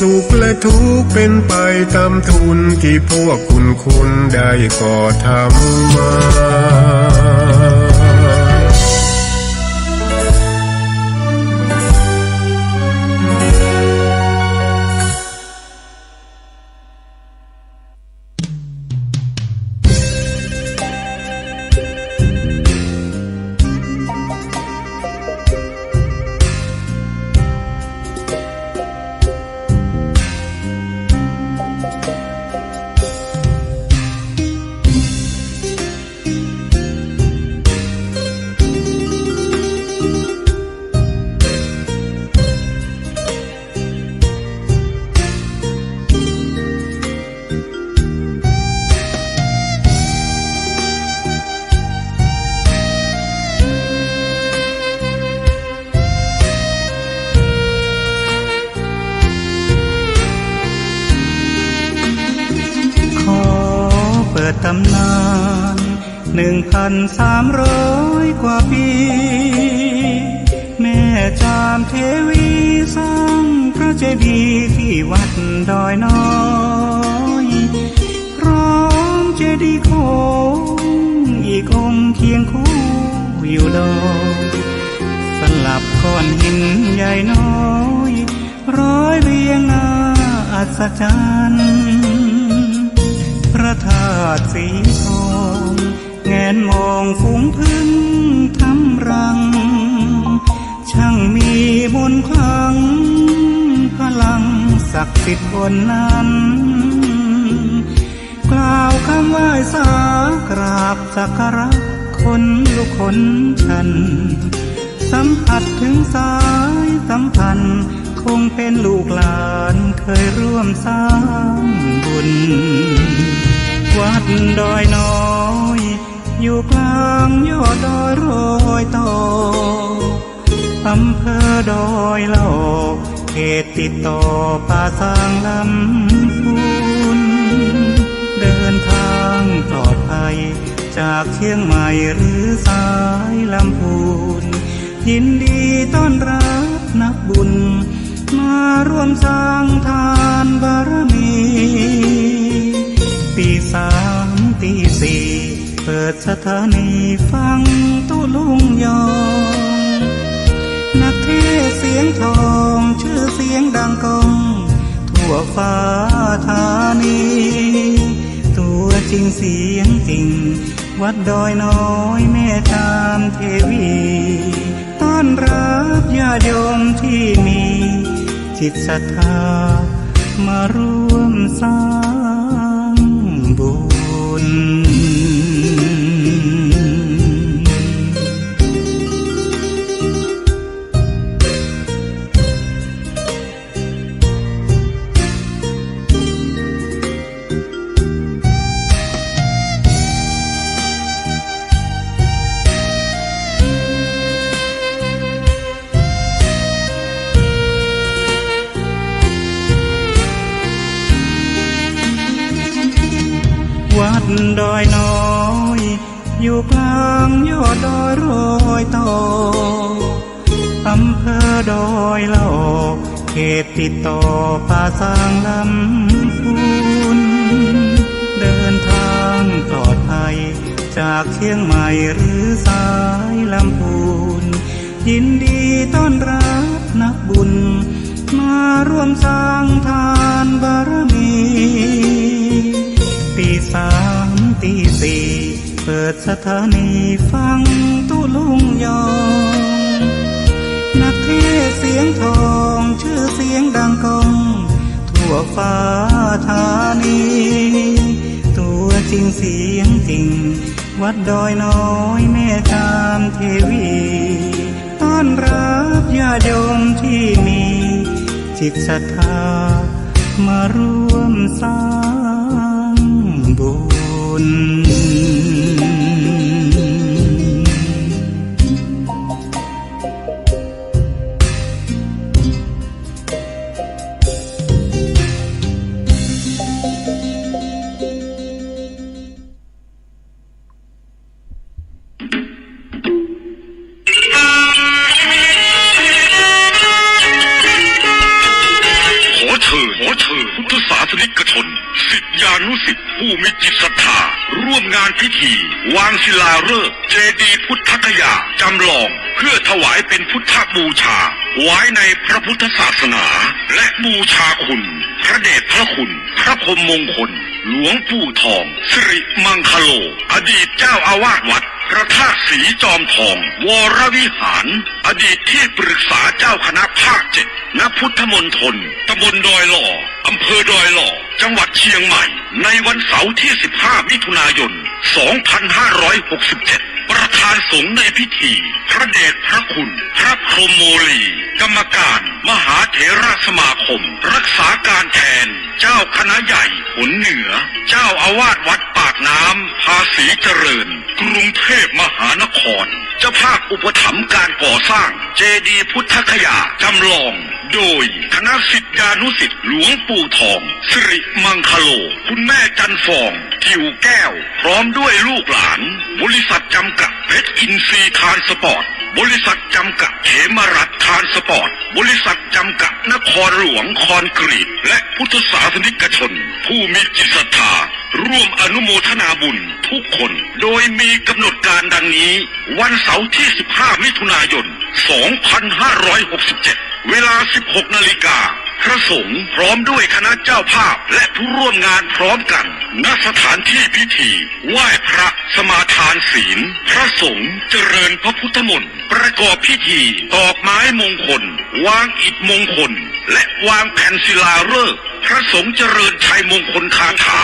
สุขและทุกข์เป็นไปตามทุนที่พวกคุณได้ก่อทำมาตำนาน1,300 กว่าปีแม่จามเทวีสร้างพระเจดีย์ที่วัดดอยน้อยพร้อมเจดีย์โค้งอีกองค์เคียงคู่อยู่ดอยสลับก้อนหินใหญ่น้อยร้อยเรียงหน้าอัศจรรย์พระธาตุสีทองแงนมองฝูงพึ่งทำรังช่างมีมนต์ขลังพลังศักดิ์สิทธิ์บนนั้นกล่าวคำไหว้สากราบสักการะคนลุกคนชันสัมผัสถึงสายสัมพันธ์คงเป็นลูกหลานเคยร่วมสร้างบุญวัดดอยน้อยอยู่กลางยอดดอยโรยต่ออำเภอดอยหลอกเขตติดต่อป่าสางลำพูนเดินทางปลอดภัยจากเชียงใหม่หรือสายลำพูนยินดีต้อนรับนักบุญมาร่วมสร้างทานบารมีตี3 ตี 4เปิดสถานีฟังตุลุงยองนักเทศเสียงทองชื่อเสียงดังก้องทั่วฟ้าธานีตัวจริงเสียงจริงวัดดอยน้อยแม่จามเทวีต้อนรับญาติโยมที่มีจิตศรัทธามาร่วมสร้างบุญวัดดอยน้อยอยู่กลางยอดดอยโรยต่ออำเภอดอยหลอกเขตติดต่อป่าสางลำพูนเดินทางปลอดภัยจากเชียงใหม่หรือสายลำพูนยินดีต้อนรับนักบุญมาร่วมสร้างทานบารมีตี3 ตี 4เปิดสถานีฟังตุลุงยองนักเทศเสียงทองชื่อเสียงดังก้องทั่วฟ้าธานีตัวจริงเสียงจริงวัดดอยน้อยแม่จามเทวีต้อนรับญาติโยมที่มีจิตศรัทธามาร่วมสร้างบุญ 火车เชิญพุทธศาสนิกชนศิษยานุศิษย์ผู้มีจิตศรัทธาร่วมงานพิธีวางศิลาฤกษ์เจดีย์พุทธคยาจำลองเพื่อถวายเป็นพุทธบูชาไว้ในพระพุทธศาสนาและบูชาคุณพระเดชพระคุณพระพรหมมงคลหลวงปู่ทองสิริมังคโลอดีตเจ้าอาวาสวัดพระธาตุสีจอมทองวรวิหารอดีตที่ปรึกษาเจ้าคณะภาค7ณพุทธมณฑลตำบลดอยหล่ออำเภอดอยหล่อจังหวัดเชียงใหม่ในวันเสาร์ที่15มิถุนายน2567ประธานสงฆ์ในพิธีพระเดชพระคุณพระพรหมโมลีกรรมการมหาเถรสมาคมรักษาการแทนเจ้าคณะใหญ่หนเหนือเจ้าอาวาสวัดปากน้ำภาษีเจริญกรุงเทพมหานครเจ้าภาพอุปถัมภ์การก่อสร้างเจดีย์พุทธคยาจำลองโดยคณะศิษยานุศิษย์หลวงปู่ทองสิริมังคโลคุณแม่จันฟองทิวแก้วพร้อมด้วยลูกหลานบริษัทจำกัดเพชรอินทรีย์ทานสปอร์ตบริษัทจำกัดเขมรัฐทานสปอร์ตบริษัทจำกัดนครหลวงคอนกรีตและพุทธศาสนิกชนผู้มีจิตศรัทธาร่วมอนุโมทนาบุญทุกคนโดยมีกำหนดการดังนี้วันเสาร์ที่15มิถุนายน2567เวลา 16 นาฬิกาพระสงฆ์พร้อมด้วยคณะเจ้าภาพและผู้ร่วมงานพร้อมกันณสถานที่พิธีไหว้พระสมาทานศีลพระสงฆ์เจริญพระพุทธมนต์ประกอบพิธีตอกไม้มงคลวางอิฐมงคลและวางแผ่นศิลาฤกษ์พระสงฆ์เจริญชัยมงคลคาถา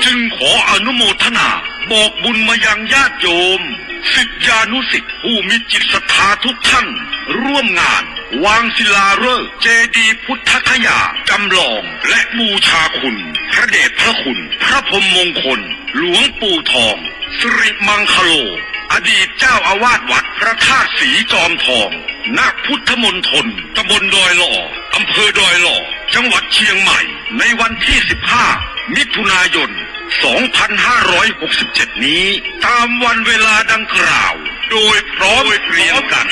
จึงขออนุโมทนาบอกบุญมายังญาติโยมศิษยานุศิษย์ผู้มีจิตศรัทธาทุกท่านร่วมงานวางศิลาฤกษ์เจดีย์พุทธคยาจำลองและบูชาคุณพระเดชพระคุณพระพรหมมงคลหลวงปู่ทองสิริมังคโลอดีตเจ้าอาวาสวัดพระธาตุสีจอมทองณพุทธมณฑลตำบลดอยหล่ออำเภอดอยหล่อจังหวัดเชียงใหม่ในวันที่15มิถุนายน2567นี้ตามวันเวลาดังกล่าวโดยพร้อมเพรียงกัน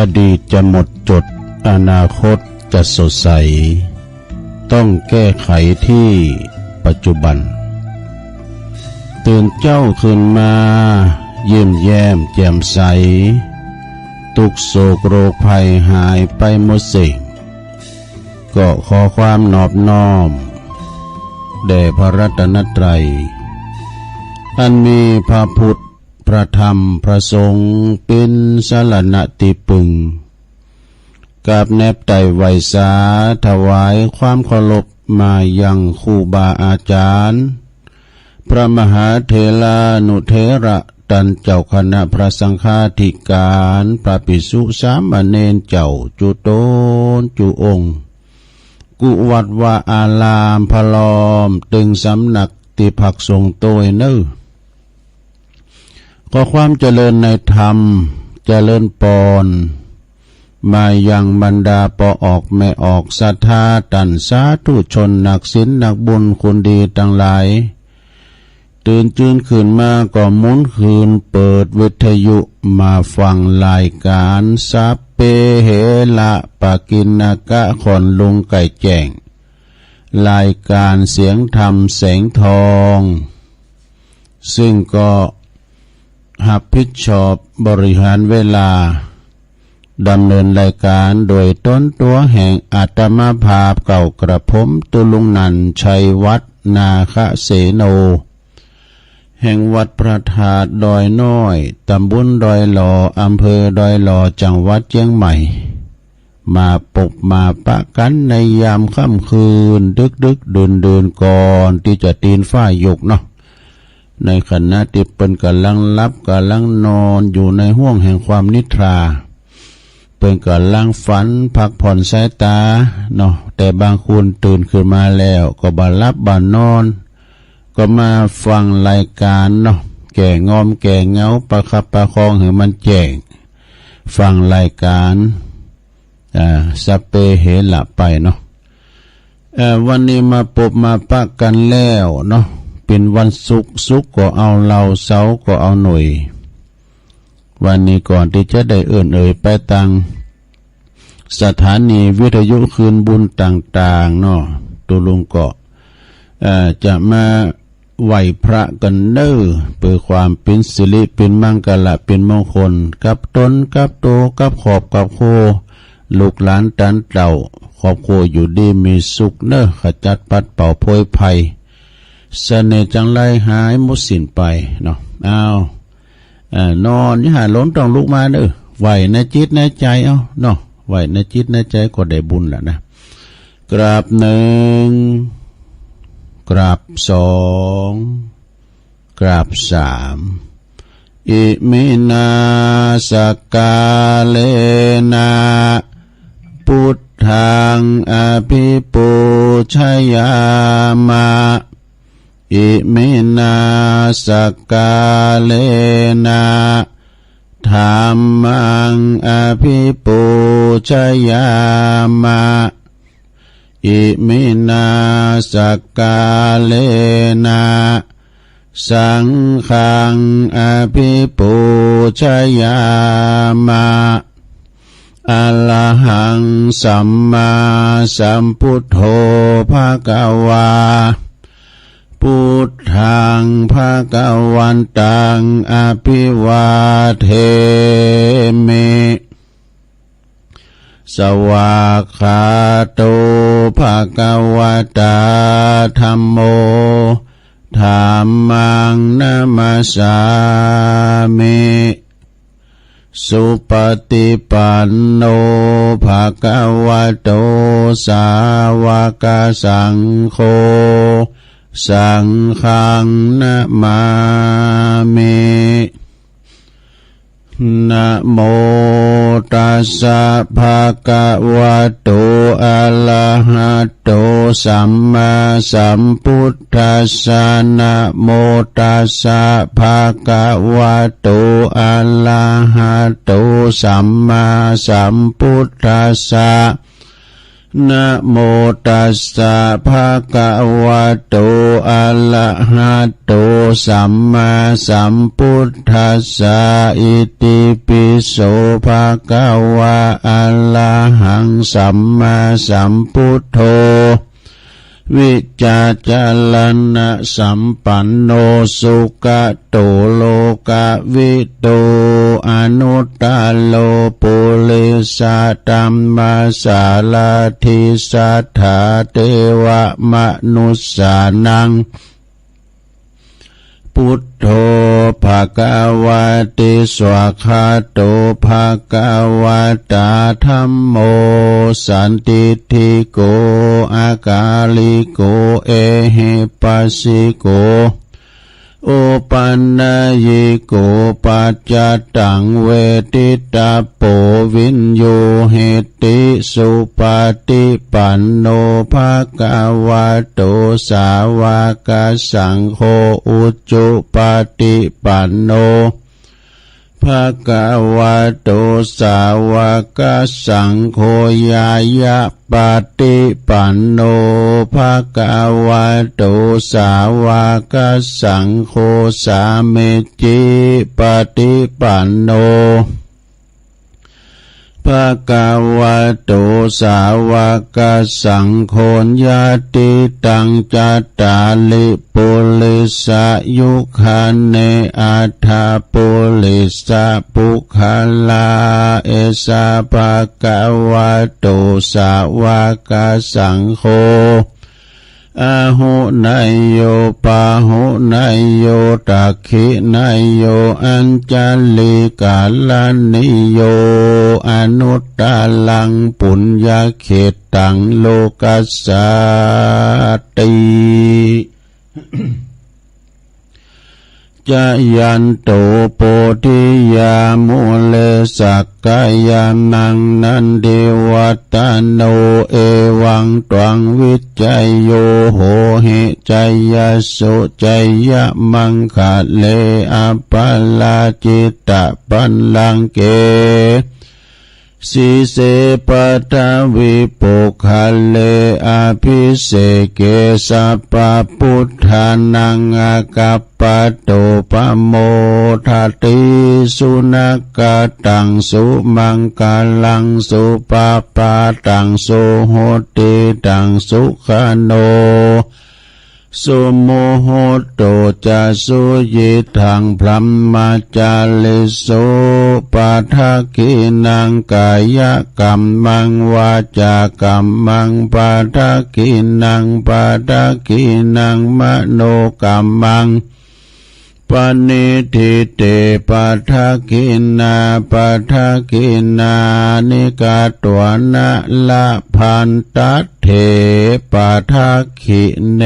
อดีตจะหมดจดอนาคตจะสดใสต้องแก้ไขที่ปัจจุบันตื่นเจ้าขึ้นมาเยี่ยมแย้มแจ่มใสทุกโศกโรคภัยหายไปหมดสิ้นก็ขอความนอบน้อมแด่พระรัตนตรัยอันมีพระพุทธพระธรรมพระสงฆ์เป็นสรณะที่พึ่งกับแนบไตไวสาถวายความเคารพมายังครูบาอาจารย์พระมหาเถรานุเถระตันเจ้าคณะพระสังฆาธิการพระภิกษุสามเณรเจ้าจุโตนจุองค์กุวัดวาอารามพลอมตึงสำนักติภักสงฆ์โตยเนอขอความเจริญในธรรมเจริญปอนมายังบรรดาปอออกแม่ออกศรัทธาตันสาธุชนนักศีลนักบุญคนดีทั้งหลายตื่นจื้นขึ้นมาก็หมุนคืนเปิดวิทยุมาฟังรายการสัพเพเหระปะกินกะขอนลุงไก่แจ้งรายการเสียงธรรมแสงทองซึ่งก็รับผิดชอบบริหารเวลา ดำเนินรายการโดยต้นตัวแห่งอาตมาภาพเก่ากระผมตุลุงนันชัยวัฒนาคเสโนแห่งวัดพระธาตุดอยน้อยตำบลดอยหล่ออำเภอดอยหล่อจังหวัดเชียงใหม่มาปกมาปะกันในยามค่ำคืนดึกเดินก่อนที่จะตีนฝ้ายกเนาะในขณะที่เป็นกำลังลับกำลังนอนอยู่ในห้วงแห่งความนิทราเป็นกำลังฝันพักผ่อนสายตาเนาะแต่บางคนตื่นขึ้นมาแล้วก็บ่หลับบ่นอนก็มาฟังรายการเนาะแก่งอมแก่เงาประคับประคองให้มันแจ้งฟังรายการสเปเหละไปเนาะวันนี้มาพบมาปะกันแล้วเนาะเป็นวันศุกร์ก็เอาเราเสาร์ก็เอาหน่วยวันนี้ก่อนที่จะได้เอ่ยไปตังสถานีวิทยุคืนบุญต่างๆเนาะตุลุงก็จะมาไหวพระกันเด้อเพื่อความเป็นสิริเป็นมังกละเป็นมงคลกับตนกับโตกับขอบกับโคลูกหลานตันเต่าครอบครัวอยู่ดีมีสุขเน้อขจัดปัดเป่าโพยภัยเสน่ห์จังไรหายมุดสิ้นไปเนาะนอนอย่าหาล้นต้องลุกมาเด้อไหวในจิตในใจเอาเนาะไหวในจิตในใจก็ได้บุญแล้วนะกราบหนึ่งกราบสองกราบสามอิมินาสกาเลนะพุทธังอภิปูชยามะอิมินาสกาเลนะธัมมังอภิปูชยามะอิมินาสกาเลนะสังฆังอภิปูชยามะอะระหังสัมมาสัมพุทโธภคะวาพุทธังภคะวันตังอภิวาเทมิสวากขาโตภคะวตาธัมโมธัมมังนะมัสสามิสุปฏิปันโนภะคะวะโตสาวกสังโฆสังฆังนะมามินะโมตัสสะภะคะวะโตอะระหะโตสัมมาสัมพุทธัสสะนะโมตัสสะภะคะวะโตอะระหะโตสัมมาสัมพุทธัสสะนะโมตัสสะภะคะวะโตอะระหะโตสัมมาสัมพุทธัสสะอิติปิโสภะคะวะอะระหังสัมมาสัมพุทโธวิจาจารณะสัมปันโนสุขโตโลกวิโตอนุตตโลปุริสตัมมาสาลาธิสัทธาเทวมนุสสานังพุทโธภคะวะติสวากขาโตภคะวะตาธัมโมสันติทิโกอากาลิโกเอหิปัสสิโกโอปันนยิโกปัจจตังเวทิตาโปวินโยเหติสุปฏิปันโนภะคะวะโตสาวกสังโฆอุจจุปฏิปันโนภะคะวะโตสาวกสังโฆญายะปฏิปันโนภะคะวะโตสาวกสังโฆสามิจจิปฏิปันโนภ ภะคะวะโตสาวกสังโฆญาติตังจัตตาลิปุริสายุคาเนอัฏฐปุริสาปุคลาเอสาภะคะวะโตสาวกสังโฆอาหุนายโยปาหุนายโยตักขินายโยอัญจลิกาลานิโยอนุตตลังปุญญาเขตังโลกัสสติจะยันโตโพธิยามุเลสักกายานังนันเดวัตโนเอวังตวังวิจัยโยโหหิจัยยสุจัยยมังคะเลอปัลลาจิตตปัลลังเกสีเสปทาวิปุคะเลอภิเสเกสัพพพุทธานังอากัปปะโตปะโมทัตติสุนักกตังสุมังกาลังสุปาปาตังสุโหติตังสุขโนสุโมโหโตจะสุยิทังพลัมมาจาลิโสปัฏฐกินังกายกรรมังวาจากรรมังปัฏฐกินังปัฏฐกินังมโนกรรมังปณิทิเตปัฏฐกินาปัฏฐกินานิกาตัวนะละพันตัตเถปัฏฐกิเน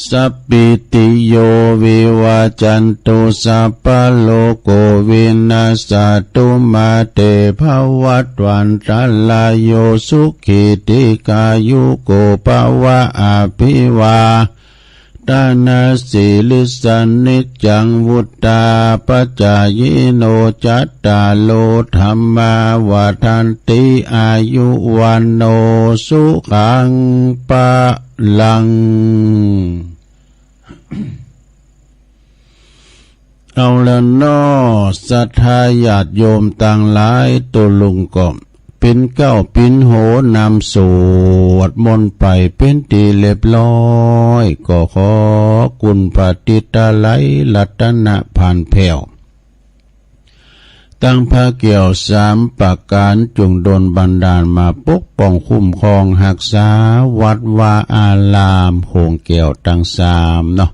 สัพพิติโยวิวาจันตุสัพพะโลกวินาศตุมาเตภวัตวันตลายโยสุขิติกายุโกภวะอภิวาตานาสิลิสันนิจังวุตตาปัจจายโนจัตตาโลธรรมาวาทันติอายุวันโนสุขังปะลังเอาละน้อศรัทธาญาติโยมต่างหลายตัวลุงก็เป็นเก้าปินโหนำสวดมนต์ไปเป็นตีเรียบร้อยก็ขอกุณปฏิตาไลรัตนะผ่านแผ่วตั้งพระเกี่ยวสามประการจงดลบันดาลมาปกป้องคุ้มครองหักษาวัดวาอารามโหงเกี่ยวตั้งสามเนาะ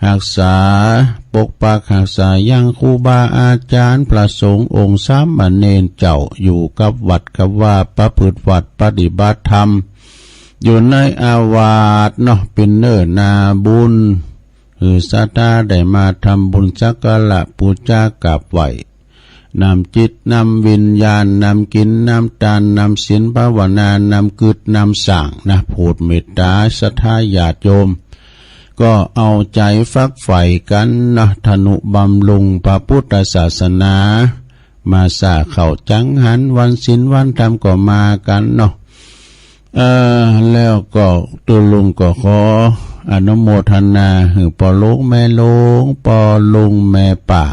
รักษาปกปักรักษายังครูบาอาจารย์พระสงฆ์องค์สามเณรเจ้าอยู่กับวัดกับว่าประพฤติวัดปฏิบัติธรรมอยู่ในอาวาสเนาะเป็นเนิ่นนาบุญศรัทธาได้มาทำบุญสักการะปูชากราบไหว้นำจิตนำวิญญาณนำกินนำทานนำศีลภาวนานำกึศนำสั่งนะโปรดเมตตาศรัทธาญาติโยมก็เอาใจฟักใฝ่กันนะทนุบำรุงพระพุทธศาสนามาสาเข้าจังหันวันศีลวันธรรมก็มากันเนาะแล้วก็ตัวลุงก็ขออนุโมทนาให้ปอลุงแม่ลุงปอลุงแม่ป่า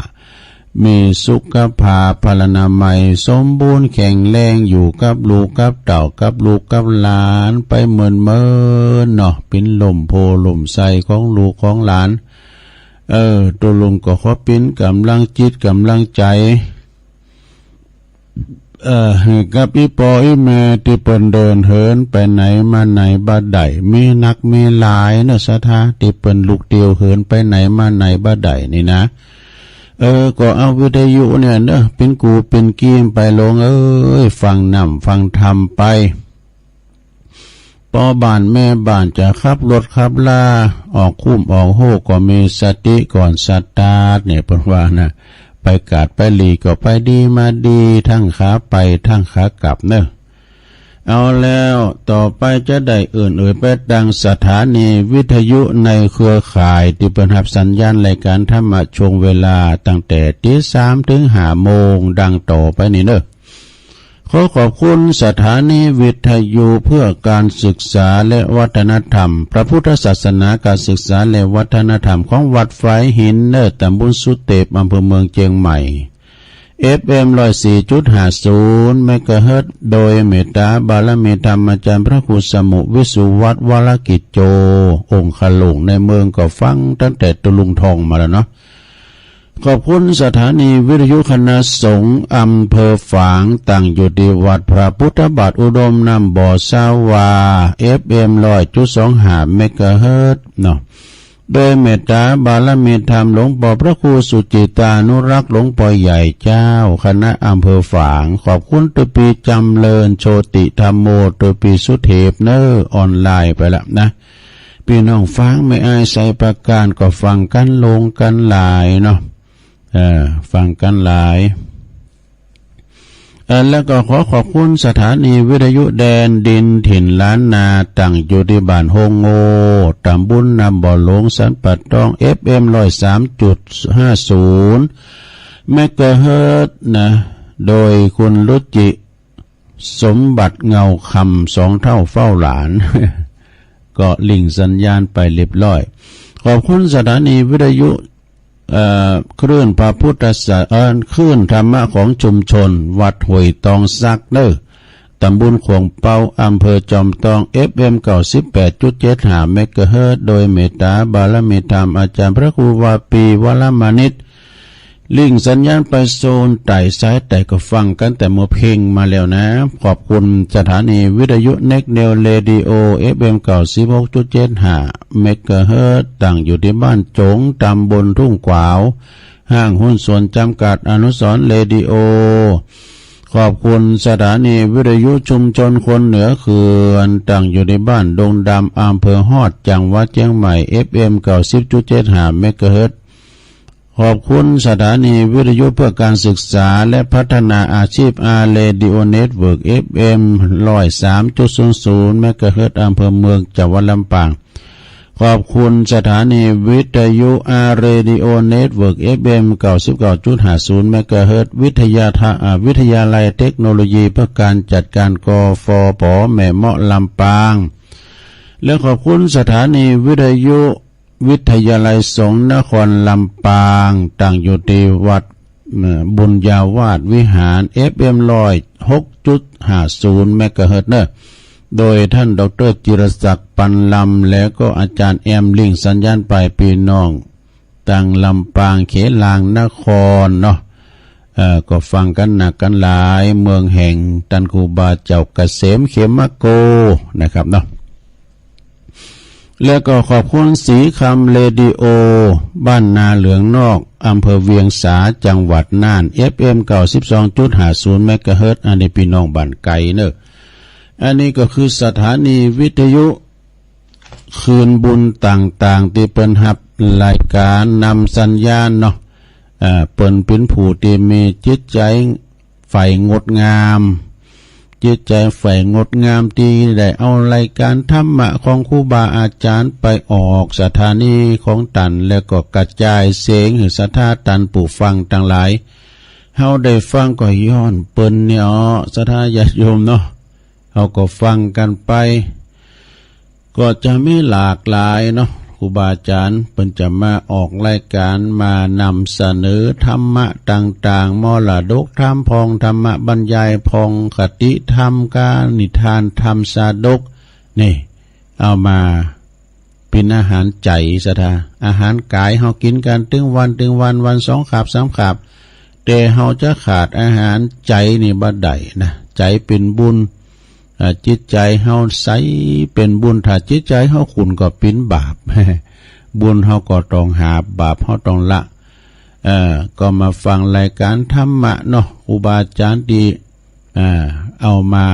มีสุขภาพพลานามัยสมบูรณ์แข็งแรงอยู่กับลูกกับเต่ากับลูกกับหลานไปเหมือนเนาะเป็นลมโพลมใสของลูกของหลานตัวลุงก็ขอเป็นกำลังจิตกำลังใจกับอีปออีแม่ที่เปิ้นเดินเหินไปไหนมาไหนบ่ได้มีนักมีหลายเนาะศรัทธาที่เปิ้นลูกเดียวเหินไปไหนมาไหนบ่ได้นี่นะก็เอาวิทยุเนี่ยเนอะเป็นกูเป็นกีมไปลงฟังนำฟังธรรมไปปอบ้านแม่บ้านจะขับรถขับลาออกคุ้มออกโหก็มีสติก่อนสตาร์ทเนี่ยเพิ่นว่านะไปกาดไปหลีก็ไปดีมาดีทั้งขาไปทั้งขากลับเนอะเอาแล้วต่อไปจะได้ไปดังสถานีวิทยุในเครือข่ายที่เปิดรับสัญญาณรายการธรรมะช่วงเวลาตั้งแต่ตี 3 ถึง 5 โมงดังต่อไปนี้เนอะขอขอบคุณสถานีวิทยุเพื่อการศึกษาและวัฒนธรรมพระพุทธศาสนาการศึกษาและวัฒนธรรมของวัดฝายหินเนอะตำบลสุเตปอำเภอเมืองเชียงใหม่ FM 104.50 เมกะเฮิรตซ์โดยเมตตาบารมีธรรมอาจารย์พระครูสมุวิสุวัฒน์วรกิจโจองค์ขลุงในเมืองก็ฟังตั้งแต่ตุลุงทองมาแล้วเนาะขอบคุณสถานีวิทยุคณะสงฆ์อำเภอฝางตั้งอยู่ที่วัดพระพุทธบาทอุดมนำบ่อสาวา FM 100.25 เมกะเฮิรตซ์เนาะโดยเมตตาบารมีธรรมหลวงพ่อพระครูสุจิตานุรักษ์หลวงพ่อใหญ่เจ้าคณะอำเภอฝางขอบคุณตุปีจำเริญโชติธรรมโมตุปีสุเทพเนอร์ออนไลน์ไปแล้วนะพี่น้องฟังไม่อายใส่ประการก็ฟังกันลงกันหลายเนาะฟังกันหลายแล้วก็ขอบคุณสถานีวิทยุแดนดินถิ่นล้านนาตั้งอยู่ที่บ้านโฮงโง่ตำบลนำบ่อหลงสันปัดตอง FM 103.50 เมกะเฮิรตซ์นะโดยคุณรุจิสมบัติเงาคำ2 เท่าเฝ้าหลาน ก็ลิงสัญญาณไปเรียบร้อยขอบคุณสถานีวิทยุคลื่นพระพุทธศาสนาคลื่นธรรมะของชุมชนวัดห้วยตองซักเด้อตำบลขวงเปาอำเภอจอมทอง FM 98.75 เมกะเฮิรตซ์โดยเมตตาบารมีธรรมอาจารย์พระครูวาปีวรมานิตลิงสัญญาณไปโซนไต่ซ้ายแต่ก็ฟังกันแต่เมื่อเพลงมาแล้วนะขอบคุณสถานีวิทยุเน็กเนลเรดิโอ FM 96.75 เมกะเฮิรตซ์ตั้งอยู่ที่บ้านจงตำบลทุ่งกวาวห้างหุ้นส่วนจำกัดอนุสรณ์เรดิโอขอบคุณสถานีวิทยุชุมชนคนเหนือเขื่อนตั้งอยู่ในบ้านดงดำอำเภอฮอดจังหวัดเชียงใหม่ FM 90.75 เมกะเฮิรตซ์ขอบคุณสถานีวิทยุเพื่อการศึกษาและพัฒนาอาชีพอาร์เรดิโอเน็ตเวิร์ก FM 103.00 เมกะเฮิรตซ์อำเภอเมืองจังหวัดลำปางขอบคุณสถานีวิทยุอาร์เรดิโอเน็ตเวิร์ก FM 99.50 เมกะเฮิรตซ์วิทยาลัยเทคโนโลยีเพื่อการจัดการกฟผ.แม่เมาะลำปางและขอบคุณสถานีวิทยุวิทยาลัยสงฆ์นครลำปางตั้งอยู่ที่วัดบุญญาวาสวิหาร FM 106.50 เมกะเฮิรตซ์เนอะโดยท่านดร.จิรศักดิ์ปันลำแล้วก็อาจารย์แอมลิงสัญญาณไปพี่น้องตั้งลำปางเขลางนครเนาะก็ฟังกันหนักกันหลายเมืองแห่งตันคูบาเจ้าเกษมเขมโกนะครับเนาะแล้วก็ขอบคุณสีคำเรดิโอบ้านนาเหลืองนอกอำเภอเวียงสาจังหวัดน่าน FM 92.50 เมกะเฮิรตซ์อันนี้พี่น้องบ้านไกลเนอะอันนี้ก็คือสถานีวิทยุคืนบุญต่างๆที่เปิ้นรับ รายการนำสัญญาณเนาะเปิ้นเป็นผู้ที่มีจิตใจใฝ่งดงามจิตใจใฝ่งดงามที่ได้เอารายการธรรมะของครูบาอาจารย์ไปออกสถานีของตันแล้วก็กระจายเสียงให้ศรัทธาตันผู้ฟังทั้งหลายเฮาได้ฟังก็ย้อนเปิ้นเนี่ยศรัทธาญาติโยมเนาะเฮาก็ฟังกันไปก็จะมีหลากหลายเนาะครูบาอาจารย์เปิ้นจะมาออกรายการมานำเสนอธรรมะต่างๆมรดกธรรมพองธรรมะบรรยายพองคติธรรมการนิทานธรรมสาดกนี่เอามาเป็นอาหารใจซะท่าอาหารกายเฮากินกันถึงวัน2 คาบ 3 คาบแต่เฮาจะขาดอาหารใจนี่บ่ได้นะใจเป็นบุญจิตใจเฮาใสเป็นบุญถ้าจิตใจเฮาขุ่นก็เป็นบาป บุญเฮาก็ต้องหาบาปเฮาต้องละก็มาฟังรายการธรรมะเนาะครูบาอาจารย์ดีเอามา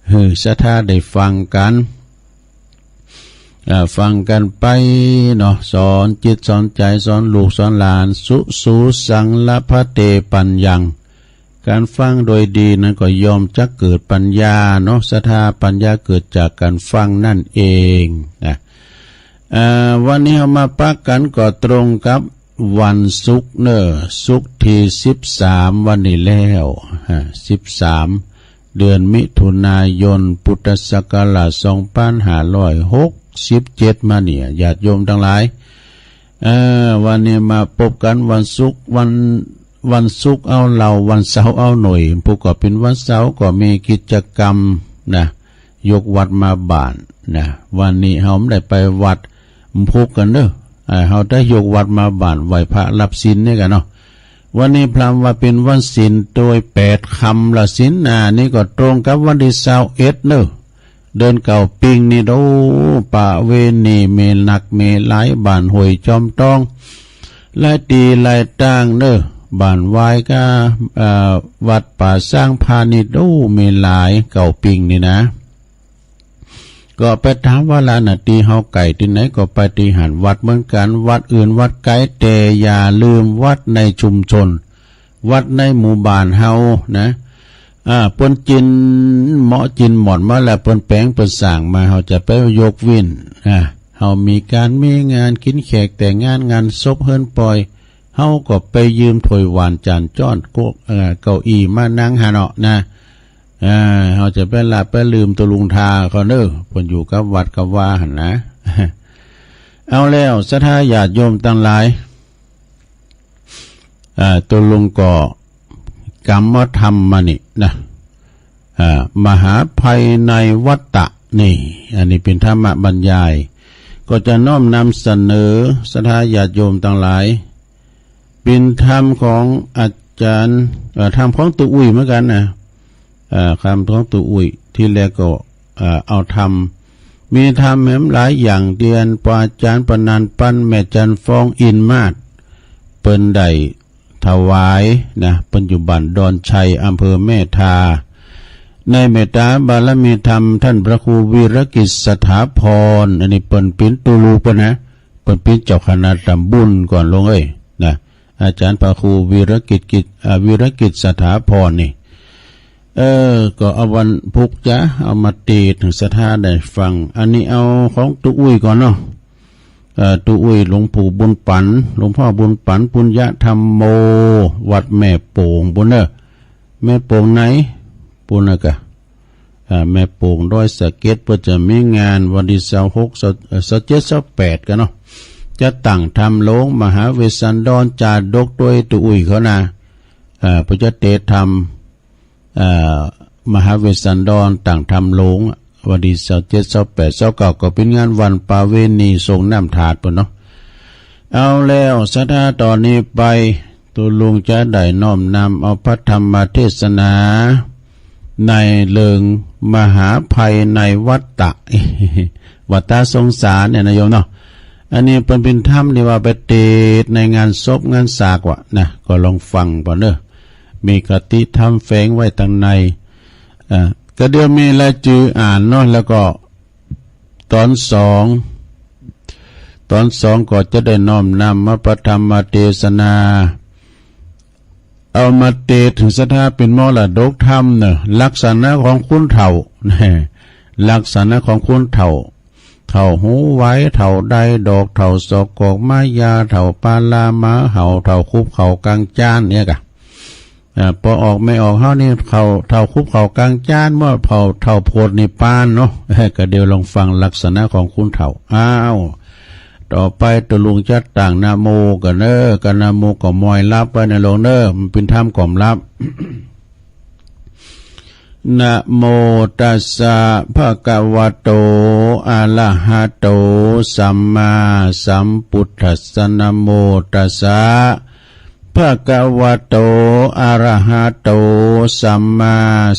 ให้ศรัทธาได้ฟังกันฟังกันไปเนาะสอนจิตสอนใจสอนลูกสอนหลานสุสังละพะเตปัญญังการฟังโดยดีนั้นก็ยอมจะเกิดปัญญาเนาะศรัทธาปัญญาเกิดจากการฟังนั่นเองนะวันนี้เรามาปักกันก็ตรงกับวันศุกร์เนอะศุกร์ที่13วันนี้แล้ว13เดือนมิถุนายนพุทธศักราช2567มาเนี่ยญาติโยมทั้งหลายวันนี้มาพบกันวันศุกร์วัน วันศุกร์เอาเหล่าวันเสาร์เอาหน่อยผู้ก็เป็นวันเสาร์ก็มีกิจกรรมนะยกวัดมาบ้านนะวันนี้เฮาไม่ได้ไปวัดพุกกันเด้อเฮาได้ยกวัดมาบ้านไหว้พระรับศีลนี่กันเนาะวันนี้พราหมณ์ว่าเป็นวันศีลโดย8ค่ำละศีลนี่ก็ตรงกับวันที่21เด้อเดินเก่าปิงนี่โดปะเวณีเมนักเมหลายบ้านห้วยจอมตองหลายตีหลายต่างเด้อบ้านวายก็วัดป่าสร้างพาณิชย์โอ้เมหลายเก่าปิงนี่นะก็ไปถามว่าลานาตีเฮาไก่ที่ไหนก็ไปที่หันวัดเหมือนกันวัดอื่นวัดไกลแต่อย่าลืมวัดในชุมชนวัดในหมู่บ้านเฮานะเปิ้นจินเหมาะจินหมอนมาแล้วเปิ้นแปลงเปิ้นสร้างมาเฮาจะไปยกวินเฮามีการมีงานกินแขกแต่งานศพเฮิรนปล่อยเฮาก็ไปยืมถ้วยหวานจานจ้อนเก้าอี้มานั่งหาเนาะนะเฮาจะไปละไปลืมตัวลุงทาเขาเด้อเพิ่นอยู่กับวัดกับว่าหั่นนะ เอาแล้วศรัทธาญาติโยมทั้งหลายตัวลุงก็กรรมธรรมมานี่นะมหาภัยในวัฏฏะนี่อันนี้เป็นธรรมบรรยายก็จะน้อมนำเสนอศรัทธาญาติโยมทั้งหลายเป็นธรรมของอาจารย์ธรรมของตุอุ้ยเหมือนกันนะคำของตุอุ้ยที่แรกก็เอาธรรมมีธรรมแม้หลายอย่างเดียนปาจารย์ปนันปั้นแม่จันฟองอินมาศเปิ้นได้ถวายนะปัจจุบันดอนชัยอำเภอแม่ทาในเมตตาบารมีธรรมท่านพระครูวีรกิจสถาพรอันนี้เปิ้นเป็นตูรูปนะเปิ้นเป็นเจ้าคณะตำบุญก่อนลงนะอาจารย์พระครูวีรกิจสถาพรนี่ก็เอาวันพุกจ้ะเอามาตีถึงศรัทธาได้ฟังอันนี้เอาของตุอุ้ยก่อนเนาะตุอุ้ยหลวงปู่บุญปันหลวงพ่อบุญปันปุญญธรรมโมวัดแม่โป่งบุญเนอแม่โป่งไหนปุณกะแม่โป่งร้อยสะเก็ดเพื่อจะมีงานวันที่27-28กันเนาะจะตั้งทำโลงมหาเวสสันดรจาดกด้วยตุอุ้ยเขานะเพื่อจะเตะทำมหาเวสสันดรต่างทำโลงวันที่27-28-29ก็เป็นงานวันปาเวณีทรงน้ำถาดปุ่นเนาะเอาแล้วศรัทธาตอนนี้ไปตัวลุงจะได้น้อมนำเอาพระธรรมเทศนาในเริงมหาภัยในวัฏฏะ วัฏฏะสงสารเนี่ยนะโยมเนาะอันนี้เป็นธรรมที่ว่าไปเทศในงานศพงานสากวะนะก็ลองฟังก่อนเด้อมีคติธรรมแฝงไว้ทางในก็เดี๋ยวมีรายชื่ออ่านเนาะแล้วก็ตอนสองก็จะได้น้อมนำมาประธรรมเทศนาเอามาเทศถึงศรัทธาเป็นมรดกธรรมเนอะลักษณะของคุณเฒ่าลักษณะของคุณเฒ่าหูไว้เฒ่าใดดอกเฒ่าศอกกอกมายาเฒ่าปาลามาเห่าเฒ่าคุบเข่ากลางจานเนี่ยกะพอออกไม่ออกเฮานี่เฒ่าคุบเข่ากลางจานเมื่อเฒ่าโพดในปานเนาะก็เดี๋ยวลองฟังลักษณะของคุณเฒ่าต่อไปตัวลุงจัดต่างนาโมกันเนอกันนาโมก็มอยรับไว้ในโลงเนอมันเป็นธรรมก่อมรับ นะโมตัสสะภะคะวะโตอะระหะโตสัมมาสัมพุทธัสสะนะโมตัสสะภะคะวะโตอะระหะโตสัมมา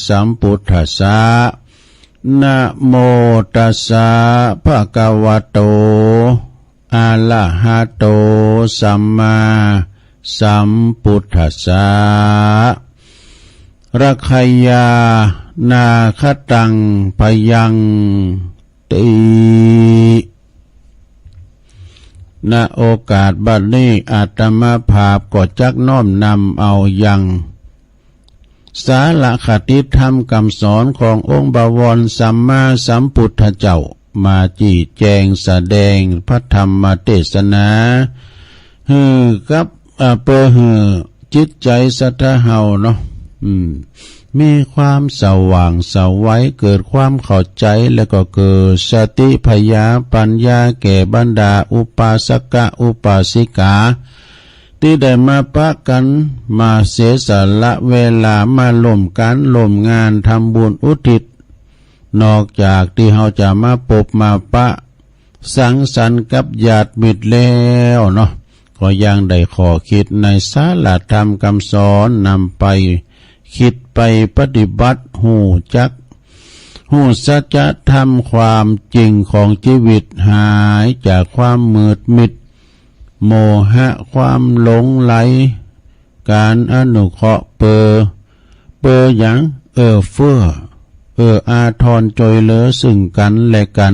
สัมพุทธัสสะนะโมตัสสะภะคะวะโตอะระหะโตสัมมาสัมพุทธัสสะรักขยานาคตังพยังติณโอกาสบัดนี้อาตมาภาพก็จักน้อมนำเอายังสาระคติธรรมคำสอนขององค์บวรสัมมาสัมพุทธเจ้ามาจี้แจงแสดงพระธรรมเทศนากับเพื่อจิตใจสัทธาเฮาเนาะมีความสว่างสวัยเกิดความเข้าใจแล้วก็เกิดสติปัญญาแก่บรรดาอุปาสกอุปาสิกา ที่ได้มาปะกันมาเสียสละเวลามาล่มกันล่มงานทำบุญอุทิศนอกจากที่เราจะมาพบมาปะสังสรรค์กับญาติมิตรแล้วเนาะก็ยังได้ขอคิดในศาลาธรรมคำสอนนำไปคิดไปปฏิบัติหูจักหูสัจธรรมความจริงของชีวิตหายจากความมืดมิดโมหะความหลงไหลการอนุเคราะห์เปออย่างเฟื้ออาทรจอยเหลือซึ่งกันและกัน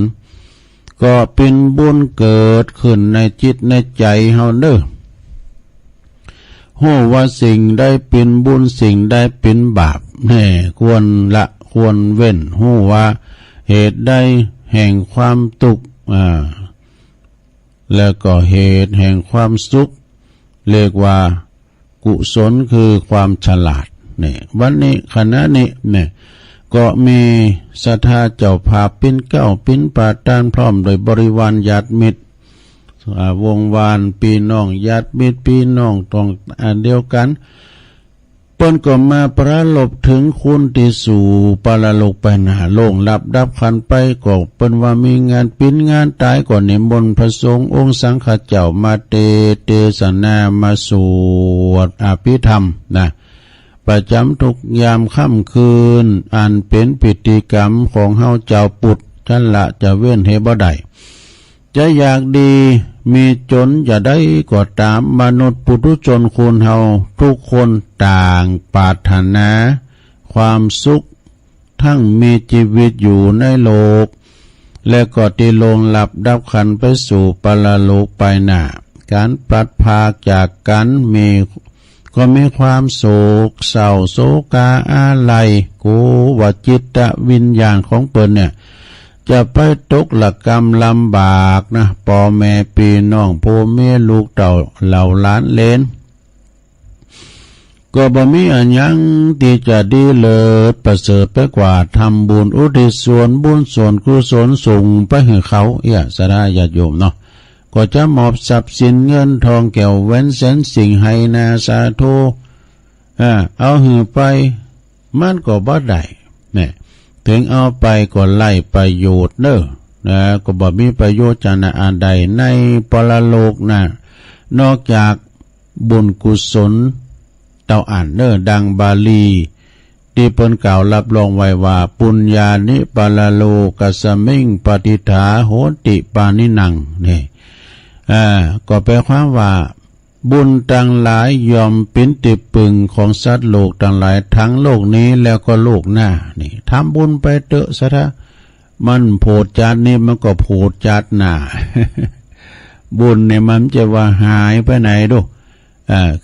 ก็เป็นบุญเกิดขึ้นในจิตในใจเฮาเด้อฮู้ว่าสิ่งใดเป็นบุญสิ่งใดเป็นบาปแน่ควรละควรเว้นฮู้ว่าเหตุใดแห่งความทุกข์แล้วก็เหตุแห่งความสุขเรียกว่ากุศลคือความฉลาดนี่วันนี้ขณะนี้เนี่ยก็มีศรัทธาเจ้าภาพปิ้นเก้าปิ้นปาตานพร้อมโดยบริวารญาติมิตรวงวานพี่น้องญาติมิตรพี่น้องต้องอันเดียวกันเปิ้นก็มาประลบถึงคุณที่สู่ปรโลกไปหน้าโลกลับดับขันไปก็เปิ้นว่ามีงานปิ้นงานตายก็นิมนต์พระสงฆ์องค์สังฆเจ้ามาเทศนามาสวดอภิธรรมนะประจำทุกยามค่ำคืนอันเป็นพิธีกรรมของเฮาเจ้าปุตจันละจะเว้นเฮบ่ได้จะอยากดีมีจนอย่าได้ก็ตามมนุษย์ปุถุชนคนเฮาทุกคนต่างปรารถนาความสุขทั้งมีชีวิตอยู่ในโลกและก็ที่ลงหลับดับขันไปสู่ปรโลกไปหน้าการปลัดพากจากกันก็มีความโศกเศร้าโศกาอาลัยกูว่าจิตวิญญาณของเปิ้นเนี่ยจะไปตกละกรรมลำบากนะพ่อแม่พี่น้องพ่อแม่ลูกเต่าเหล่าหลานเลนก็บ่มีอันยังที่จะดีเลิศประเสริฐไปกว่าทำบุญอุทิศส่วนบุญส่วนกุศลส่งไปให้เขาสาญาติโยมเนาะก็จะมอบทรัพย์สินเงินทองแก้วแหวนแสนสิ่งให้นาสาธุเอาหือไปมันก็บ่ได้เนี่ยถึงเอาไปก็ไล่ประโยชน์เด้อนะก็บ่มีประโยชน์จานะอันใดในปรโลกนะนอกจากบุญกุศลเต่าอ่านเด้อดังบาลีที่เปิ้นกล่าวรับรองไว้ว่าปุญญานิปรโลกัสมิงปฏิฐาโหติปานินังนี่ก็แปลความว่าบุญต่างหลายยอมเป็นติปึงของสัตว์โลกต่างหลายทั้งโลกนี้แล้วก็โลกหน้านี่ทำบุญไปเถอะซะนะมันโผดจัดนี่มันก็โผดจัดหน้า บุญเนี่ยมันจะว่าหายไปไหนดู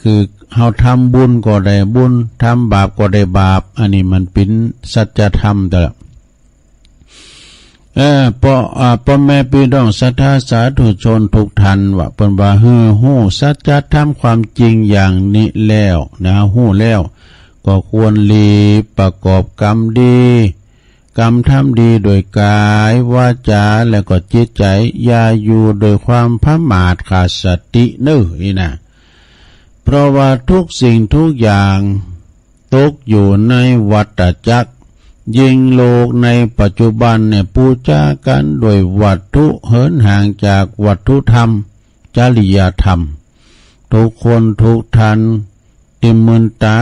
คือเฮาทำบุญก็ได้บุญทำบาปก็ได้บาปอันนี้มันเป็นสัจธรรมแต่ละพ่อแม่พี่น้องศรัทธาสาธุชนทุกท่านว่าเปิ้นว่าฮู้สัจธรรมความจริงอย่างนี้แล้วนะฮู้แล้วก็ควรรีบประกอบกรรมดีกรรมทำดีโดยกายวาจาและก็จิตใจอย่าอยู่โดยความประมาทขาดสตินี่นะเพราะว่าทุกสิ่งทุกอย่างตกอยู่ในวัฏจักรยิ่งโลกในปัจจุบันเนี่ยปูจากันโดยวัตถุเหินห่างจากวัตถุธรรมจริยธรรมทุกคนทุกท่านที่มึนตา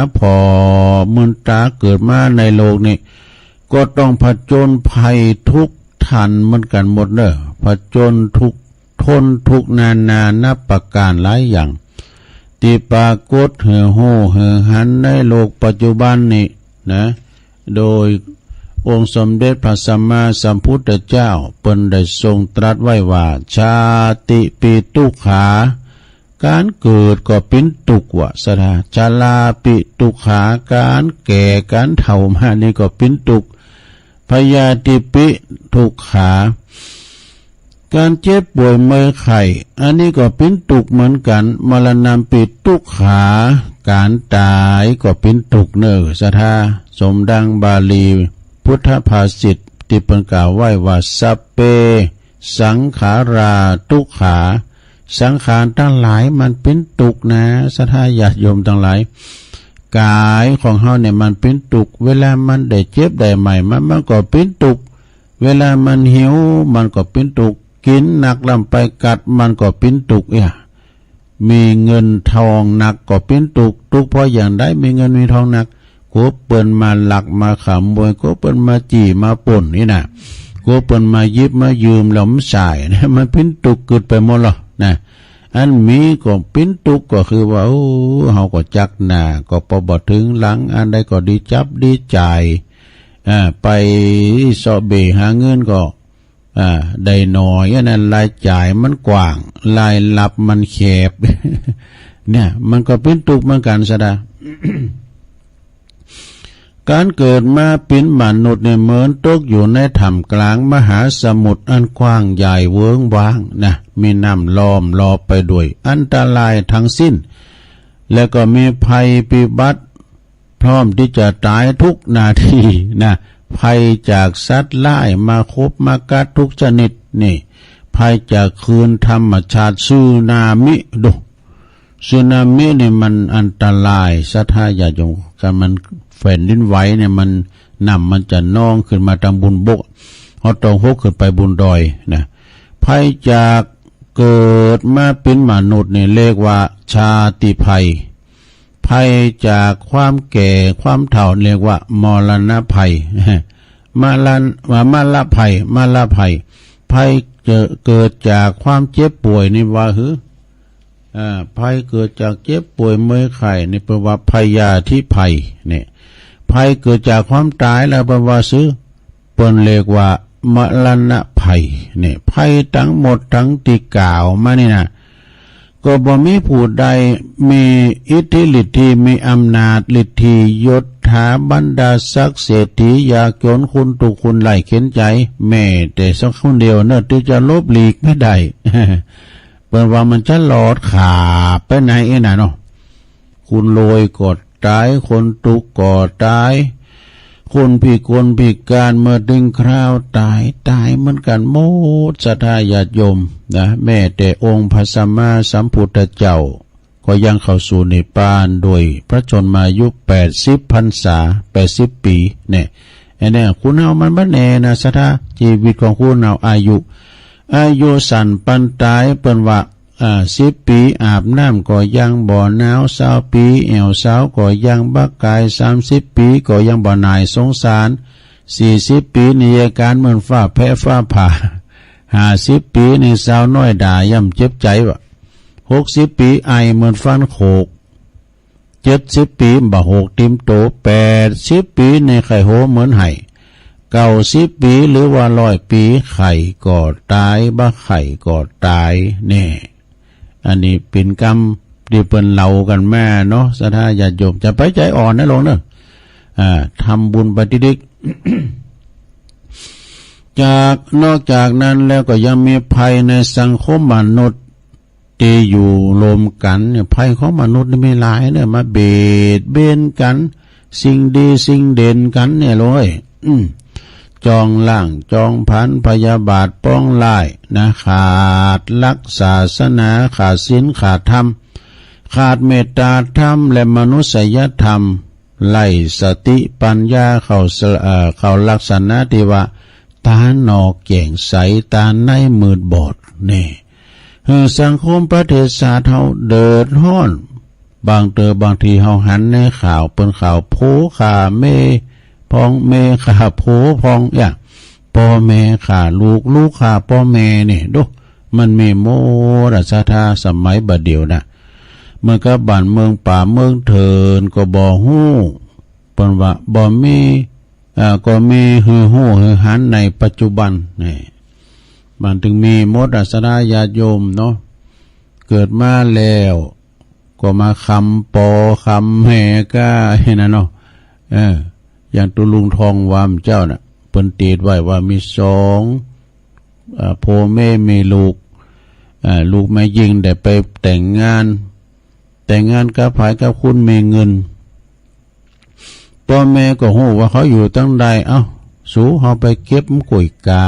มึนตาเกิดมาในโลกนี้ก็ต้องผจญภัยทุกท่านเหมือนกันหมดเด้อผจญทุกทนทุกนานับประการหลายอย่างที่ปรากฏเหือโหเหือหันในโลกปัจจุบันนี้นะโดยองค์สมเด็จพระสัมมาสัมพุทธเจ้าเปิ้นได้ทรงตรัสไว้ว่าชาติปิทุกขาการเกิดก็เป็นทุกข์วะสราชาลาปิทุกขาการแก่การเฒ่ามานี่ก็เป็นทุกข์พยาธิปิทุกขาการเจ็บป่วยเมื่อยไข้อันนี้ก็เป็นทุกข์เหมือนกันมรณะปิทุกขาการตายก็เป็นทุกข์เน้อสทาสมดังบาลีพุทธภาษิตที่เพิ่นกล่าวไว้ว่าสัพเพสังขาราทุกขา สังขารทั้งหลายมันเป็นทุกข์นะสัทธาญาติโยมทั้งหลายกายของเฮาเนี่ยมันเป็นทุกข์เวลามันได้เจ็บได้ใหม่มันก็เป็นทุกข์เวลามันหิวมันก็เป็นทุกข์กินหนักลำไปกัดมันก็เป็นทุกข์มีเงินทองหนักก็เป็นทุกข์เพราะอย่างใดมีเงินมีทองหนักก็เปิ้นมาหลักมาขโมยก็เปิ้นมาจี้มาป่นนี่นะก็เปิ้นมายิบมายืมแล้วมันสายนะมันเป็นทุกข์เกิดไปหมดหรอนะอันมีก็เป็นทุกข์ก็คือว่าเฮาก็จักหน้าก็บ่ถึงหลังอันใดก็ดีจับดีจ่ายไปสอบเบหาเงินก็ได้น้อยอันนั้นรายจ่ายมันกว้างรายรับมันแคบ เนี่ยมันก็เป็นทุกข์เหมือนกันซะดา การเกิดมาเป็นมนุษย์เนี่ยเหมือนตกอยู่ในถ้ำกลางมหาสมุทรอันกว้างใหญ่เวิ้งว้างนะมีน้ำล้อมรอบไปด้วยอันตรายทั้งสิ้นแล้วก็มีภัยพิบัติพร้อมที่จะตายทุกนาทีนะภัยจากสัตว์ร้ายมาคบมากัดทุกชนิดนี่ภัยจากคืนธรรมชาติสึนามิดูสึนามิเนี่ยมันอันตรายสัทธาญาติโยมกันมันแผ่นดินไหวเนี่ยมันนำมันจะนองขึ้นมาทางบุญบกเขาต้องหกขึ้นไปบุญดอยนะภัยจากเกิดมาเป็นมนุษย์เนี่ยเรียกว่าชาติภัยภัยจากความแก่ความเฒ่าเรียกว่ามรณะภัยมาละภัยภัยเกิดจากความเจ็บป่วยนี่ว่าภัยเกิดจากเจ็บป่วยเมื่อยไข้นี่แปลว่าพยาธิภัยเนี่ยภัยเกิดจากความตายแล้วแปลว่าเปิ้นเรียกว่ามรณะภัยเนี่ยภัยทั้งหมดทั้งที่กล่าวมานี่นะก็บ่มีผู้ใดมีอิทธิฤทธิ์มีอำนาจฤทธิ์ยศถาบรรดาศักดิ์เศรษฐียากจนคุณทุกคุณไหลเข็นใจแม่แต่สักคนเดียวเนอะที่จะลบหลีกไม่ได้ เปิ้นว่ามันจะหลอดขาไปไหนน่ะเนาะคุณรวยก็ตายคนทุกข์ก็ตายคนพิการเมื่อถึงคราวตายเหมือนกันหมดศรัทธาญาติโยมนะแม้แต่องค์พระสัมมาสัมพุทธเจ้าก็ยังเข้าสู่นิพพานโดยพระชนมายุ80 พรรษา80 ปีเนี่ยอันนี้คุณเอามันบ่แน่นะศรัทธาชีวิตของคุณเอาอายุสั้นปันตายเปิ้นว่า10 ปีอาบน้ำก็ยังบ่หนาว20 ปีแอวสาวก็ยังบักกาย30 ปีก็ยังบ่นายสงสาร40 ปีนี่อาการเหมือนฟ้าแพ้ฟ้าผ่า50 ปีนี่สาวน้อยด่าย่ำเจ็บใจวะ60 ปีไอเหมือนฟันโขก70 ปีบ่หกติมโต80 ปีในไข่โหเหมือนไห้90 ปีหรือว่า100 ปีไข่ก็ตายบ่ไข่ก็ตายแน่อันนี้เป็นกรรมที่เปิ้นเล่ากันแม่เนาะศรัทธาญาติโยมจะไปใจอ่อนนะลงเนาะทำบุญปฏิทิก นอกจากนั้นแล้วก็ยังมีภัยในสังคมมนุษย์ที่อยู่รวมกันเนี่ยภัยของมนุษย์นี่มีหลายเนี่ยมาเบียดเบียนกันสิ่งดีสิ่งเด่นกันเนี่ยเลยจองล่างจองพันพยาบาทป้องไล่นะขาดลักศาสนาขาดศีลขาดธรรมขาดเมตตาธรรมและมนุษยธรรมไล่สติปัญญาเข้าลักษณะที่ว่าตาหนอกแก่งใสตาในมืดบอดนี่สังคมประเทศชาติเฮาเดือดร้อนบางทีเฮาหันในข่าวเป็นข่าวโผข่าเมพองเมข่าโผพองอย่างพ่อแม่ข่าลูกข่าพ่อแม่นี่ดูมันมีโมราชธาสมัยบัดเดียวนะเมื่อกับบ้านเมืองป่าเมืองเถินก็บ่ฮู้เปิ้นว่าบ่มีก็มีฮือฮู้ฮือหันในปัจจุบันนี่มันถึงมีมดศรัทธาญาติโยมเนาะเกิดมาแล้วก็มาคำปอคำแห่ก้าเห็นนะเนาะอย่างตุลุงทองวามเจ้าน่ะเปิ้นตีดไว้ว่ามี2พ่อแม่มีลูกแม่ยิงได้ไปแต่งงานกับภายกับคุณมีเงินพ่อแม่ก็ฮู้ว่าเขาอยู่ตั้งใดสูเฮาไปเก็บกุยกา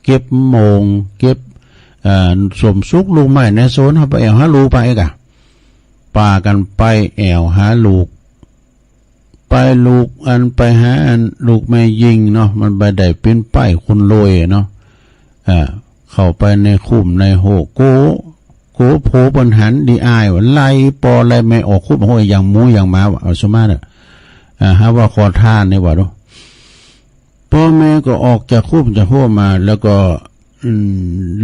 เก็บโมงเก็บ สมสุกลูกใหม่ในโซนเขาไปแอวหาลูกไปกะป่ากันไปแอวหาลูกไปลูกอันไปหาอันลูกแม่ยิงเนาะมันไปได้เป็นป้ายคุณโรยเนาะเข้าไปในคุ้มในโหโกโผบนหันดีอายว่าไล่ปอไล่ไม่ออกคุ้มโหอย่างหมูอย่างหมาว่าเอาสมาเนี่ยฮะว่าขอทานนี่ว่าดูพ่อแม่ก็ออกจากคุ้มจากโหมาแล้วก็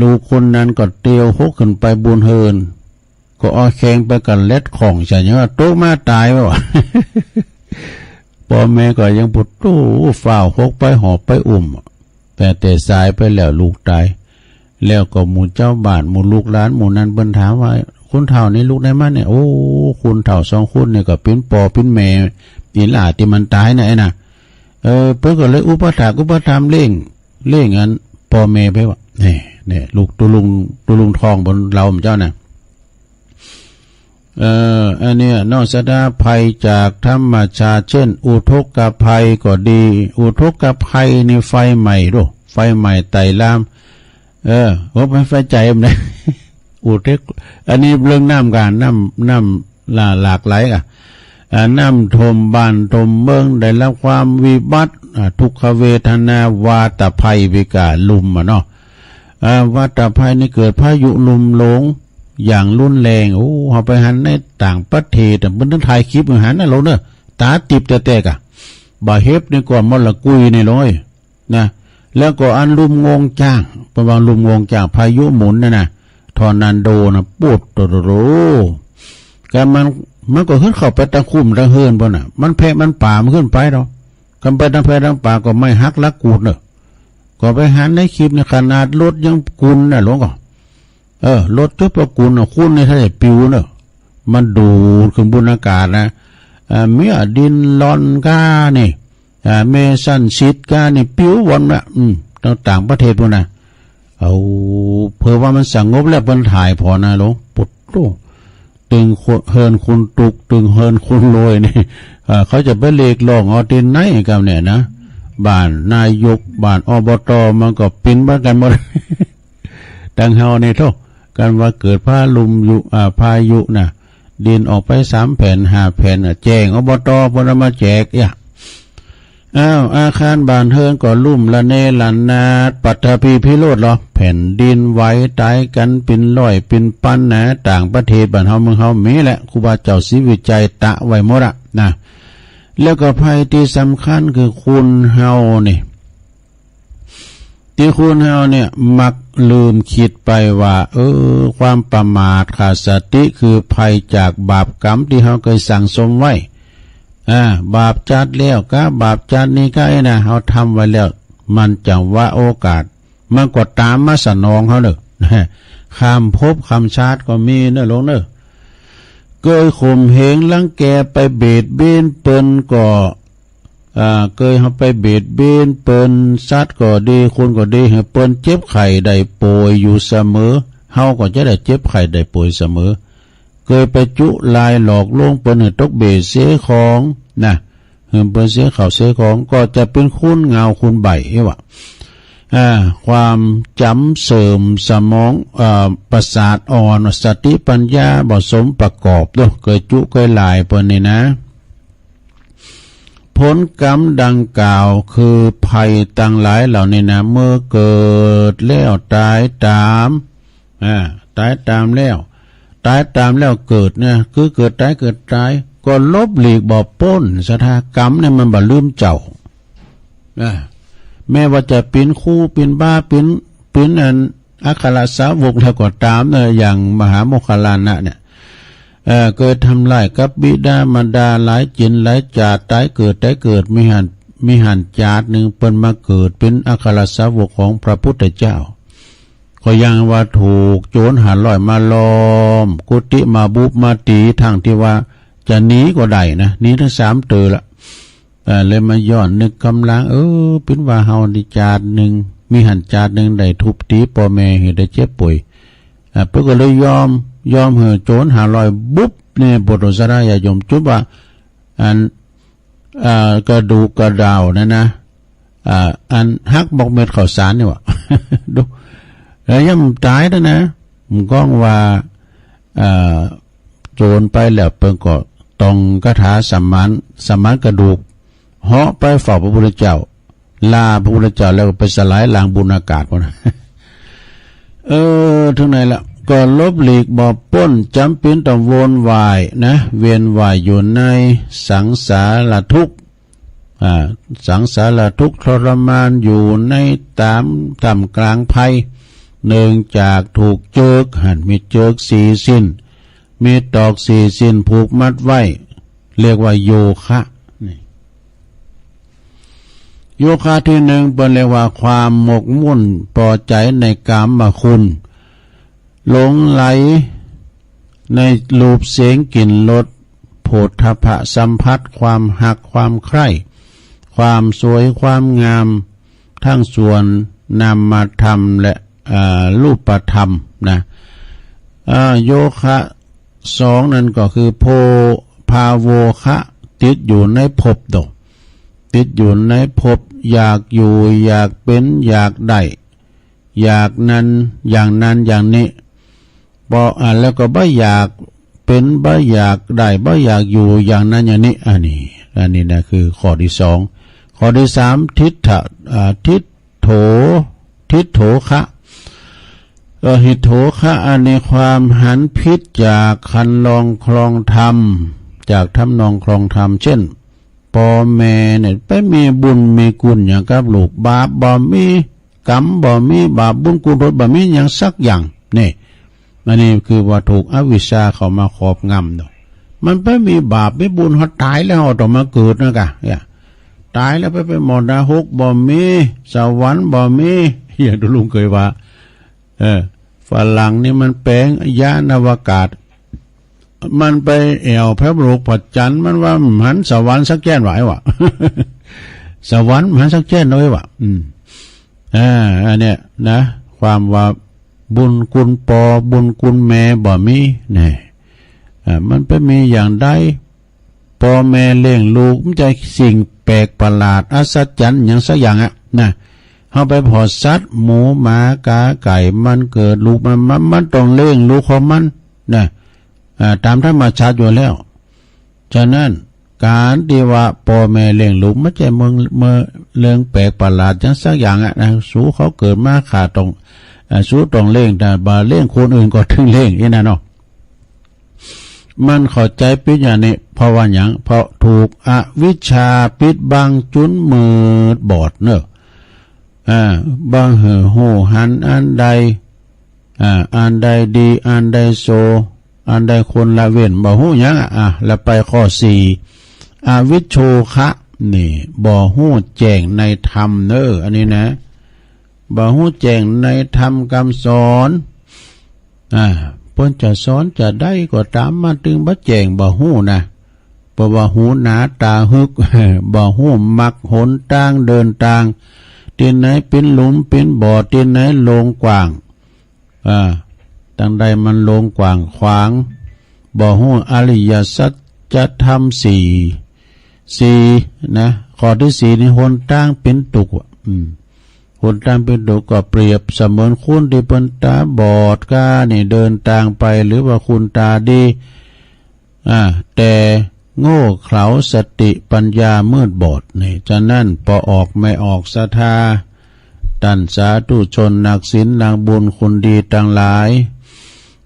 ลูกคนนั้นก็เตียวหกขึ้นไปบุญเฮินก็อ้อแข็งไปกันเล็ดของใช่ไหมว่าโตมาตายวะ พ่อแม่ก็ยังปุดตู้ฝ่าวหกไปหอบไปแต่สายไปแล้วลูกตายแล้วก็หมู่เจ้าบ้านหมู่ลูกหลานหมู่นั้นเบิ่นถามว่าคุณเฒ่านี่ลูกได้มาเนี่ยโอ้คุณเฒ่าสองคนเนี่ยก็เป็นปอเป็นแม่อีหล่าที่มันตายน่ะไอ้น่ะเพิ่นก็เลยอุปถามเร่งอันพ่อแม่ไปว่านี่ลูกตุลุงทองบนเราเจ้าน่ะอันเนี้ยนอกสดาภัยจากธรรมชาติเช่นอุทกภัยก็ดีอุทกภัยนี่ไฟใหม่ดูไฟใหม่ไต่ลามว่าไม่ไฟใจมันนะอุทกอันนี้เรื่องน้ำการน้ำหลากหลายน้ำทมบ้านทมเมืองได้รับความวิบัติทุกขเวทนาวาตภัยวิกาลุมเนาะวาตภัยนี่เกิดพายุลุมหลงอย่างรุนแรงเอาไปหันในต่างประเทศมันต้องถ่ายคลิปหันนะเราเนอะตาติบแตกบาเฮฟนี่ก่อนมลกุยนี่ร้อยนะแล้วก็อันลุมงงจ้างประมาณลุมงงจ้างพายุหมุนนะทอร์นาโดนะปวดโตโรการมันก็ขึ้นเข้าไปตะคุ่มตะเฮินบ่น่ะมันแพะมันป่ามันขึ้นไปเรากำไปทางแพะทางป่าก็ไม่ฮักลักกูดเนอะก็ไปหันในคลิปในขนาดรถยังกุนน่ะหลวงก็รถทุบประกุลคุณในทะเลปิวเนอะมันดูดขึ้นบนอากาศนะเมื่อดินลอนก้านี่เมสันซิดก้านี่ปิววนนะต่างประเทศพวกนะเอาเพื่อว่ามันสงบแล้วบนถ่ายพอนะหลวงปุดโตตึงเฮินคุณตุกตึงเฮินคุณโรยนี่เขาจะไปเลกลองเอาดินไหนกันเนี่ยนะบ้านนายกบ้านอบตมันก็ปิ้นบ้านกันหมด ดังเฮาในโทษกันว่าเกิดพายุนะดินออกไป3 แผ่น 5 แผ่นแจ้งอบตพนมาแจกอาคารบ้านเฮินก็ลุ่มละเนลันนาปัตตภีพิโรธหรอแผ่นดินไหวตายกันเป็นร้อยเป็นพันนะต่างประเทศบ้านเฮาเมืองเฮามีแหละครูบาเจ้าศรีวิจัยตะไว้หมดอะนะแล้วก็ภัยที่สำคัญคือคุณเฮานี่ที่คุณเฮาเนี่ยมักลืมคิดไปว่าความประมาทขาดสติคือภัยจากบาปกรรมที่เฮาเคยสั่งสมไว้บาปจัดแล้วก็บาปจัดนี้ก็นะเฮาทำไว้แล้วมันจังว่าโอกาสมันก็ตามมาสนองเฮาเด้อคำพบคำชาติก็มีเนอะหลวงเนอะเกยข่มเหงลังแกไปเบียดเบียนเปิ้นก็เคยเขาไปเบียดเบียนเปิ้นสัตว์ก็ดีคนก็ดีให้เปิ้นเจ็บไข้ได้ป่วยอยู่เสมอเฮาก็จะได้เจ็บไข้ได้ป่วยเสมอเคยไปจุลายหลอกลวงเปิ้นให้ตกเบ็ดเสียของนะเพิ่นเปิ้นเสียข้าวเสียของก็จะเป็นคุณเงาคุณใบว่าความจำเสริมสมองประสาทอ่อนสติปัญญาบ่สมประกอบด้วยเคยจุเคยลายเปิ้นนี่นะผลกรรมดังกล่าวคือภัยต่างหลายเหล่านี้นะเมื่อเกิดแล้วตายตามแล้วเกิดเนี่ยคือเกิดตายก็ลบหลีกบ่ป้นสถากรรมเนี่ยมันบ่ลืมเจ้าแม้ว่าจะเป็นคู่เป็นบ้าเป็นอันอัครสาวกแล้วก็ตามเนี่ยอย่างมหาโมคคัลลานะเนี่ยเกิดทำลายกับบิดามารดาหลายจินหลายจาดตายเกิดมีหันจาดหนึ่งเปิ้นมาเกิดเป็นอัครสาวกของพระพุทธเจ้าก็ยังว่าถูกโจรหาลอยมาล้อมกุฏิมาบุบมาตีทางที่ว่าจะหนีก็ได้นะหนีทั้ง3 เตอละเลยมาย้อนนึกกำลังเป็นว่าเฮาดิจาดหนึ่งมีหันจาดหนึ่งได้ทุบตีพ่อแม่ให้ได้เจ็บป่วยเพิ่นก็เลยยอมเหอะโจรหาลอยบุ๊บเนี่ยบทสรายยมจุบว่ากระดูกกระดาวนะอันฮักบอกเม็ดข้าวสารนี่วะดู แล้วย่ำตายแล้วนะมันก้องว่าโจรไปแล้วเปิงก็ตองคาถาสมานกระดูกเหาะไปเฝ้าพระพุทธเจ้าลาพระพุทธเจ้าแล้วก็ไปสลายล้างบุญอากาศพอนะถึงไหนละก็ลบหลีกบ่ป้นจำเป็นต้องวนวายนะเวียนวายอยู่ในสังสารทุกข์สังสารทุกข์ทรมานอยู่ในท่ามกลางภัยเนื่องจากถูกเจิกมีเจิกสี่สิ้นมีตอกสี่สิ้นผูกมัดไว้เรียกว่าโยคะโยคะที่หนึ่งเป็นเรียกว่าความหมกมุ่นพอใจในกามคุณหลงไหลในรูปเสียงกลิ่นรสโผฏฐัพพะสัมผัสความหักความใคร่ความสวยความงามทั้งส่วนนามธรรมและรูปธรรมนะโยคะสองนั่นก็คือโพภาโวคะติดอยู่ในภพติดอยู่ในภพอยากอยู่อยากเป็นอยากได้อยากนั้นอย่างนี้แล้วก็บ่อยากเป็นบ่อยากได้บ่อยากอยู่อย่างนั้นอย่างนี้อันนี้นะคือข้อที่สองข้อที่สามทิฏโถคะหิโถคะอันในความหันพิษจากคันลองคลองธรรมจากทำนองคลองธรรมเช่นพ่อแม่เนี่ยไปมีบุญมีกุศลอย่างกับลูกบาปบ่มีกรรมบ่มีบาปบุญกุศลบ่มีอย่างสักอย่างนี่อันนี้คือว่าถูกอวิชชาเข้ามาครอบงำเนาะมันไปมีบาปไม่บุญเขาตายแล้วเขาต้องมาเกิดนะกะตายแล้วไปหมดนะฮกบ่มีสวรรค์บ่มีอย่างที่ลุงเคยว่าฝรั่งนี่มันแปลงยานอวกาศมันไปแอวพระโลกผัดจันทร์มันว่าหันสวรรค์สักแก่นไหววะ สวรรค์หันสักแก่นน้อยวะอันเนี้ยนะความว่าบุญคุณปอบุญคุณแม่บ่มีเนี่ยมันไปมีอย่างใดปอแม่เลี้ยงลูกมันจะสิ่งแปลกประหลาดอัศจรรย์อย่างสักอย่างนะเขาไปพอสัตว์หมูหมากาไก่มันเกิดลูกมันต้องเลี้ยงลูกของมันนะตามธรรมชาติอยู่แล้วฉะนั้นการที่ว่าพ่อแม่เลี้ยงลูกไม่ใช่เมื่อเรื่องแปลกประหลาดจังสักอย่างนะสู้เขาเกิดมาขาดตรงสู้ตรงเลี้ยงแต่บาเลี้ยงคนอื่นก็ถึงเลี้ยงนี่นะเนาะมันเข้าใจปิดอย่างนี้เพราะว่าอย่างเพราะถูกอวิชชาปิดบังจุนมืดบอดเนอะบางหูหันอันใดดีอันใดโซอันใดคนละเว้นบ่หูหยังแล้วไปข้อสี่อวิชโชคะนี่บ่หูแจ้งในธรรมเนอะอันนี้นะบ่หูแจ้งในธรรมคำสอนเพิ่นจะสอนจะได้ก็ตามมาถึงบ่แจ้งบ่หูนะเพราะว่าหูหนาตาฮึก บ่หูมักหนทางเดินทางที่ไหนเป็นหลุมเป็นบ่อที่ไหนโลงกว้างตั้งใดมันโลงกว้างขวางบ่ฮู้อริยสัจธรรมสี่นะข้อที่สี่นี่หนทางเป็นตุกหนทางเป็นตุกก็เปรียบเสมือนคนที่เป็นตาบอดกานี่เดินทางไปหรือว่าคุณตาดีแต่โง่เขลาสติปัญญามืดบอดนี่ฉะนั้นพอออกไม่ออกศรัทธาท่านสาธุชนนักศีลนักบุญคนดีทั้งหลาย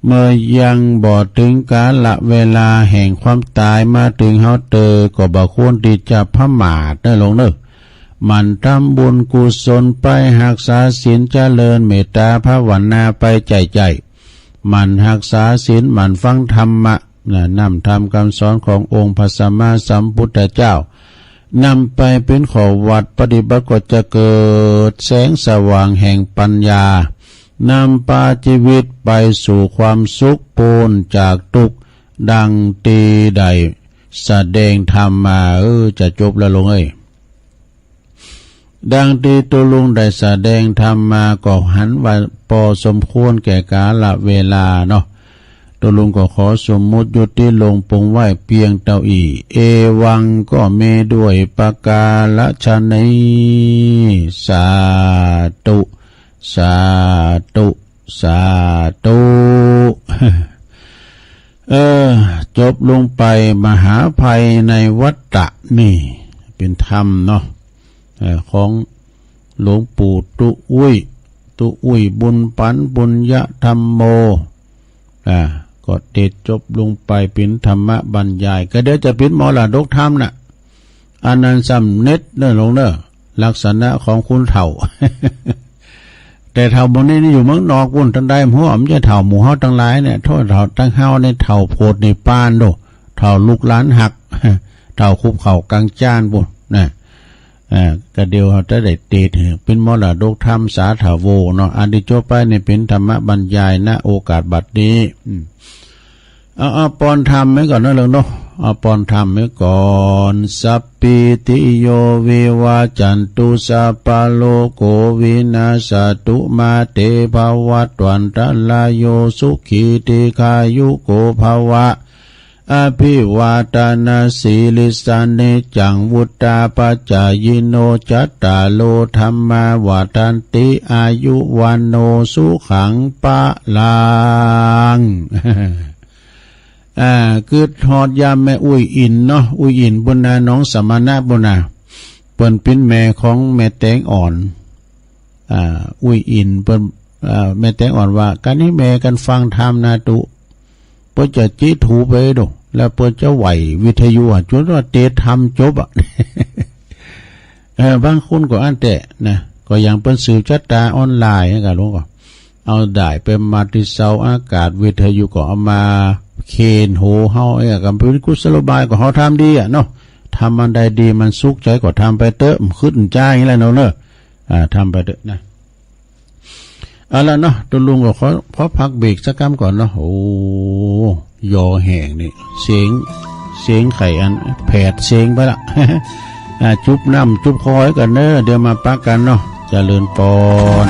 เมื่อยังบ่ถึงกาลเวลาแห่งความตายมาถึงเฮาก็บ่ควรที่จะพม่าได้ลงเด้อมันทำบุญกุศลไปรักษาศีลเจริญเมตตาภาวนาไปใจมันรักษาศีลมันฟังธรรมะนำธรรมคำสอนขององค์พระสัมมาสัมพุทธเจ้านำไปเป็นข้อวัดปฏิบัติก็จะเกิดแสงสว่างแห่งปัญญานำพาชีวิตไปสู่ความสุขพ้นจากทุกข์ดังตีใดแสดงธรรมมาจะจบแล้วลงดังที่ตัวลุงได้แสดงธรรมมาก็หันว่าพอสมควรแก่กาลเวลาเนาะตัวลุงก็ขอสมมุติยุติลงปงไว้เพียงเท่าอีเอวังก็เมด้วยปกาลชนีสาธุสาธุ สาธุจบลงไปมหาภัยในวัฏฏะนี่เป็นธรรมเนาะของหลวงปู่ตุอุ้ยบุญปันบุญยธรรมโมก็เด็ดจบลงไปเป็นธรรมบรรยายก็เดี๋ยวจะเป็นมรดกธรรมน่ะอันนั้นสำเน็จเด้อลงเด้อลักษณะของคุณเฒ่า แต่เฒ่าบนนี้อยู่เมืองนอกวุ่นทั้งได้หัวมันจะเฒ่าหมู่เฮาทั้งหลายเนี่ยโทษเฒ่าทั้งเฮาในเฒ่าโพดในป้านโดเฒ่าลูกหลานหัก เฒ่าคุบเข่ากลางจ้านบุญนะก็เดียวเขาจะได้เตดเป็นมรดกธรรมสาถาโวเนาะอันที่จบไปในเป็นธรรมบรรยายณโอกาสบัดนี้เอาปอนธรรมไว้ก่อนนะเรื่องเนาะเอาปอนธรรมไว้ก่อนสัพพิติโยวิวาจันตุสัพพะโลกโควินาศตุมาเตภวัตวันตรายโยสุขีติขายุโกภวะอภิวาทนาสีลิสานิจังวุตตาปัจจายโนจัตตาโลธรรมาวาทันติอายุวันโนสุขังปะลัง คือทอดยามแม่อุ้ยอินเนาะอุ้ยอินบุญนาน้องสมณะบุญนาเปิ้นเป็นแม่ของแม่แตงอ่อนอุ้ยอินเปิ้นแม่แตงอ่อนว่าการให้แม่กันฟังธรรมนาตุเปิ้นจะจิถูไปดูแล้วเปิ้นจะไหววิทยุจนว่าเตธรรมจบอ่ะ บางคนก็อันแต่นะก็ยังเปิ้นสื่อจัตตาออนไลน์ให้กันรู้ก็เอาได้เป็นมาติเสาอากาศวิทยุก็เอามาเคนโหเฮากับเป็นกุศโลบายก็เฮาทำดีเนาะทำมันใดดีมันสุขใจก็ทำไปเตอะมันขึ้นใจอย่างไรเนาะเนอะทำไปเตอะนะเอาละเนาะตัวลุงก็ขอพักเบรกสักคำก่อนเนาะโอ้ยอแห่งนี่เสียงไข่อันแผดเสียงไปละ จุบน้ำจุบคอยกันเนอะเดี๋ยวมาปักกันเนาะเจริญปอน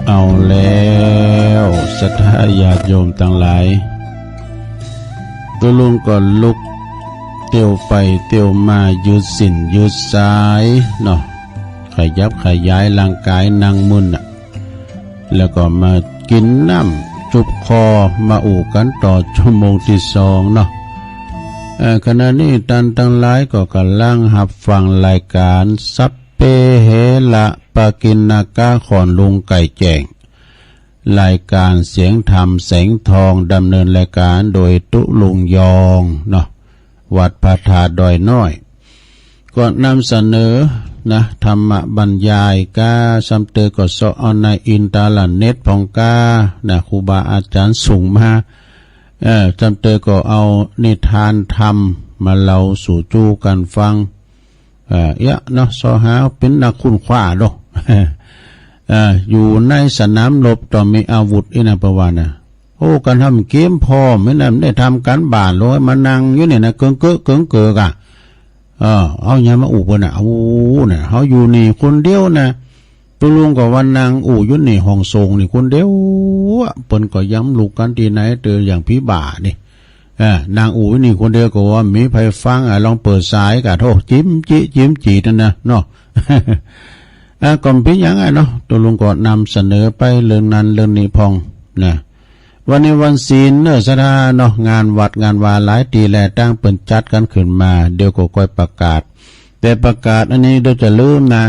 เอาแล้วศรัทธาญาติโยมทั้งหลายตัวลุงก็ลุกเตียวไปเตียวมายืดสินยืดสายเนาะขยับขยายร่างกายนั่งมึนแล้วก็มากินน้ำจุบคอมาอู่กันต่อชั่วโมงที่สองเนาะขณะนี้ท่านทั้งหลายก็กำลังหับฟังรายการสัพเพเหระปากิณากาขอนลุงไก่แจ้งรายการเสียงธรรมแสงทองดำเนินรายการโดยตุลุงยองเนาะวัดพระธาตุดอยน้อยก็นำเสนอนะธรรมบรรยายกาซัมเตอร์ก็สอนในอินตาลันเน็ตของกานะครูบาอาจารย์สูงมาซัมเตอร์ก็เอานิทานธรรมมาเล่าสู่จูกันฟังเนาะสอหาเป็นนักคุณขว้าดอก อยู่ในสนามรบต่อมีอาวุธอินาประวานะโอ้การทำเกมพอไม่ได้ทำการบ้านเลยมานั่งอยู่เนี่ยนะเกิงกะเอาอย่ามาอู่กันนะโอ้เนี่ยเขาอยู่นี่คนเดียวนะตัวลุงก็วันนางอู่อยู่นี่ห้องทรงนี่คนเดียวเปิ้นก็ย้ำลูกกันที่ไหนเจออย่างพี่บ่านี่นางอู่นี่คนเดียวก็ว่ามีไผฟังลองเปิดสายกะโทษจิ้มจีนั่นนะเนาะ ก่อนพี่ยังเนาะตัวลุงก็นำเสนอไปเรื่องนั้นเรื่องนี้พองนะวันนี้วันศีลเนอสดาเนาะงานวัดงานวาหลายตีแลตั้งเปิ่นจัดกันขึ้นมาเดี๋ยวก็ค่อยประกาศแต่ประกาศอันนี้เราจะลืมนะ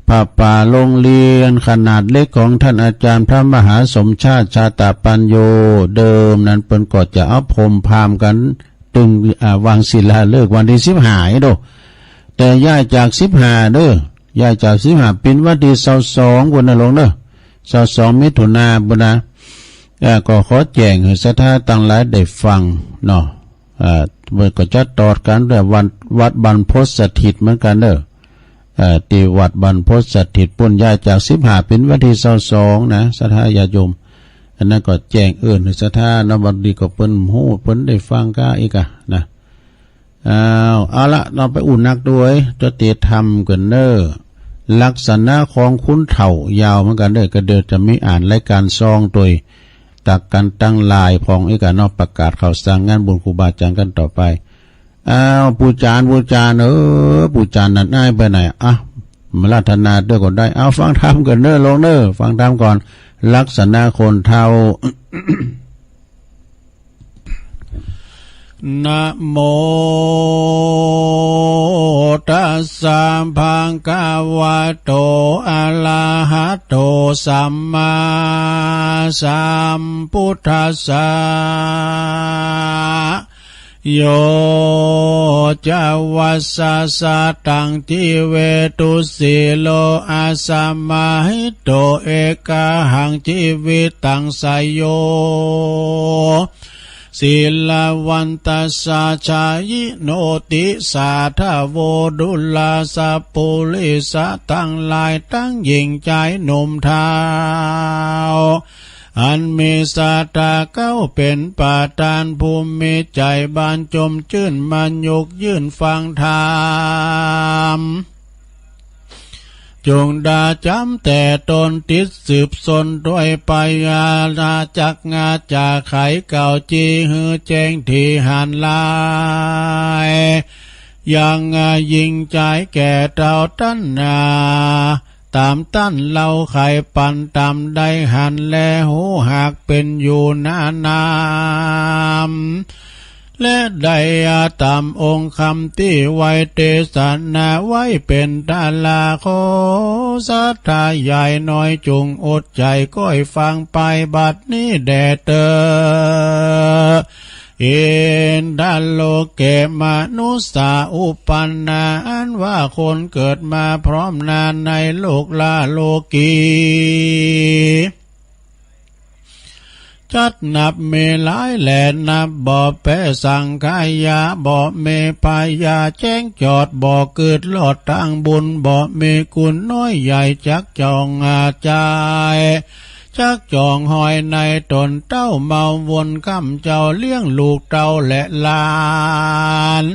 ผ้าป่าโรงเรียนขนาดเล็กของท่านอาจารย์พระมหาสมชาติชาตปัญโยเดิมนั้นเปิ่นก็จะเอาพรมพามกันตึงวางศิลาฤกษ์วันที่15โดแต่ย้ายจาก15เด้อย่ายจาก15เป็นวันที่22วันนั้นลงเด้อ22มิถุนายนบุญนะ ก็ขอแจ้งให้ศรัทธาต่างหลายได้ฟังเนาะเมื่อก็จะตอดกันด้วยวัดบรรพตสถิตเหมือนกันเด้อที่วัดบรรพตสถิตปุ่นย้ายจาก15เป็นวันที่22นะศรัทธาญาติโยมอันนั้นก็แจ้งให้ศรัทธาเนาะบัดนี้ก็เพิ่นฮู้เพิ่นได้ฟังก็อีกนะเอาละเราไปอุ่นนักด้วยจะเตธรรมกันเด้อลักษณะของคุณเฒ่ายาวเหมือนกันเด้อก็เดี๋ยวจะมีอ่านรายการซองโดยตักกันตั้งลายพองอีกนอกประกาศข่าวสารงานบุญครูบาอาจารย์กันต่อไปปูจานปูจานนั่นได้ไปไหนมาราธนาด้วยก็ได้ฟังธรรมกันเด้อลงเด้อฟังธรรมก่อนลักษณะคนเฒ่า นะโมตัสสะภะคะวะโตอะระหะโตสัมมาสัมพุทธัสสะโยจะวัสสะสะตังทิเวตุสิโลอาสัมมาหิโตเอกะหังชีวิตังไสโยศิลาวันตัสสะชายิโนติสาทาโวดุลาสะปุริสะตั้งหลายตั้งหญิงใจหนุ่มเทาอันมีสาตาเก้าเป็นปาตานภูมิมีใจบานจมชื่นมันยุกยื่นฟังธรรมจงด่าจำแต่ตนติดสืบสนด้วยปัญญาจักงาจากไขเก่าจีหือแจ้งที่หันลายยังยิงใจแก่เต่าตั้นนาตามตั้นเล่าไข่ปันตามได้หันแลหูหากเป็นอยู่นานามและได้ตามองค์คำที่ไว้เทศนาไว้เป็นตาลาโคสัทธาใหญ่น้อยจุงอดใจก้อยฟังไปบัดนี้แด่เตอเอ็นดัลโลเกมนุสสาอุปันนาอันว่าคนเกิดมาพร้อมนานในโลกลาโลกีจัดนับเมหลายแหล่นับบ่อแปะสังขายาบ่อเมพายาแจ้งจอดบ่อเกิดหลอดทางบุญบ่อเมกุลน้อยใหญ่จักจองอาจายจักจองหอยในตนเต้าเมาวนคำเจ้าเลี้ยงลูกเต้าและหลาน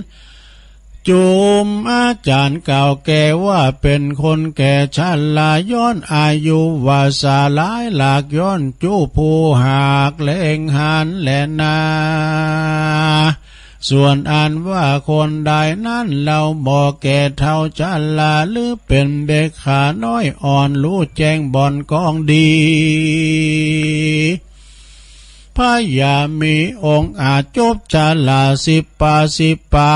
จุมอาจารย์เก่าแก่ว่าเป็นคนแก่ชราย้อนอายุวาสาหลายหลากย้อนจู้ผู้หากเล่งหันและนาส่วนอันว่าคนใดนั้นเราบอกแก่เท่าชราหรือเป็นเด็กขาน้อยอ่อนรู้แจ้งบ่อนกองดีพญามีองค์อาจจบชรา10 ปา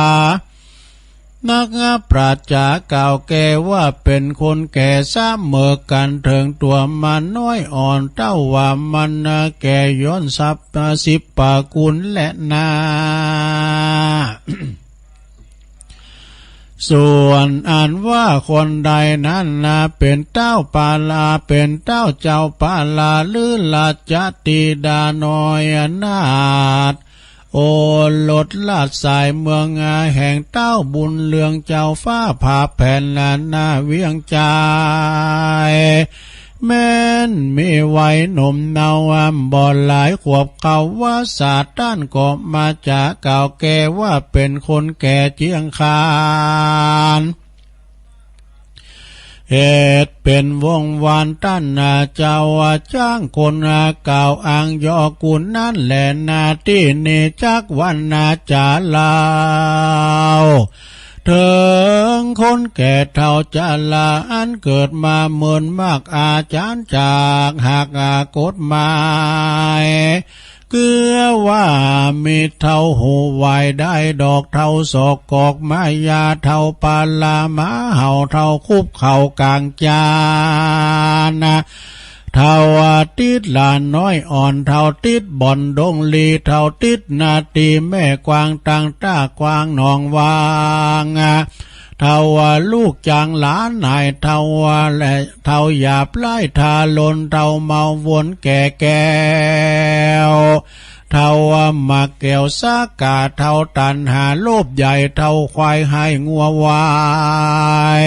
นักปราชญ์เก่าแก่ว่าเป็นคนแก่ซ้ำเมื่อกันเถิงตัวมันน้อยอ่อนเต้าว่ามันแก่ย้อน10 ปากุลและนา ส่วนอันว่าคนใดนั้นเป็นเต้าปาลาเป็นเต้าเจ้าปาลาหรือลาจติดาน้อยนาถโอลดลาดสายเมืองแห่งเต้าบุญเลืองเจ้าฟ้าผ่าแผ่นลานนาเวียงใจแม้นมีไว้หนุ่มเนาบ่อหลายขวบเขาว่าศาสตร์ด้านก็มาจากเก่าแก่ว่าเป็นคนแก่เจียงคานเหตุเป็นวงวานตั้นนาเจ้าจ้างคนเก่าอ่างยอกุลนั่นแหละนาที่เนจักวันนาจาลาวเถิงคนแก่เท่าจาลาอันเกิดมาเหมือนมากอาจารย์จากหากกฎหมายเกือว่ามีเท่าหูไหวได้ดอกเท่าศอกกอกมายาเท่าปาลามาเห่าเท่าคุบเข่ากลางจานเท่าติดลานน้อยอ่อนเท่าติดบ่อนดงลีเท่าติดนาตีแม่กวางตังต้ากวางหนองวาง เท่าว่าลูกจางหลานนายเท่าว่าและเท่าหยาบไล่ทาลนเท่าเมาวนแก่แก้วเท่าว่ามาแก้วสากาเท่าตันหาโลภใหญ่เท่าควายให้งัววาย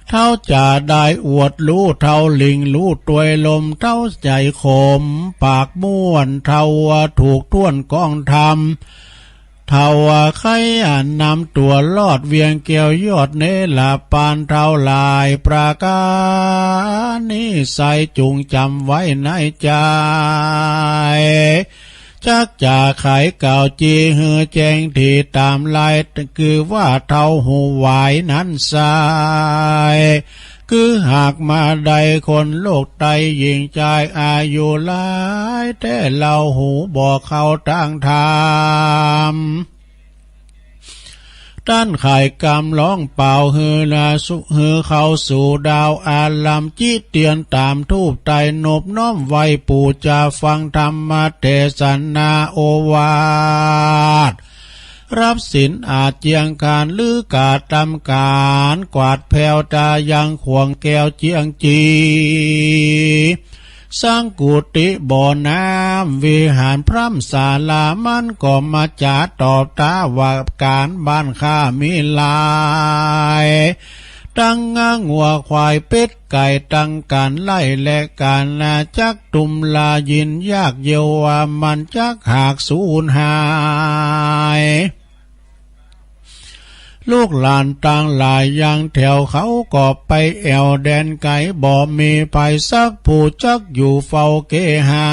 เท่าจะได้อวดรู้เท่าลิงรู้ตวยลมเท่าใจขมปากม้วนเท่าว่าถูกท่วนกองทำเท่าว่าใครนำตัวลอดเวียงเกี่ยวยอดเนลาปานเท่าลายประการนี้ใส่จุงจำไว้ในใจจักจะไขเก่าจีหือแจงที่ตามลายคือว่าเท่าหูไหวนั้นสายคือหากมาใดคนโลกไตยิงใจอายุหลายแต่เราหูบอกเขาตั้งทามด้านไข่กำร้องเป่าฮือนาสุฮือเข้าสู่ดาวอาลัมจิเตียนตามทูบไตนบน้อมไว้ปู่จะฟังธรรมเทศนาโอวาทรับศีลอาจเจียงการลือกาตำการกวาดแผ่วตายังขวงแก้วเจียงจีสร้างกุฏิบ่อน้ำวิหารพร่ำศาลามันก็มาจ่าตอบตาว่าการบ้านข้ามีลายตั้งงัวควายเป็ดไก่ตั้งการไล่และการนาจักตุมลายินยากเยวว่ามันจักหากสูญหายลูกหลานต่างหลายยังแถวเขาก็ไปแอวแดนไก่บ่มีไปสักผู้จักอยู่เฝ้าเกหา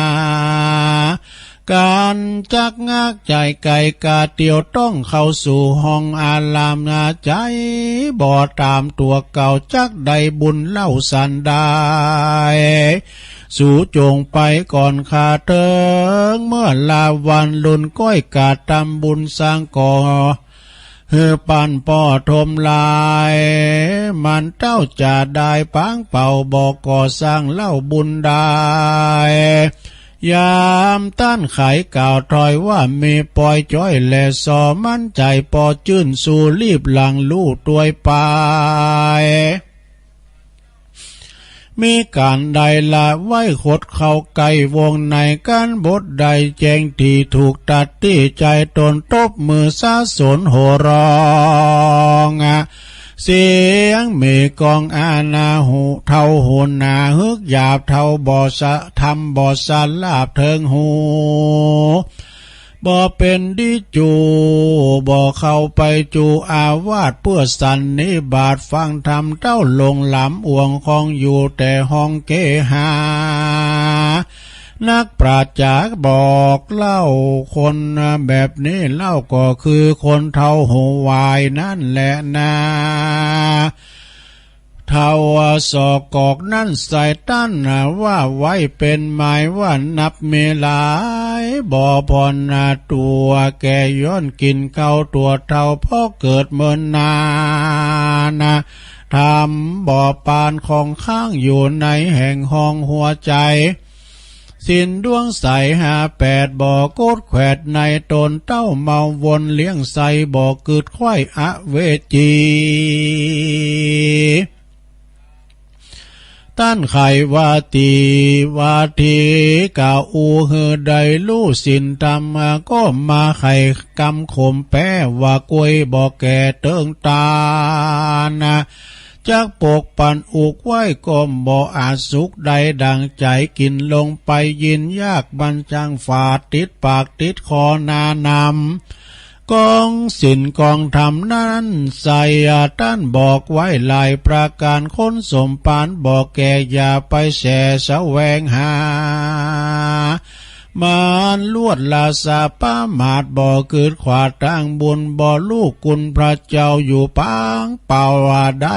การจักงากใจไก่กาเตียวต้องเข้าสู่ห้องอาลามนาใจบ่ตามตัวเก่าจักใดบุญเล่าสันได้สู่จงไปก่อนขาเติงเมื่อลาวันลุนก้อยกาตำบุญสร้างก่อปั่นป่อทมลายมันเต้าจะได้ปังเป่าบอกก่อสร้างเล่าบุญได้ยามต้านไขกล่าวถอยว่ามีปล่อยจ้อยและสอมั่นใจปอจื่นสู่รีบหลังลู่ตัวยไปมีการใดละไว้ขดเข้าไกลวงในการบทใดแจงที่ถูกตัดที่ใจตนตบมือซาสนโหร้องเสียงเมกองอาณาหูเท่าโหนาฮึกหยาบเท่าบ่อสะทำบ่อสะลาบเทิงหูบ่เป็นดิจูบ่เข้าไปจูอาวาสเพื่อสันนิบาตฟังธรรมเต้าลงหลำอ่วงของอยู่แต่ห้องเกหานักปราชญ์บอกเล่าคนแบบนี้เล่าก็คือคนเท่าหูวายนั่นแหละนาเท่าสอกอกนั่นใส่ตั้นว่าไว้เป็นหมายว่านับเมลายบ่อพรตัวแกย้อนกินเข้าตัวเท่าพ่อเกิดเมินนานทำบ่อปานของข้างอยู่ในแห่งห้องหัวใจสินดวงใส58บ่อโกดแขวดในตนเต้าเมาวนเลี้ยงใสบ่อเกิดควายอเวจีต้านไขวาทีกาอูฮือใดลู่สินตามก็มาไข่กำขมแป้ว่ากวยบ่อแก่เติงตานะจักปกปันอุกไว้ก็บ่อาจสุขใดดังใจกินลงไปยินยากบันจังฝาดติดปากติดคอนานำกองสินกองธรรมนั้นใส่ต้านบอกไว้หลายประการคนสมปานบอกแก่อย่าไปแส่แสวงหามานลวดลาสาป้ามาดบ่อเกิดขวาดทางบุญบ่อลูกกุลพระเจ้าอยู่ปังเป่าว่าได้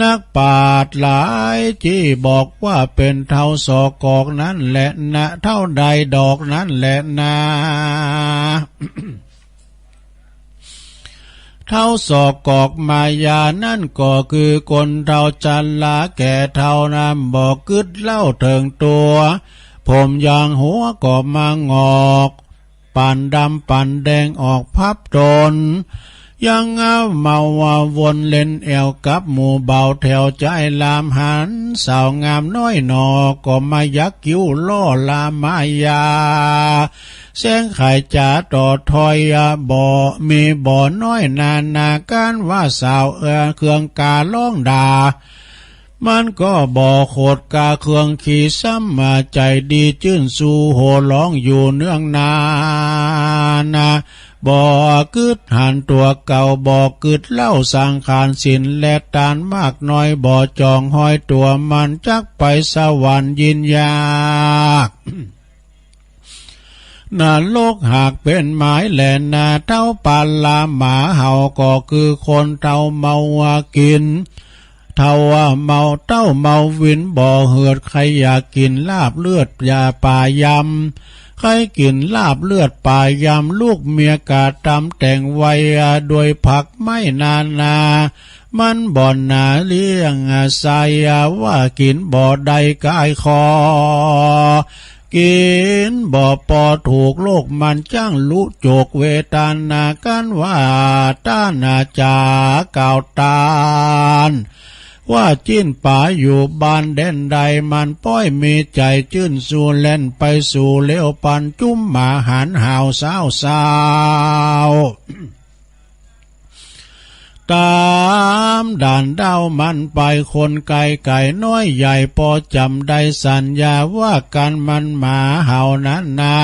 นักปราชญ์หลายที่บอกว่าเป็นเท่าศอกอกนั้นแหละนะเท่าใดดอกนั้นแหละนะ เท่าศอกกอกมายานั่นก็คือคนเท่าจันลาแก่เท่าน้ำบอกกึดเล่าเถิงตัวผมยางหัวก็มางอกปั่นดำปั่นแดงออกพับตน ยังเมาวนเล่นแอวกับหมู่เบาแถวใจลามหันสาวงามน้อยหนอก็มายักกิ้วล่อลามายาแสงไข่จ๋าต่อถอยบ่มีบ่อน้อยนาการว่าสาวเครื่องกาล่องดามันก็บ่โคดกาเครื่องขี่ซ้ำมาใจดีจื้นสู่โหร้องอยู่เนื่องนาบ่กึดหันตัวเก่าบ่กึดเล่าสังขารสินและตานมากน้อยบ่จองห้อยตัวมันจักไปสวรรค์ยินยากนาโลกหากเป็นหมายแหลนาเท่าปาลาหมาเห่าก็คือคนเท่าเมากินเท่าเมาเต้าเมาวินบ่เหือดใครอยากกินลาบเลือดยาป่ายำใครกินลาบเลือดป่ายำลูกเมียกาตำแต่งไว้โดยผักไม่นามันบ่อนนาเลี้ยงใส่ว่ากินบ่ใดกายคอกินบ่ปอถูกโลกมันจ้างลุโจกเวตานากันว่าต้านาจาก่าวตานว่าจิ้นป่าอยู่บ้านเด่นใดมันป้อยมีใจจื้นสู่เล่นไปสู่เลี้ยวปันจุ้มหมาหันห่าวสาวตามด่านเด้ามันไปคนไก่น้อยใหญ่พอจำได้สัญญาว่ากันมันหมาเห่านั้นนา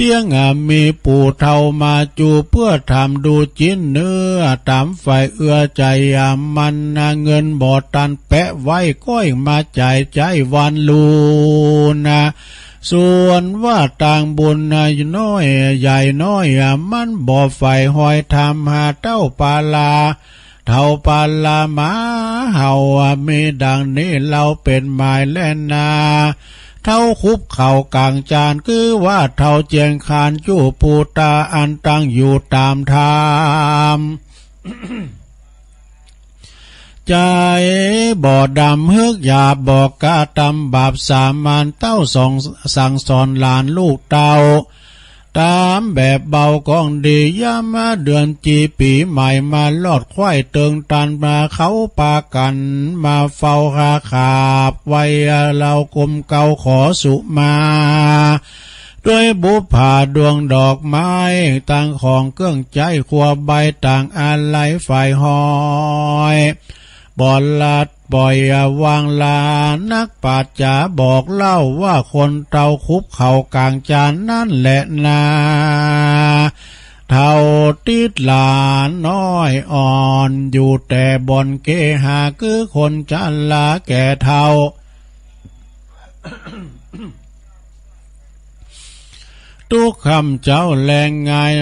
เตี้ยงมีปู่เท่ามาจูเพื่อทำดูจิ้นเนื้อตามไฟเอื้อใจมันเงินบ่ตันแปะไว้ก้อยมาใจวันลูนะส่วนว่าต่างบุญน้อยใหญ่น้อยมันบ่อไฟหอยทำหาเต้าปาลาเท่าปาลาหมาเห่ามีดังนี้เราเป็นหมายแล่นนาเท่าคุบเข่ากลางจานคือว่าเท่าเจียงคานจู้ปูตาอันตั้งอยู่ตามธรรม ใจบ่อดำเฮือกหยาบบอกกาตำบาปสามมันเต้าสองสั่งสอนหลานลูกเต้าตามแบบเบากองดีย่ามาเดือนจีปีใหม่มาลอดควายเติงตันมาเขาปากันมาเฝ้าขาบไว้เรากลมเกาขอสุมาด้วยบุพผาดวงดอกไม้ต่างของเครื่องใจขัวใบต่างอาลัยฝ่ายหอยบอลลัดปล่อยวางลานักปราชญาบอกเล่าว่าคนเต่าคุบเข่ากลางจานนั่นแหละนาเท่าติดหลานน้อยอ่อนอยู่แต่บนเกหาคือคนจันลาแก่เท่า ทุกคำเจ้าแรงงาย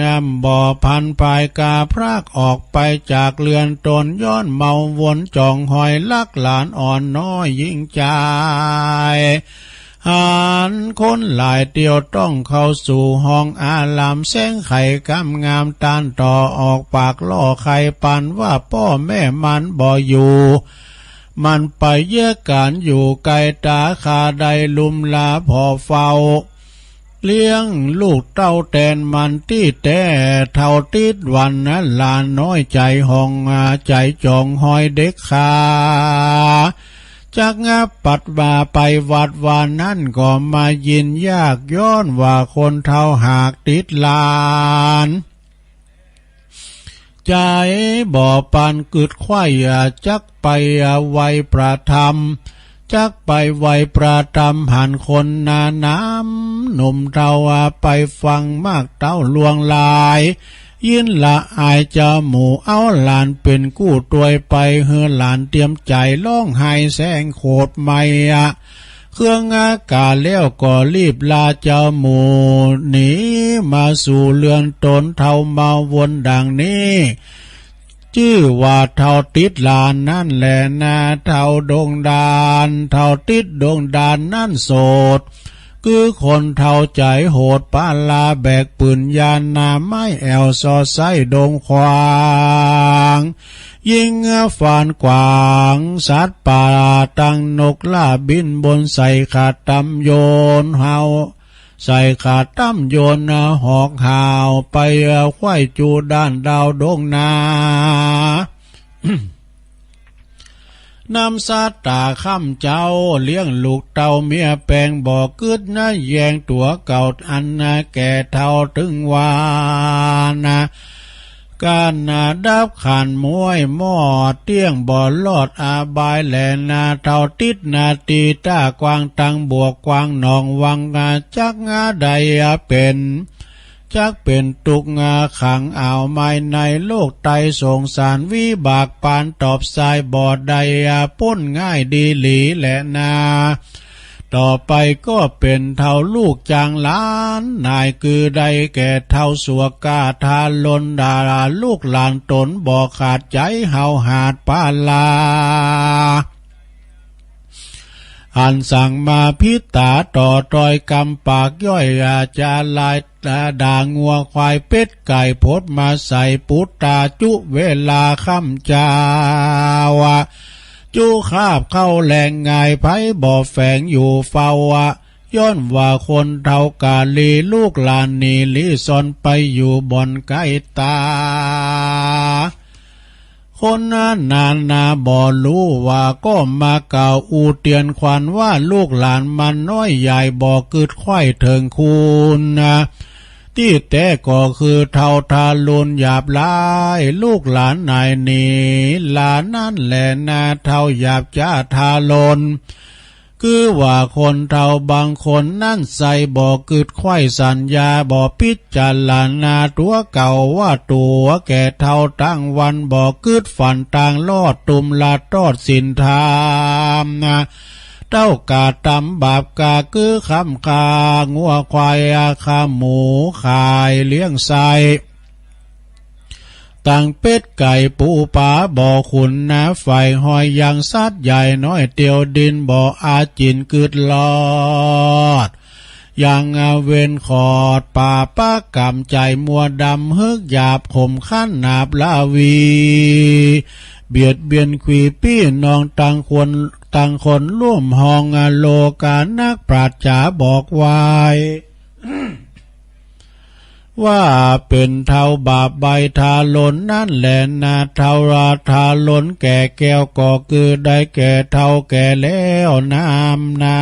บ่อพันภายกาพรากออกไปจากเรือนตนย้อนเมาวนจ่องหอยลักหลานอ่อนน้อยยิ่งใจหานคนหลายเดียวต้องเข้าสู่ห้องอาลามแสงไข่กำงามตานต่อออกปากล่อไข่ปันว่าพ่อแม่มันบ่อยู่มันไปเยี่ยการอยู่ไกลตาคาใดลุมลาพอเฝ้าเลี้ยงลูกเต้าแตนมันที่แต่เท่าติดวันนั้นลานน้อยใจห้องใจจองหอยเด็กขาจากงับปัดว่าไปวัดวานั้นก็มายินยากย้อนว่าคนเท่าหากติดลานใจบ่อปันกึดควายจักไปไว้ประธรรมจักไปไว้ประตำหันคนนาน้ำหนุ่มเท่าไปฟังมากเต้าลวงลายยินละอายเจ้าหมูเอาหลานเป็นกู้ตวยไปเฮือหลานเตรียมใจร้องไห้แสงโคตรไม่เครื่องอากาศแล้วก็รีบลาเจ้าหมูหนีมาสู่เรือนตนเท่ามาวนดังนี้ชื่อว่าเท่าติดลานนั่นแหละนาเท่าดงดานเท่าติดดงดานนั่นโสดคือคนเท่าใจโหดปาลาแบกปืนยานนาไม้แอวซอไส้ดงควางยิงฟานกวางสัตว์ป่าตั้งนกล่าบินบนใส่ขาดตำโยนเฮา ใส่ขาดตั้มโยนหอกหาวไปควายจูด้านดาวดงนา นำซาตาข้ามเจ้าเลี้ยงลูกเต่าเมียแปลงบ่อกึดนะแยงตัวเก่าอันนะแก่เท่าถึงวานะการนาดับขันมวยหม้อเตี้ยงบ่อลอดอาบายแหลนาเท่าติดนาตีต้ากวางตังบวกกวางหนองวังงาจักงาใดเป็นจักเป็นตุกงาขังอ่าวไม่ในโลกไตสงสารวิบากปานตอบสายบ่อใดพ้นง่ายดีหลีแหละนาต่อไปก็เป็นเท่าลูกจางล้านนายคือใดแก่เท่าสัวกาทาลนดาราลูกหลานตนบ่ขาดใจเฮาหาดปาลาอันสั่งมาพิตาต่อตอยกำปากย่อยอาจาลายด่างัวควายเป็ดไก่พดมาใส่ปุตตาจุเวลาค่ำจาวะจูคาบเข้าแหลงไงไผบ่อแฝงอยู่เฝ้าวะย้อนว่าคนเท่ากาลีลูกหลานนีลิซอนไปอยู่บ่อนใกล้ตาคนนาบ่รู้ว่าก็มาเก่าอูเตียนควันว่าลูกหลานมันน้อยใหญ่บ่กึดไข่เถิงคุณนะที่แต่ก็คือเท่าทาลุนหยาบลายลูกหลานนายนี้หลานนั่นแหละนาเท่าหยาบจ้าทาลนคือว่าคนเท่าบางคนนั่นใส่บ่กึดไข่สัญญาบ่พิจารณาตัวเก่าว่าตัวแก่เท่าตั้งวันบ่กึดฝันต่างลอดตุมลาตอดสินธามนะเต้ากาตำบาปกาคือคำคางัวควายคาหมูขายเลี้ยงไส้ตั้งเป็ดไก่ปูปลาบ่อขุนนะไฟหอยยังซัดใหญ่น้อยเตียวดินบ่ออาจินกึดลอดยังเวนขอดป่าป้ากำใจมัวดำฮึกหยาบข่มขั้นนาบลาวีเบียดเบียนขวีปี้นองต่างคนร่วมห้องโลกานักปราชญาบอกไว้ ว่าเป็นเท่าบาปใบทาลนนั่นแหละนาเท่าราทาลนแก่แก้วก็คือได้แก่เท่าแก่แล้วน้ำนา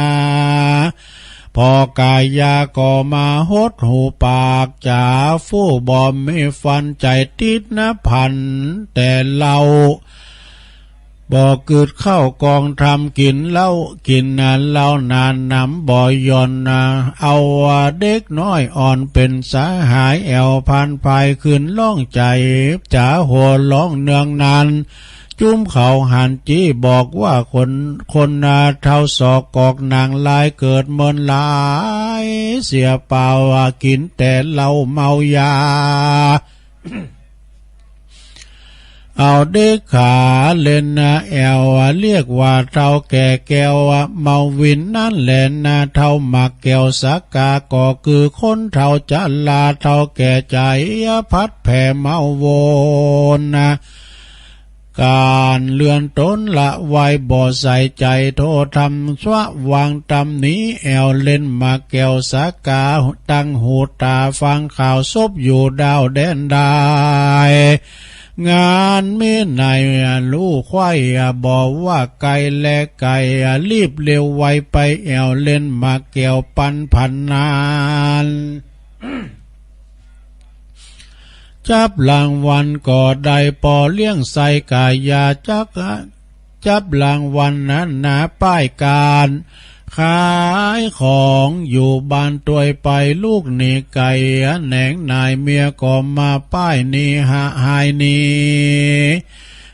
พอกายยาก็มาหดหูปากจ่าฟู่บอมไม่ฟันใจติดนะพันแต่เราบ่เกิดเข้ากองทำกินเหล้ากินเหล้านานน้ำบ่ย่อนเอาเด็กน้อยอ่อนเป็นสาหายแอวพันภายขึ้นล่องใจจ๋าหัวร้องเนืองนานจุ้มเขาหันจี้บอกว่าคนนาเท่าศอกกอกนางลายเกิดเมินหลายเสียเปล่ากินแต่เหล้าเมายา เอาเด็กขาเล่นนะแอวเรียกว่าเท่าแก่แก้วเมาวินนั่นแหละนะเท่าหมักแก้วสักกาก็คือคนเท่าจันลาเท่าแก่ใจพัดแผ่เมาโวนนะการเลื่อนต้นละไว้บ่ใส่ใจโททำสวะวางตำนี้แอวเล่นมาแก้วสักกาตั้งหูตาฟังข่าวซบอยู่ดาวแดนได้งานไม่ไหนลูกควายบอกว่าไก่และไก่รีบเร็วไวไปแอวเล่นมาแก้วปันพันนานจับรางวัลก็ได้ปอเลี้ยงใส่กายาจับรางวัลนั้นนาป้ายการขายของอยู่บ้านตัวไปลูกนี่ไก่แหนงนายเมียก็มาป้ายนี่หายนี่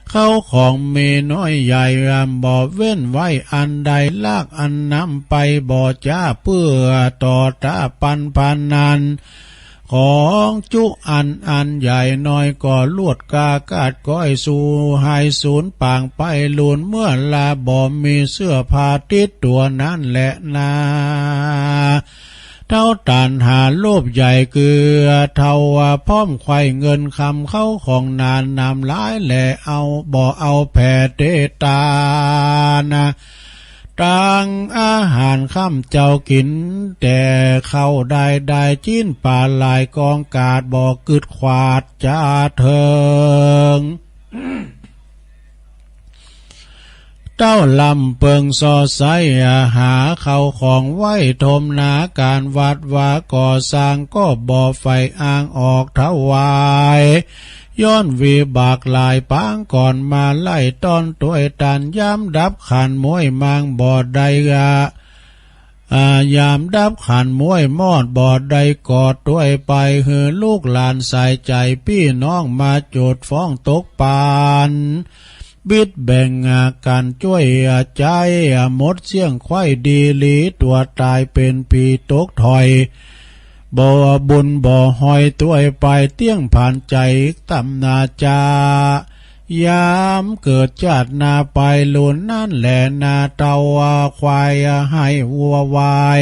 เข้าของมีน้อยใหญ่บ่เว้นไว้อันใดลากอันนำไปบ่จ้าเพื่อต่อตาปันพันนันของจุอันใหญ่น้อยก็ลวดกากาดก้อยสู่หายสูญปางไปลุนเมื่อลาบ่มีเสื้อผ้าติดตัวนั่นแหละนาเท่าตันหาโลภใหญ่คือเท่าพร้อมไข่เงินคำเข้าของนานนำร้ายแหละเอาบ่เอาแผ่เตตานะต่าง งอาหารค่ำเจ้ากินแต่เข้าได้จิ้นป่าลายกองกาดบอกกึดขวาดจ้าเถิงเต้าลำเปิงซอไซหาเขาของไว้ทมนาการวัดว่าก่อสร้างก็บ่อไฟอ้างออกถวายย้อนวีบากลายปางก่อนมาไล่ต้อนตัวตันย้ำดับขันมวยมางบ่อใดยามดับขันมวยมอดบ่อใดกอดตัวไปเหือลูกหลานใส่ใจพี่น้องมาโจดฟ้องตกปานบิดแบ่งกันช่วยใจหมดเสียงไข่ดีหลีตัวตายเป็นปีตกถอยบ่บุญบ่หอยตัวไปเตี้ยงผ่านใจตำนาจายามเกิดจาดนาไปลุนนั่นแหละนาเตาควายให้วัววาย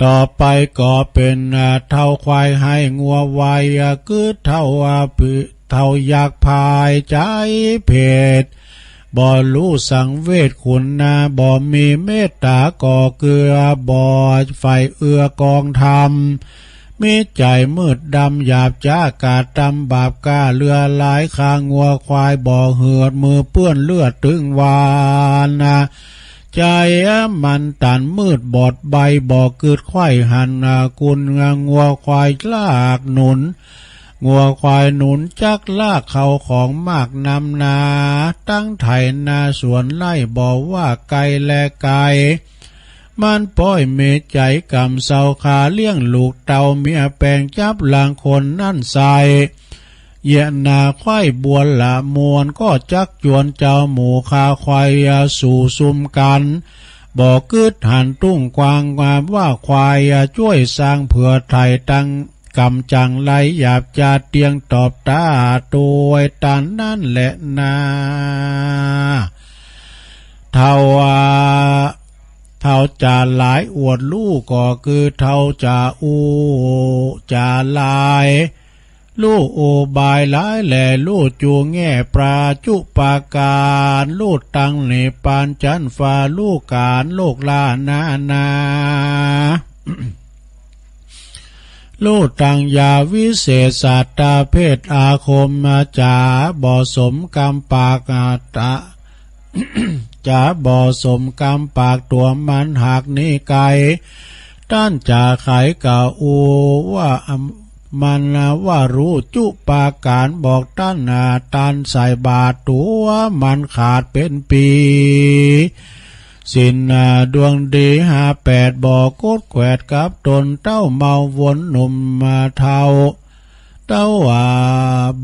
ต่อไปก็เป็นเท่าควายให้งัววายคือเท่าอยากพายใจเพศบ่รู้สังเวชคุณนาบ่มีเมตตาก่อเกลือบ่ไฟเอื้อกองธรรมมีใจมืดดำหยาบจ้ากาดดำบาปกาเรือหลายคางงัวควายบ่อเหือดมือเปื้อนเลือดถึงวานใจมันตันมืดบอดใบบ่เกิดไข่หันกุนงัวควายลากหนุนงัวควายหนุนจักลากเขาของมากนำนาตั้งไถนาสวนไล่บอกว่าไก่และไก่มันป้อยเมใจกำเสาขาเลี้ยงลูกเต่าเมียแปลงจับหลังคนนั่นใส่เยนาควายบัวละมวนก็จักจวนเจ้าหมูคาควายสู่ซุมกันบอกกึดหันตุ้งกวางว่าควายช่วยสร้างเผื่อไทยตั้งกำจังไหลหยาบจาเตียงตอบตาตัวตันนั่นแหละนาเท่าจ่าหลายอวดลูกก็คือเท่าจ่าจ่าลายลูกโอบายหลายแหล่ลูกจูแง่ปราจุปาการลูกตังเนปานจันฟ้าลูกการโลกลานา ลูกตังยาวิเศษสัตตาเพศอาคมจาบ่สมกรรมปากตะ จาบ่สมกรรมปากตัวมันหักนี่ไก่ต้านจ่าไขกะอูว่ามันว่ารู้จุปาการบอกต้านตันใส่บาทตัวมันขาดเป็นปีสินดวงดี58บอกกดแขวดกับตนเต้าเมาวนหนุ่มมาเท่าเต้า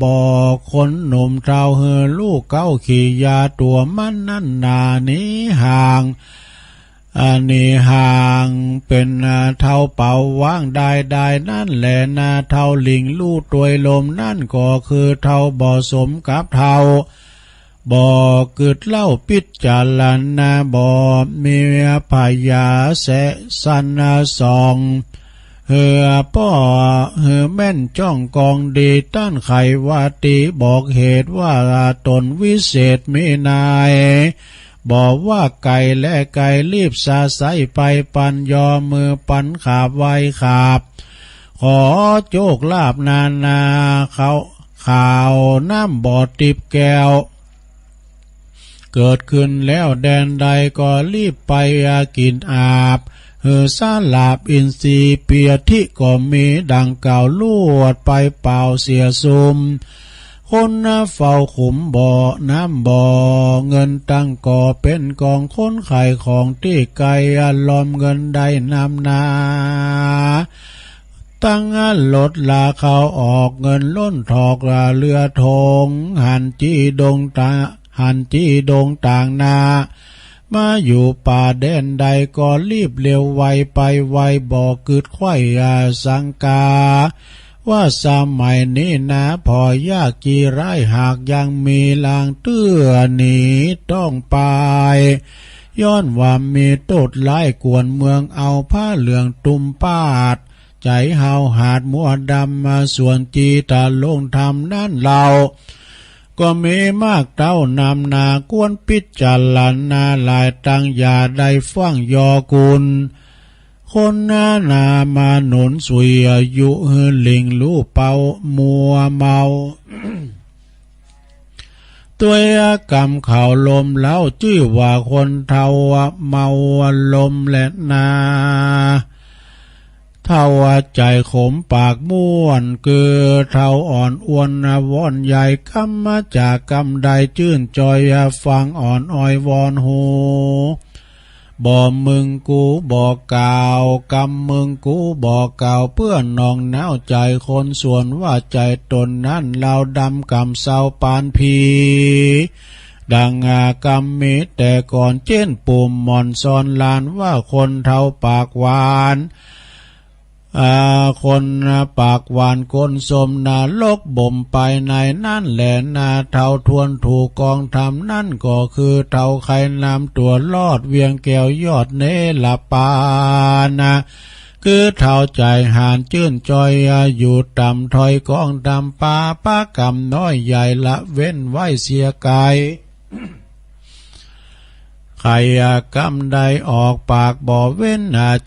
บอกคนหนุ่มเท่าเฮอลูกเก้าขี่ยาตัวมันนั่นนานี้ห่างนี่ห่างเป็นเท่าเป่าว่างได้นั่นแหละนาเท่าลิงลู่ตวยลมนั่นก็คือเท่าบ่สมกับเท่าบ่เกิดเล่าปิดจารันนาบ่มีพยาแสสันสองเหือป้อเหือแม่นจ้องกองดีต้านไขว่าตีบอกเหตุว่าตนวิเศษมีนายบอกว่าไก่และไก่รีบสาใสไปปันยอมือปันขาบไว้ขาบขอโจกลาบนาเขาข่าวน้ำบ่อติบแก้วเกิดขึ้นแล้วแดนใดก็รีบไปกินอาบเหือซาลาบอินทรีเปียทิก็มีดังเก่าลวดไปเป่าเสียซุมคนเฝ้าขุมบ่อน้ำบ่อเงินตั้งก่อเป็นกองคนไข่ของที่ไก่ลอมเงินได้นำนาตั้งลดลาเขาออกเงินล้นถอกเรือทงหันจีดงต่างนามาอยู่ป่าแดนใดก็รีบเร็วไวไปไวบ่กึดไข่สังกาว่าสมัยนี้นะพอยากจีไรหากยังมีลางเตื้อหนีต้องไปย้อนว่ามีโตดไล่กวนเมืองเอาผ้าเหลืองตุ่มปาดใจเฮาหาดมัวดำมาส่วนจีตาลงทำนั่นเรา ก็มีมากเต้านำนากวนพิจารณาหลายตังอย่าได้ฟังยอกุลคนนามาหนุนสุยอายุฮือลิงลู่เป่ามัวเมา ตัวกรรมข่าวลมแล้วชื่อว่าคนเทาเมาลมและนาเท่าใจขมปากม่วนคือเท่าอ่อนอ้วนวอนใหญ่กำมาจากกำใดชื่นจอยฟังอ่อนอ้อยวอนหูบอกมึงกูบอกกล่าวกำมึงกูบอกกล่าวเพื่อนนองหนาวใจคนส่วนว่าใจตนนั้นเราดำกำเศร้าปานพีดังกำมีแต่ก่อนเจ้นปุ่มหมอนซอนลานว่าคนเท่าปากหวานคนปากหวานคนสมนาลกบ่มไปในนั่นแหละนาเท่าทวนถูกกองทำนั่นก็คือเท่าใครนำตัวลอดเวียงแก้วยอดเนลปานะคือเท่าใจหานจื้นจอยอยู่ต่ำถอยกองดำป่าป้ากำน้อยใหญ่ละเว้นไว้เสียไกลใครกำใดออกปากบ่เว้น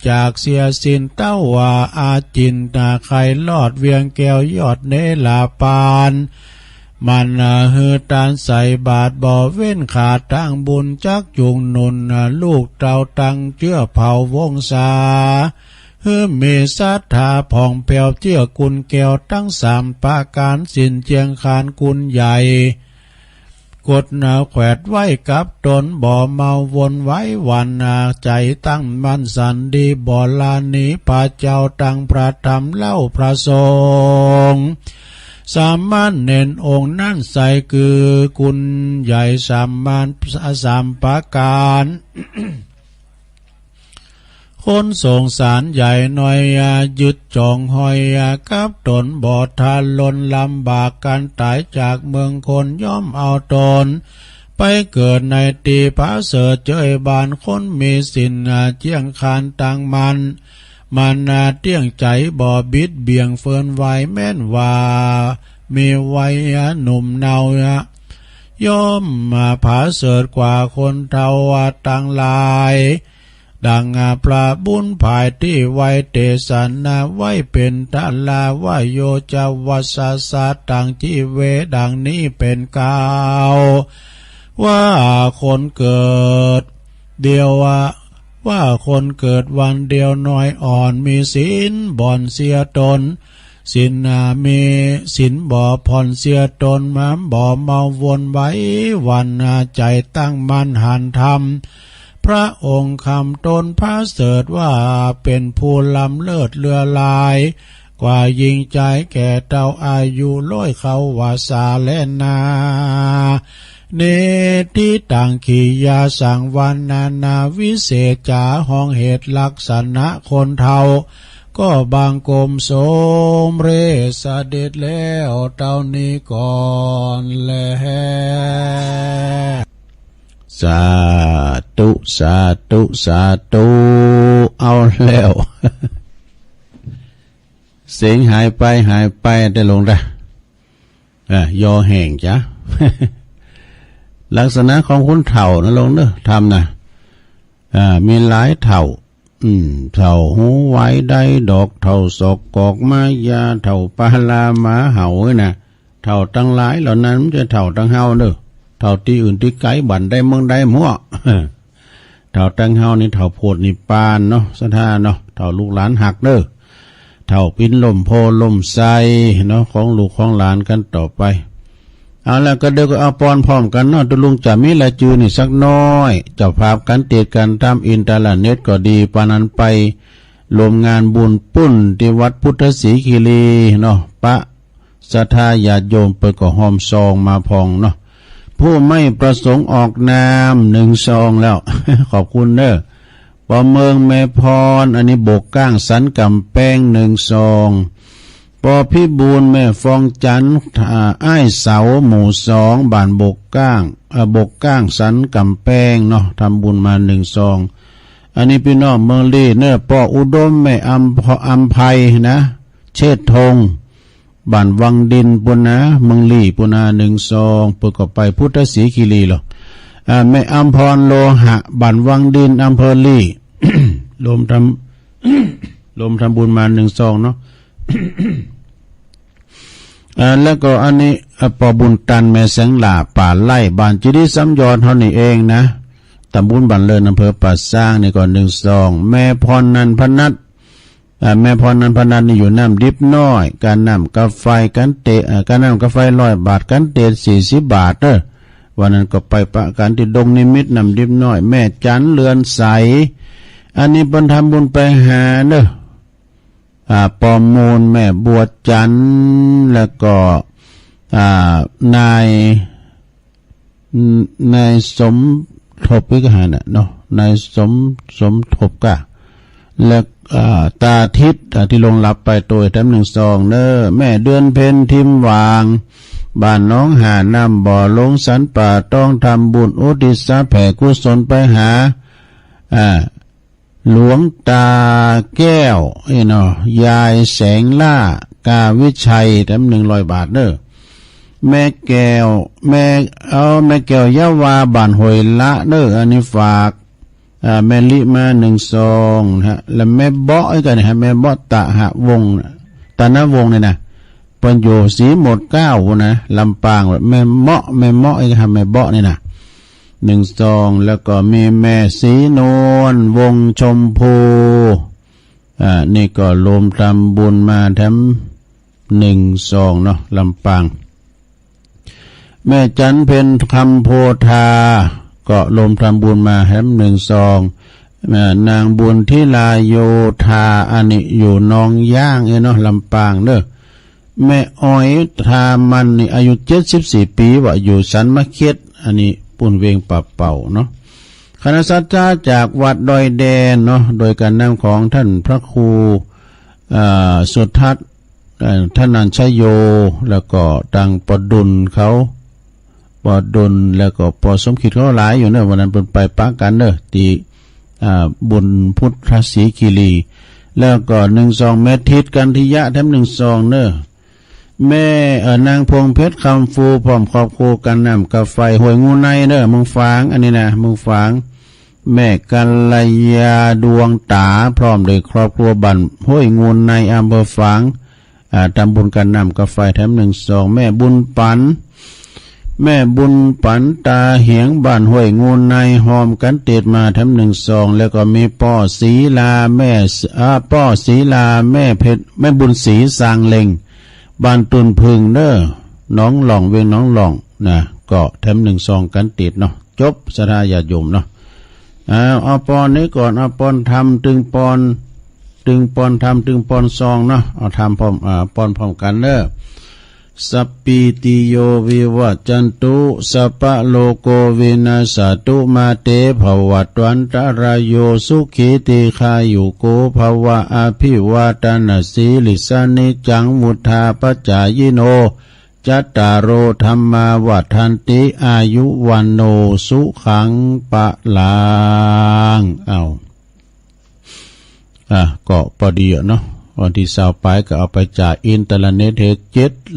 จากเสียสินเต้าว่าอาจินใครลอดเวียงแก้วยอดเนลาปานมันฮือตานใส่บาทบ่เว้นขาดตั้งบุญจักจุงนุนลูกเต้าตังเชื่อเผาวงศาฮือเมศรัทธาผ่องแผ้วเชื่อกุลแก้วทั้งสามปาการสินเจียงคานกุลใหญ่กดแขวดไว้กับตนบ่เมาวนไว้วันใจตั้งมั่นสันดีบ่ลานีพระเจ้าตั้งพระธรรมเล่าพระสงฆ์สามมันเน้นองค์นั่นใส่คือกุลใหญ่สามมันสามประการ คนส่งสารใหญ่หน่อยยึดจองหอยกับตนบ่ทานลนลำบากกันตายจากเมืองคนย่อมเอาตนไปเกิดในตีพระเสดเจยบานคนมีสินเจียงคานตังมันเตี้ยงใจบ่บิดเบี่ยงเฟินไว้แม่นว่ามีไว้หนุ่มเนาย่อมผาเสดกว่าคนเทาตังลายดังพระบุญภายที่ไว้เตสันนาไว้เป็นตาลาว่าโยจาวัสสะตังที่เวดังนี้เป็นกาวว่าคนเกิดเดียวว่าคนเกิดวันเดียวน้อยอ่อนมีศีลบ่อนเสียตนศีลมีศีลบ่ผ่อนเสียตนมาบ่เมาวนไว้วันใจตั้งมั่นหันธรรมพระองค์คำตนพระเสดว่าเป็นผู้ล้ำเลิศเลือลายกว่ายิงใจแก่เต้าอายุร้อยเขาว่าสาและนาเนติตังขียาสังวันนาวิเศษจาห้องเหตุลักษณะคนเทาก็บางกรมสมเรสเด็จแล้วเต้านี้ก่อนแลสาธุสาธุสาธุเอาแล้ว เสียงหายไปได้ลงได้ยอแห่งจ้ะ ลักษณะของคนเฒ่านะลงเนอะทำนะมีหลายเฒ่าเฒ่าหูไว้ได้ดอกเฒ่าศอกกอกมายาเฒ่าปาลาหมาเห่านะเฒ่าตั้งหลายเหล่านั้นมันจะเฒ่าตั้งเฮาเนอะเท่าที่อื่นที่ไกลบันได้เมืองได้มั่ว เท่าตั้งเฮานี่เท่าโพดนิปานเนาะสถานเนาะเท่าลูกหลานหักเด้อเท่าปิ้นลมโพลมใสเนาะของลูกของหลานกันต่อไปเอาแล้วก็เดี๋ยวก็เอาปอนพร้อมกันเนาะตุลุงจะมีละจือนี่สักน้อยเจ้าภาพกันเตียกันตามอินเทอร์เน็ตก็ดีปานั้นไปรวมงานบุญปุ้นที่วัดพุทธศรีคีรีเนาะปะศรัทธาญาติโยมไปก็หอมซองมาพองเนาะผู้ไม่ประสงค์ออกนาม1 ซองแล้ว ขอบคุณเด้อปอเมืองแม่พรอันนี้บกก้างสันกำแป้ง1 ซองปอพิบูลแม่ฟองจันทร์อ้ายเสาหมู่2บ้านบกก้างสันกำแป้งเนาะทำบุญมา1 ซองอันนี้พี่น้องเมืองลีเน้อปออุดมแม่อัมไพนะเชษฐง บ้านวังดินปุณาเมืองลี่ปุณา12เปิดก็ไปพุทธศรีคีรีหรอแม่อัมพรโลหะบ้านวังดินอำเภอลี่ ลมทำบุญมา12เนาะ แล้วก็อันนี้ปอบุญตันแม่แสงหลาป่าไล่บ้านจิริสัมยอนเท่านี้เองนะตำบลบันเลินอำเภอป่าสร้างนี่ก่อน12แม่พรนันพนัทแม่พรนันพนัทนี่อยู่น้ำดิบน้อยการน้ำกาแฟกันเตะการน้ำกาแฟ100 บาทกันเตะ40 บาทเด้อวันนั้นก็ไปปะกันที่ดงนิมิตน้ำดิบน้อยแม่จันเรือนใสอันนี้เพิ่นทำบุญไปหาเด้อปอมูลแม่บัวจันแล้วก็นายสมทบวิกหาน่ะเนาะนายสมทบกะและตาทิศที่ลงหลับไปตัวแถม12เด้อแม่เดือนเพ็ญทิมวางบ้านน้องหาน้ำบ่อลงสันป่าต้องทำบุญอุทิศแผ่กุศลไปหาหลวงตาแก้วเนาะยายแสงล่ากาวิชัยแถม100 บาทเด้อแม่แก้วยาวาบ้านหอยละเด้ออันนี้ฝากแม่ลิมา12ฮะแล้วแม่เบาะกันนะฮะแม่เบาะตะหะวงตะนะวงเนี่ยนะปัญโยสีหมด9นะลำปางแม่เมาะไอ้ฮะแม่เบาะนี่นะ12แล้วก็มีแม่สีนวลวงชมพูนี่ก็รวมทำบุญมาแถม12เนาะลำปางแม่จันเพ็ญคำโพธาก็รวมทำบุญมาแถม12นางบุญที่ลาโยธาอันนี้อยู่นองย่างเนาะลำปางเด้อแม่อ้อยทามันนี่อายุ74 ปีว่าอยู่สันมะเข็ดอันนี้ปุ่นเวงป่าเป่าเนาะคณะสัตยาจากวัดดอยแดนเนาะโดยการนำของท่านพระครูสุทัศน์ท่านนันชโยแล้วก็ตังปดุลเขาปดุลแล้วก็ปสมคิดเขาหลายอยู่เนอะวันนั้นเป็นไปปะกันเนอะที่บุญพุทธศรีคีรีแล้วก็12แม่ทิศกันทิยะแถม12เนอะแม่นางพวงเพชรคำฟูพร้อมครอบครัวกันนำกาแฟหวยงูในเนอะมึงฟางอันนี้นะมึงฟางแม่กัลยาดวงตาพร้อมโดยครอบครัวบันห้วยงูในอำเภอฝางทำบุญกันนำกาแฟแถม12แม่บุญปันตาเหียงบ้านห้วยงูในหอมกันเตดมาแถม12แล้วก็มีป้อศรีลาแม่เพชรแม่บุญศรีสางเล็งบ้านตุนพึงเด้อน้องหล่องเวียงน้องหล่องนะก็แถม12กันติดเนาะจบสถาญาติโยมเนาะเอาปอนนี้ก่อนเอาปอนทำตึงปอนซองเนาะเอาทำพร้อมปอนพร้อมกันเด้อสัพพิติโยวิวัจจันตุสัพพะโลโกวินาศตุมาเตภวัตวันตรายโยสุขีติขายุโกภวะอภิวาทนาสีลิสานิจังมุทาปัจจายโนจัตตารโอธัมมาวัฏันติอายุวันโนสุขังปะลังก็พอดีเนาะวันที่20ไปก็เอาไปจ่ายอินเทอร์เน็ต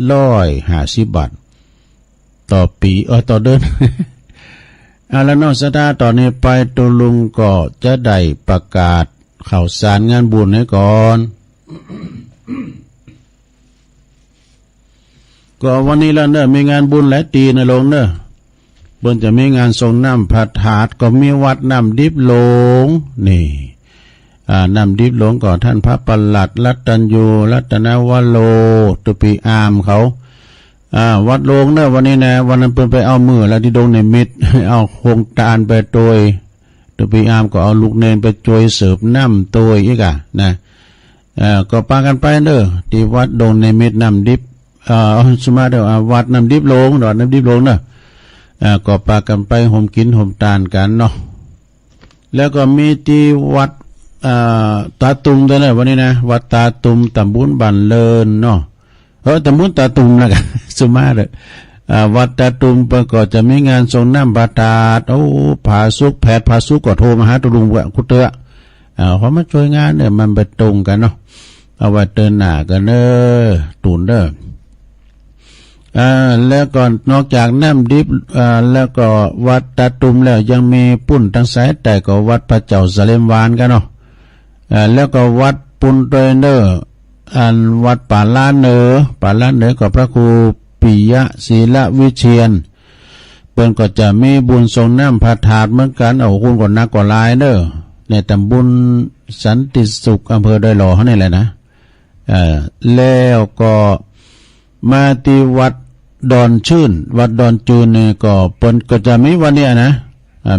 750 บาทต่อปีต่อเดือน แล้วนอกสถาตอนนี้ไปตุลุงก็จะได้ประกาศข่าวสารงานบุญให้ก่อน ก็วันนี้แล้วเนอะมีงานบุญและตีนะลงเนอะบนจะมีงานทรงน้ำพระธาตุก็มีวัดน้ำดิบหลงนี่น้ำดิบหลงก่อนท่านพระประหลัดรัตนยูรัตนวโรตุปีอามเขาวัดหลงเนอะวันนี้นะวันนั้นเพิ่นไปเอามือแล้วที่ดงในมิตร เอาโครงตาลไปโดยตุปีอามก็เอาลูกเนนไปโจยเสิร์ฟน้ำโดยอีกนะก็ปากันไปเนอะที่วัดดงในมิตรน้ำดิบสมาเดี๋ยววัดน้ำดิบหลงดอดน้ำดิบหลงเนอะก็ปากันไปห่มกินห่มตาลกันเนาะแล้วก็มีที่วัดตาตุมด้วยนะวันนี้นะวัดตาตุมตำบลบันเลินเนาะตำบลตาตุมนะกันสมาเด้อวัดตาตุมก็จะมีงานทรงน้ำพระธาตุผาสุกแพทย์ผาสุกก็โทรมาหาตุลุงว่าคุเตอเขามาช่วยงานเนี่ยมันไปตรงกันเนาะเอาไว้เดินหน้ากันเด้อตุนเด้อ แล้วก็นอกจากน้ำดิบแล้วก็วัดตาตุมแล้วยังมีปุ่นทั้งสายแต่ก็วัดพระเจ้าสะเลมวานกันเนาะแล้วก็วัดปุนเตเนอร์วัดป่าล้านเหนือก็พระครูปิยะศีลวิเชียนเปิ้นก็จะมีบุญทรงน้ำพระธาตุเหมือนกันเอาคุณก็นักก็หลายเด้อในตำบลสันติสุขอำเภอดอยหล่อเขานี่แหละนะแล้วก็มาที่วัดดอนชื่นวัดดอนจูนเนี่ยก็เปิ้นก็จะมีวันเนี้ยนะ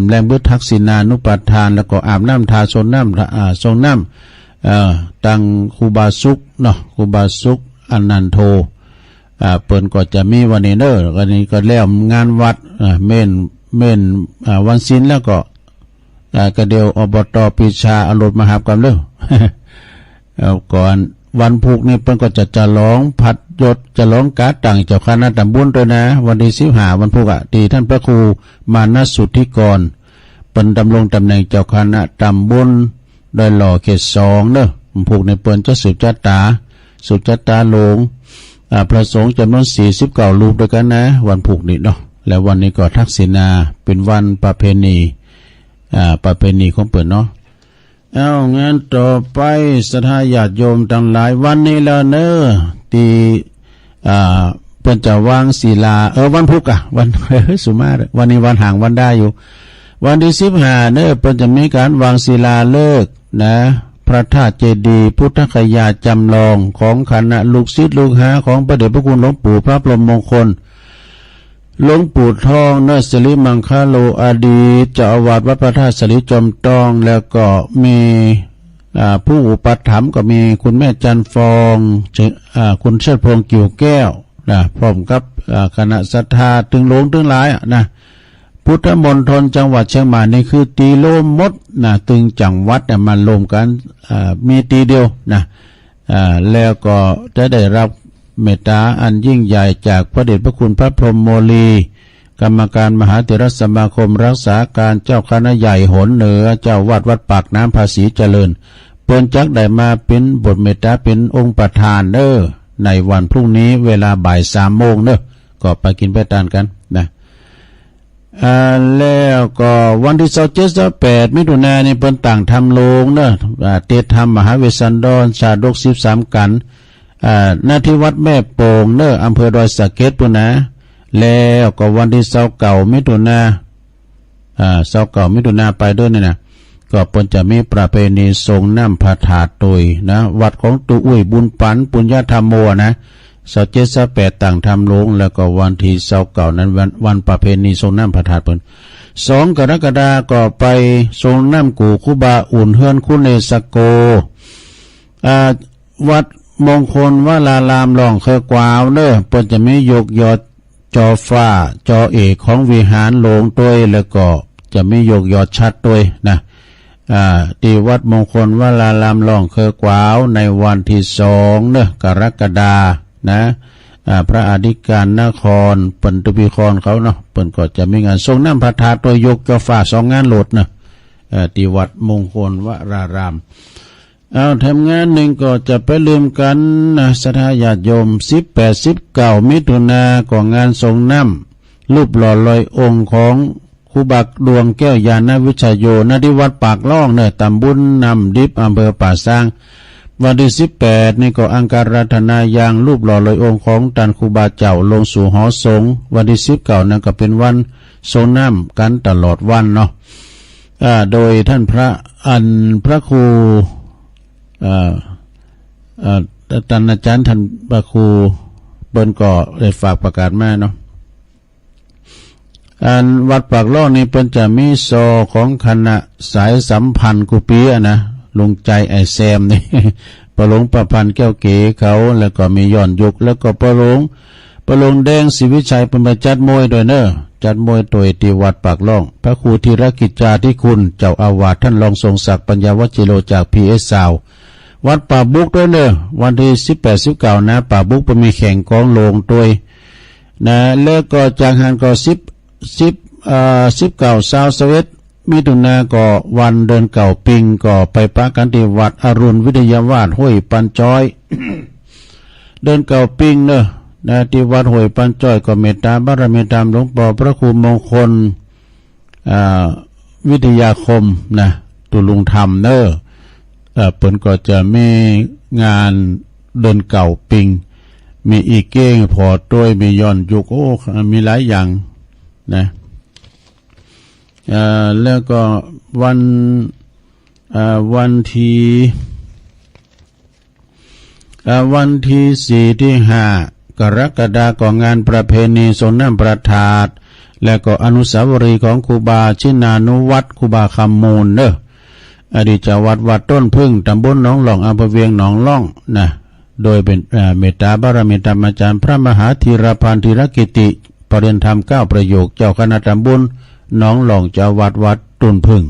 แรงบุทักษิณานุปทานแล้วก็อาบน้ำทาทรงน้ำตังครูบาสุกเนาะครูบาสุกอนันโทเปิ้นก็จะมีวันนี้เด้อวันนี้ก็แล้วงานวัดเม่นวันศีลแล้วก็กระเดียวอบต.ปีชาอารมณ์มหากรรมเด้อก่อนวันพุกนี่เปิ้นก็จะร้องผัดยศจะร้องการ์ดต่างเจ้าคณะตำบลด้วยนะวันที่15วันพุกที่ท่านพระครูมานะสุทธิกรเปิ้นดำรงตำแหน่งเจ้าคณะตำบลดอยหล่อเขต2เด้อวันพุกในเปิ้นจะสืบจัตตาหลวงพระสงฆ์จำนวน49รูปด้วยกันนะวันพุกนี้เนาะแล้ววันนี้ก็ทักษิณาเป็นวันประเพณีของเปิ้นเนาะเอางั้นต่อไปศรัทธาญาติโยมทั้งหลายวันนี้แล้วเนอะที่เพิ่นจะวางศิลาวันพุกวันสุมาวันนี้วันห่างวันได้อยู่วันที่15เนอะเพิ่นจะมีการวางศิลาฤกษ์นะพระธาตุเจดีย์พุทธคยาจำลองของคณะลูกศิษย์ลูกหาของพระเดชพระคุณหลวงปู่พระพรหมมงคลหลวงปู่ทองเนสิริมังคโลอดีตเจ้าอาวาสวัดพระธาตุสริจอมทองแล้วก็มีผู้อุปถัมภ์ก็มีคุณแม่จันฟองคุณเชิดพงษ์กิ่วแก้วนะพร้อมกับคณะศรัทธาถึงหลวงถึงหลายนะพุทธมณฑลจังหวัดเชียงใหม่นี่คือตีโลมมดนะตึงจังหวัดมันรวมกันมีตีเดียวนะแล้วก็จะได้รับเมตตาอันยิ่งใหญ่จากพระเดชพระคุณพระพรหมโมลีกรรมการมหาเถรสมาคมรักษาการเจ้าคณะใหญ่หนเหนือเจ้าวัดปากน้ำภาษีเจริญเปิ้นจักได้มาเป็นบทเมตตาเป็นองค์ประธานในวันพรุ่งนี้เวลาบ่าย3 โมงก็ไปกินไปทานกันนะแล้วก็วันที่27-28มิถุนายนนี่เปิ้นต่างทำโรงเตธรรมมหาเวสสันดรชาดก13กันณที่วัดแม่โป่งอำเภอดอยสะเก็ดปุ่นนะแล้วก็วันที่29มิถุนายนไปด้วยนี่นะก็เปิ้นจะมีประเพณีทรงน้ำพระธาตุโดยนะวัดของตุอุ้ยบุญปันปุญญธรรมโมนะ27-28ต่างทำโรงแล้วก็วันที่29นั้นวันประเพณีทรงน้ำพระธาตุเปิ้น2 กรกฎาคมก็ไปทรงน้ำกู่คุบาอุ่นเฮือนคุณเนสโกวัดมงคลวลารามหลองเคอกวาวเปิ้นจะมียกยอดจอฟ้าจอเอกของวิหารหลวงด้วยแล้วก็จะมียกยอดชัดด้วยนะที่วัดมงคลวลารามหลองเคอกวาวในวันที่2กรกฎาคมนะพระอธิการนครเปิ้นตุบิคอนเขาเนาะเปิ้นก็จะมีงานทรงน้ำพระธาตุโดยยกจอฟ้า2 งานโหลดนะที่วัดมงคลวรารามทำงานหนึ่งก็จะไปลืมกันนะศรัทธาญาติโยม18-19มิถุนายนก็งานทรงน้ำรูปหล่อลอยองค์ของครูบักดวงแก้วยานวิชโยณที่วัดปากล่องตำบลนำดิบอำเภอป่าซางวันที่18นี่ก็อังการัตนายางรูปหล่อลอยองค์ของตันครูบาเจ้าลงสู่หอสงฆ์วันที่19นั่นก็เป็นวันทรงน้ำกันตลอดวันเนาะโดยท่านพระครูท่านอาจารย์ท่านพระครูเปิ้นก็ได้ฝากประกาศมาเนาะวัดปากล่องนี้เปิ้นจะมีซอของคณะสายสัมพันธ์กุปีนะลุงใจไอแซมนี่ ประหลงประพันธ์แก้วเก๋เขาแล้วก็มีย้อนยุกแล้วก็ประหลงแดงศรีวิชัยเป็นมาจัดมวยด้วยจัดมวยโดยที่วัดปากล่องพระครูธีรกิจจาธิคุณเจ้าอาวาสท่านรองทรงศักดิ์ปัญญาวชิโรจาก PS ซาววัดป่าบุกด้วยวันที่18-19นะป่าบุกมีแข่งกองโลงด้วยนะแล้วก็จางหันก็19-21มิถุนายนก็วันเดินเก่าปิงก็ไปปะกันที่วัดอรุณวิทยาวาสห้วยปันจ้อย เดินเก่าปิง ที่วัดห้วยปันจ้อยก็เมตตาบารมีตามหลวงปู่พระครูมงคลวิทยาคมนะตุลุงธรรมเนอเปิ้นก็จะมีงานเดินเก่าปิงมีอีเก้งพอต้วยมีย้อนยุกโอ้มีหลายอย่างนะแล้วก็วันที่4 ที่ 5กรกฎาคมงานประเพณีส่งน้ำประทาดและก็อนุสาวรีย์ของครูบาชินานุวัตรครูบาคำมูลเด้ออดีตเจ้าวัดต้นพึ่งตำบลหนองหล่องอำเภอเวียงหนองล่องนะโดยเป็นเมตตาบารมีธรรมอาจารย์พระมหาธีรพันธีรกิติปริญธรรม9 ประโยคเจ้าคณะตำบลหนองหล่องเจ้าวัดต้นพึ่ง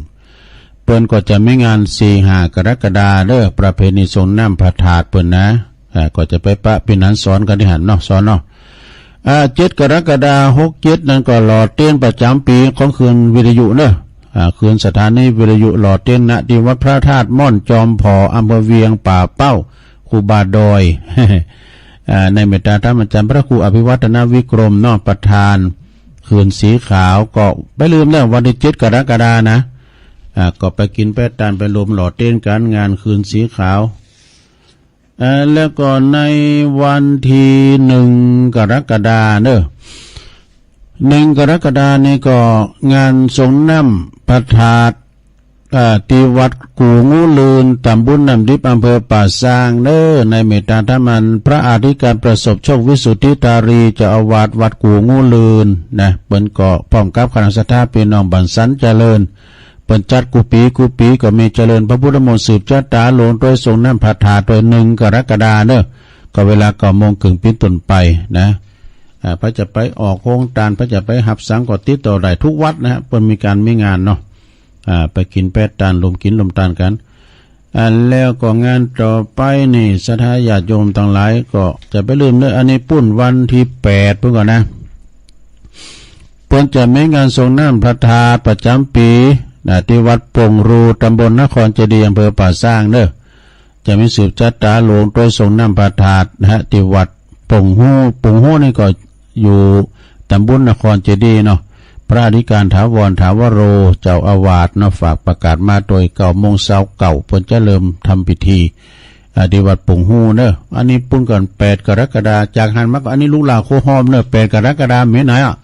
เปิ้นก็จะมีงาน4-5 กรกฎาคมเด้อประเพณีส่งน้ำประทาดเปิ้นนะก็จะไปปะพินันสอนกันที่หันเนาะสอนเนาะ7 กรกฎาคม67นั้นก็หล่อเต้นประจำปีของคืนวิทยุเนอะคืนสถานีวิทยุหล่อเต้นณที่วัดพระธาตุม่อนจอมพออำเภอเวียงป่าเป้าครูบาดอย ในเมตตาธรรมอาจารย์พระครูอภิวัฒนวิกรมนอกประธานคืนสีขาวก็ไม่ลืมแล้ววันที่7 กรกฎาคมนะก็ไปกินไปตานไปรวมหล่อเต้นกันงานคืนสีขาวแล้วก็ในวันที่1 กรกฎาคมเนอะ1 กรกฎาคมนี่ก็งานส่งน้ำประทาดที่วัดกูงูลืนตำบลน้ำดิบอำเภอป่าซางเนอในเมตตาธรรมันพระอธิการประสบโชควิสุทธิตารีเจ้าอาวาสวัดกูงูลืนนะเปิ้นก็พร้อมกับคณะสัตยาพี่น้องบันสันเจริญเปิ้นจัดกุปีก็มีเจริญพระพุทธมนต์สืบชะตาหลวงโดยส่งน้ำประทาดโดย1 กรกฎาคมเนอก็เวลา9 โมงครึ่งเป็นต้นไปนะพระจะไปออกโครงการพระจะไปหับสังก็ติดต่อได้ทุกวัดนะฮะเปิ้นมีการมีงานเนาะไปกินแปดตานลมกินลมตานกันแล้วก็งานต่อไปนี่ศรัทธาญาติโยมทั้งหลายก็จะไปลืมเด้ออันนี้ปุ้นวันที่8เพิ่นก่อนนะเพิ่นจะมีงานส่งน้ำพระธาตุประจำปีที่วัดปงรูตำบลนครเจดีย์อำเภอป่าซางเด้อจะมีสืบจัดตาหลวงโดยส่งน้ำพระธาตุนะฮะที่วัดปงหูนี่ก็อยู่ตำบลนครเจดีย์เนาะพระอธิการถาวรโรเจ้าอาวาสเนาะฝากประกาศมาโดย9 โมงเช้าเพิ่นจะเริ่มทำพิธีที่วัดปงหูเนอะอันนี้ปุ้นก่อน8 กรกฎาคมจากหันมาก็อันนี้ลูกหลานโคหอมเนอะ8 กรกฎาคมไหนอ่ะ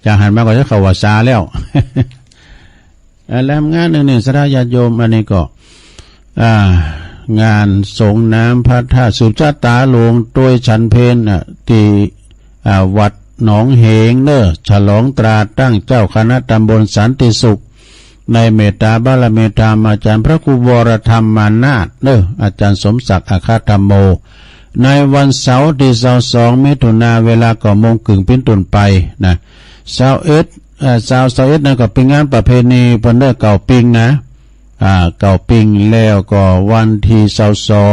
จากหันมาก็จะเข้าว่าซาแล้ว แล้วงานหนึ่งศรัทธาญาติโยมอันนี้ก็งานส่งน้ำพระธาตุสืบชะตาหลวงโดยฉันเพลที่วัดหนองเหงเนอฉลองตราตั้งเจ้าคณะตำบลสันติสุขในเมตตาบารมีธรรมอาจารย์พระครูวรธรรมมานาถเนออาจารย์สมศักดิ์อาคาธรรมโมในวันเสาร์ที่22 มิถุนายนเวลา9 โมงครึ่งเป็นต้นไปนะ21นั่นก็เป็นงานประเพณีเพิ่นเด้อเก่าปิงนะเก่าปิงแล้วก็วันที่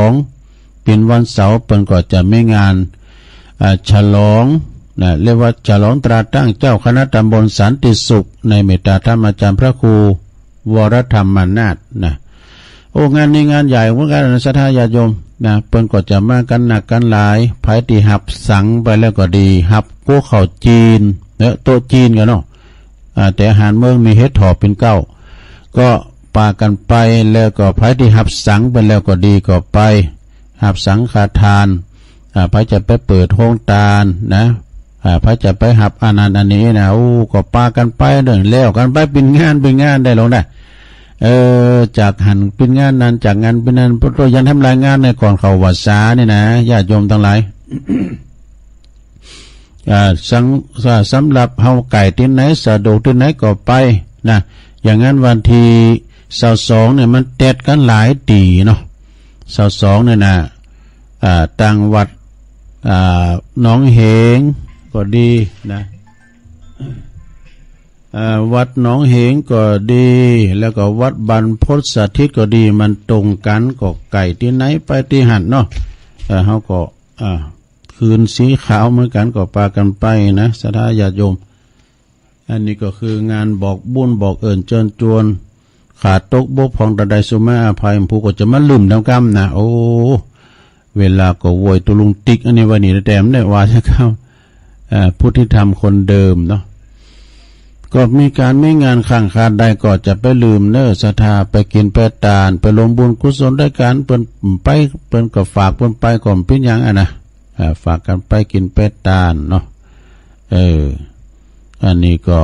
22เป็นวันเสาร์เพิ่นก็จะมีงานฉลองเรียกว่าฉลองตราตั้งเจ้าคณะตำบลสันติสุขในเมตตาธรรมอาจารย์พระครูวรธรรมมานาถนะโอ้งานนี้งานใหญ่เหมือนกันนะศรัทธาญาติโยมนะเพิ่นก็จะมากันหนักกันหลายไผที่หับสังไปแล้วก็ดีหับพวกข้าวจีนโต๊ะจีนกันเนาะแต่อาหารเมืองมีเฮ็ดถอบเป็น9ก็ปากันไปแล้วก็ไผที่หับสังไปแล้วก็ดีก็ไปหับสังฆทานไผจะไปเปิดโรงทานนะพระจะไปหับอานันต์อันนี้นะก็ปากันไปเดินแล้วกันไปเป็นงานได้ลงได้จากหันเป็นงานนั้นจากงานเป็นนั้นพระยันทำรายงานในก่อนเขาวัดสานี่นะญาติโยมทั้งหลาย สำหรับเฮาไก่ที่ไหนสะดวกที่ไหนก็ไปนะอย่างนั้นวันที่22เนี่ยมันแตดกันหลายตีเนาะ22เนี่ยนะต่างวัดหนองเหงก็ดีนะวัดหนองเหงก็ดีแล้วก็วัดบรรพตสถิตก็ดีมันตรงกันก็ไก่ที่ไหนไปที่หันเนาะเฮาก็คืนสีขาวเหมือนกันก็ปากันไปนะศรัทธาญาติโยมอันนี้ก็คืองานบอกบุญบอกเอิญเชิญชวนขาดตกบกพร่องใดๆสุมาอภัยผู้ก็จะมาลืมน้ำกำนะโอ้เวลาก็โวยตุลุงติ๊กอันนี้วันนี้แต่ไม่ได้ว่าใช่ครับ ผู้ที่ทำคนเดิมเนาะก็มีการไม่งานข้างขาดใดก็จะไปลืมเน้อศรัทธาไปกินไปทานไปลงบุญกุศลด้วยกันเปิ้นก็ฝากเปิ้นไปก่อนเป็นหยังนะฝากกันไปกินไปทานเนาะอันนี้ก็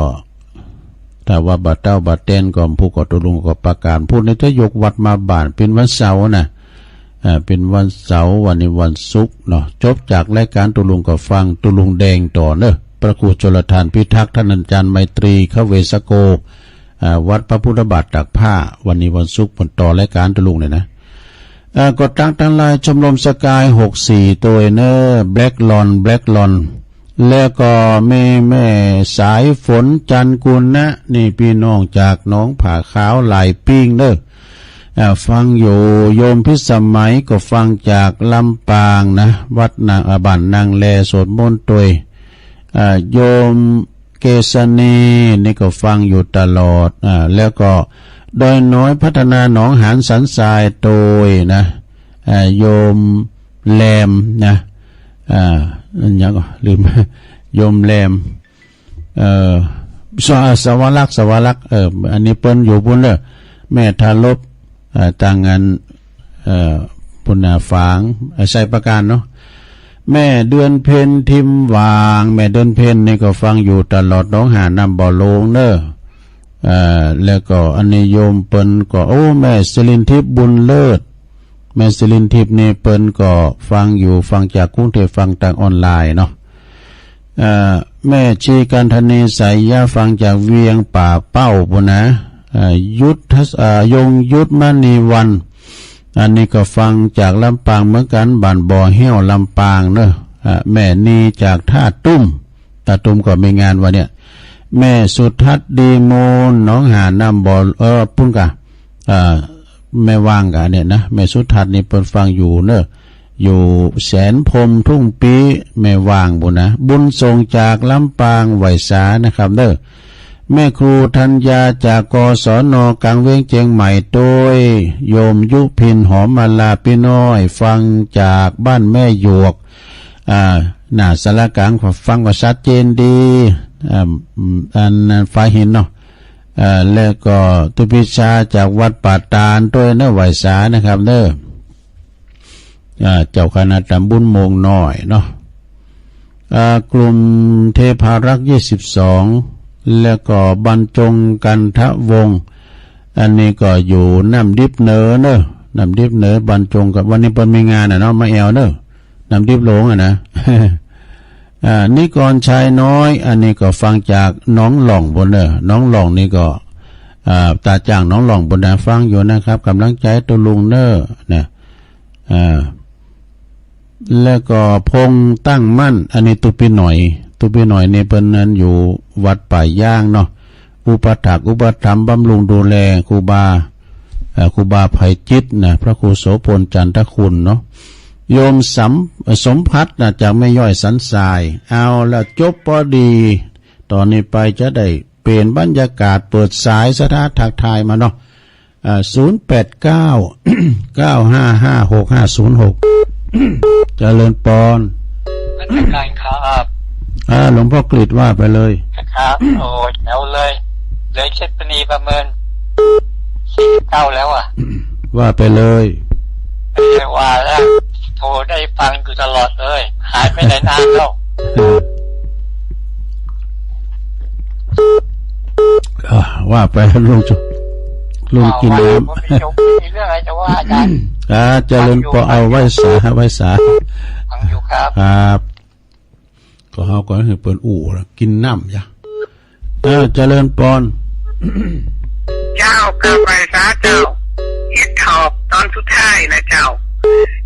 ถ้าว่าบัดเต้าบัดเต้นก็ผู้ก็ตกลงก็ประกาศพูดในทยกวัดมาบ้านเป็นวันเสาร์นะเป็นวันเสาร์วันนี้วันศุกร์เนาะจบจากรายการตุลุงก็ฟังตุลุงแดงต่อเนอะพระครูชลทานพิทักษ์ท่านอาจารย์ไมตรีขเวสโกวัดพระพุทธบาทตากผ้าวันนี้วันศุกร์ผลต่อรายการตุลุงเลยนะกดตั้งลายชมรมสกาย64ตัวเนอร์แบล็กลอนแล้วก็แม่สายฝนจันกุลนะนี่พี่น้องจากน้องผาขาวหลายปิ้งเนอฟังอยู่โยมพิสมัยก็ฟังจากลำปางนะวัดนางบ้านนางแลสวดมนต์ตัวยโยมเกษณีนี่ก็ฟังอยู่ตลอดแล้วก็โดยน้อยพัฒนาหนองหานสันทรายโดยนะโยมแรมนะยังลืมโยมแรมสวรักษ์อันนี้เปิ้นอยู่บุญเลยแม่ทารบต่างงานปุณณาฝางใส่ประการเนาะแม่เดือนเพ็ญทิมวางแม่เดือนเพ็ญนี่ก็ฟังอยู่ตลอดน้องหานำบ่อโลงเนอะแล้วก็อันนี้โยมเปิ้นก็โอ้แม่สิรินทิพย์บุญเลิศแม่สิรินทิพย์นี่เปิ้นก็ฟังอยู่ฟังจากกรุงเทพฟังทางออนไลน์เนาะแม่ชีกันธนีสายยาฟังจากเวียงป่าเป้าปุ่นนะยงยุทธมณีวันอันนี้ก็ฟังจากลำปางเหมือนกันบ้านบ่อเหี้ยวลำปางเนอะแม่นีจากท่าตุ้มก็มีงานวันเนี้ยแม่สุทัศน์ดีโมนน้องหาน้ำบ่อปุ้นกะแม่ว่างกะเนี่ยนะแม่สุทัศน์นี่เปิดฟังอยู่เนอะอยู่แสนพรมทุ่งปีแม่ว่างบุญนะบุญส่งจากลำปางไหวสานะครับเนอะแม่ครูธัญญาจากกศน.กลางเวียงเจียงใหม่โดยโยมยุพินหอมมาลาพี่น้อยฟังจากบ้านแม่หยวกหน้าสารกลางฟังว่าชัดเจนดีอันฟ้าหินเนาะแล้วก็ตุพิชาจากวัดป่าตาลด้วยเนอะไหวสานะครับเนอะเจ้าคณะตำบลโมงน้อยเนาะกลุ่มเทพารักษ์22แล้วก็บรรจงกันทะวงศ์อันนี้ก็อยู่น้ำดิบเนอเนอะน้ำดิบเนอบรรจงกับวันนี้เปิดมีงานเนาะมาแอวเนอะน้ำดิบหลงนะนิกรชายน้อยอันนี้ก็ฟังจากน้องหล่องบนเนอะน้องหล่องนี่ก็ตาจ่างน้องหล่องบนนะฟังอยู่นะครับกำลังใจตัวลุงเนอเนี่ยแล้วก็พงตั้งมั่นอันนี้ตุปีหน่อยเนี่ยเป็นนั้นอยู่วัดป่ายย่างเนาะอุปถัมภ์บำรุงดูแลครูบาไผ่จิตนะพระครูโสพลจันทคุณเนาะโยมสมพัฒน์นะจากไม่ย่อยสันทรายเอาละจบพอดีตอนนี้ไปจะได้เปลี่ยนบรรยากาศเปิดสายสถานทักทายมาเนาะ089 955 6506เจริญปอนอาจารย์ครับหลวงพ่อกฤษว่าไปเลยครับโอ้แถวเลยเช็ดปณีประเมิน49แล้วว่าไปเลยว่าแล้วโทรได้ฟังอยู่ตลอดเลยหายไปไหนนานแล้วว่าไปลุงกินน้ำมีเรื่องอะไรจะว่าอาจารย์เจริญปอเอาไว้สาฟังอยู่ครับก็เฮาก็ให้เปิ้นอู่กินน้ำจ้ะเจริญปอนเจ้าก็ไปซะเจ้าเฮ็ดถอบตอนสุดท้ายนะเจ้า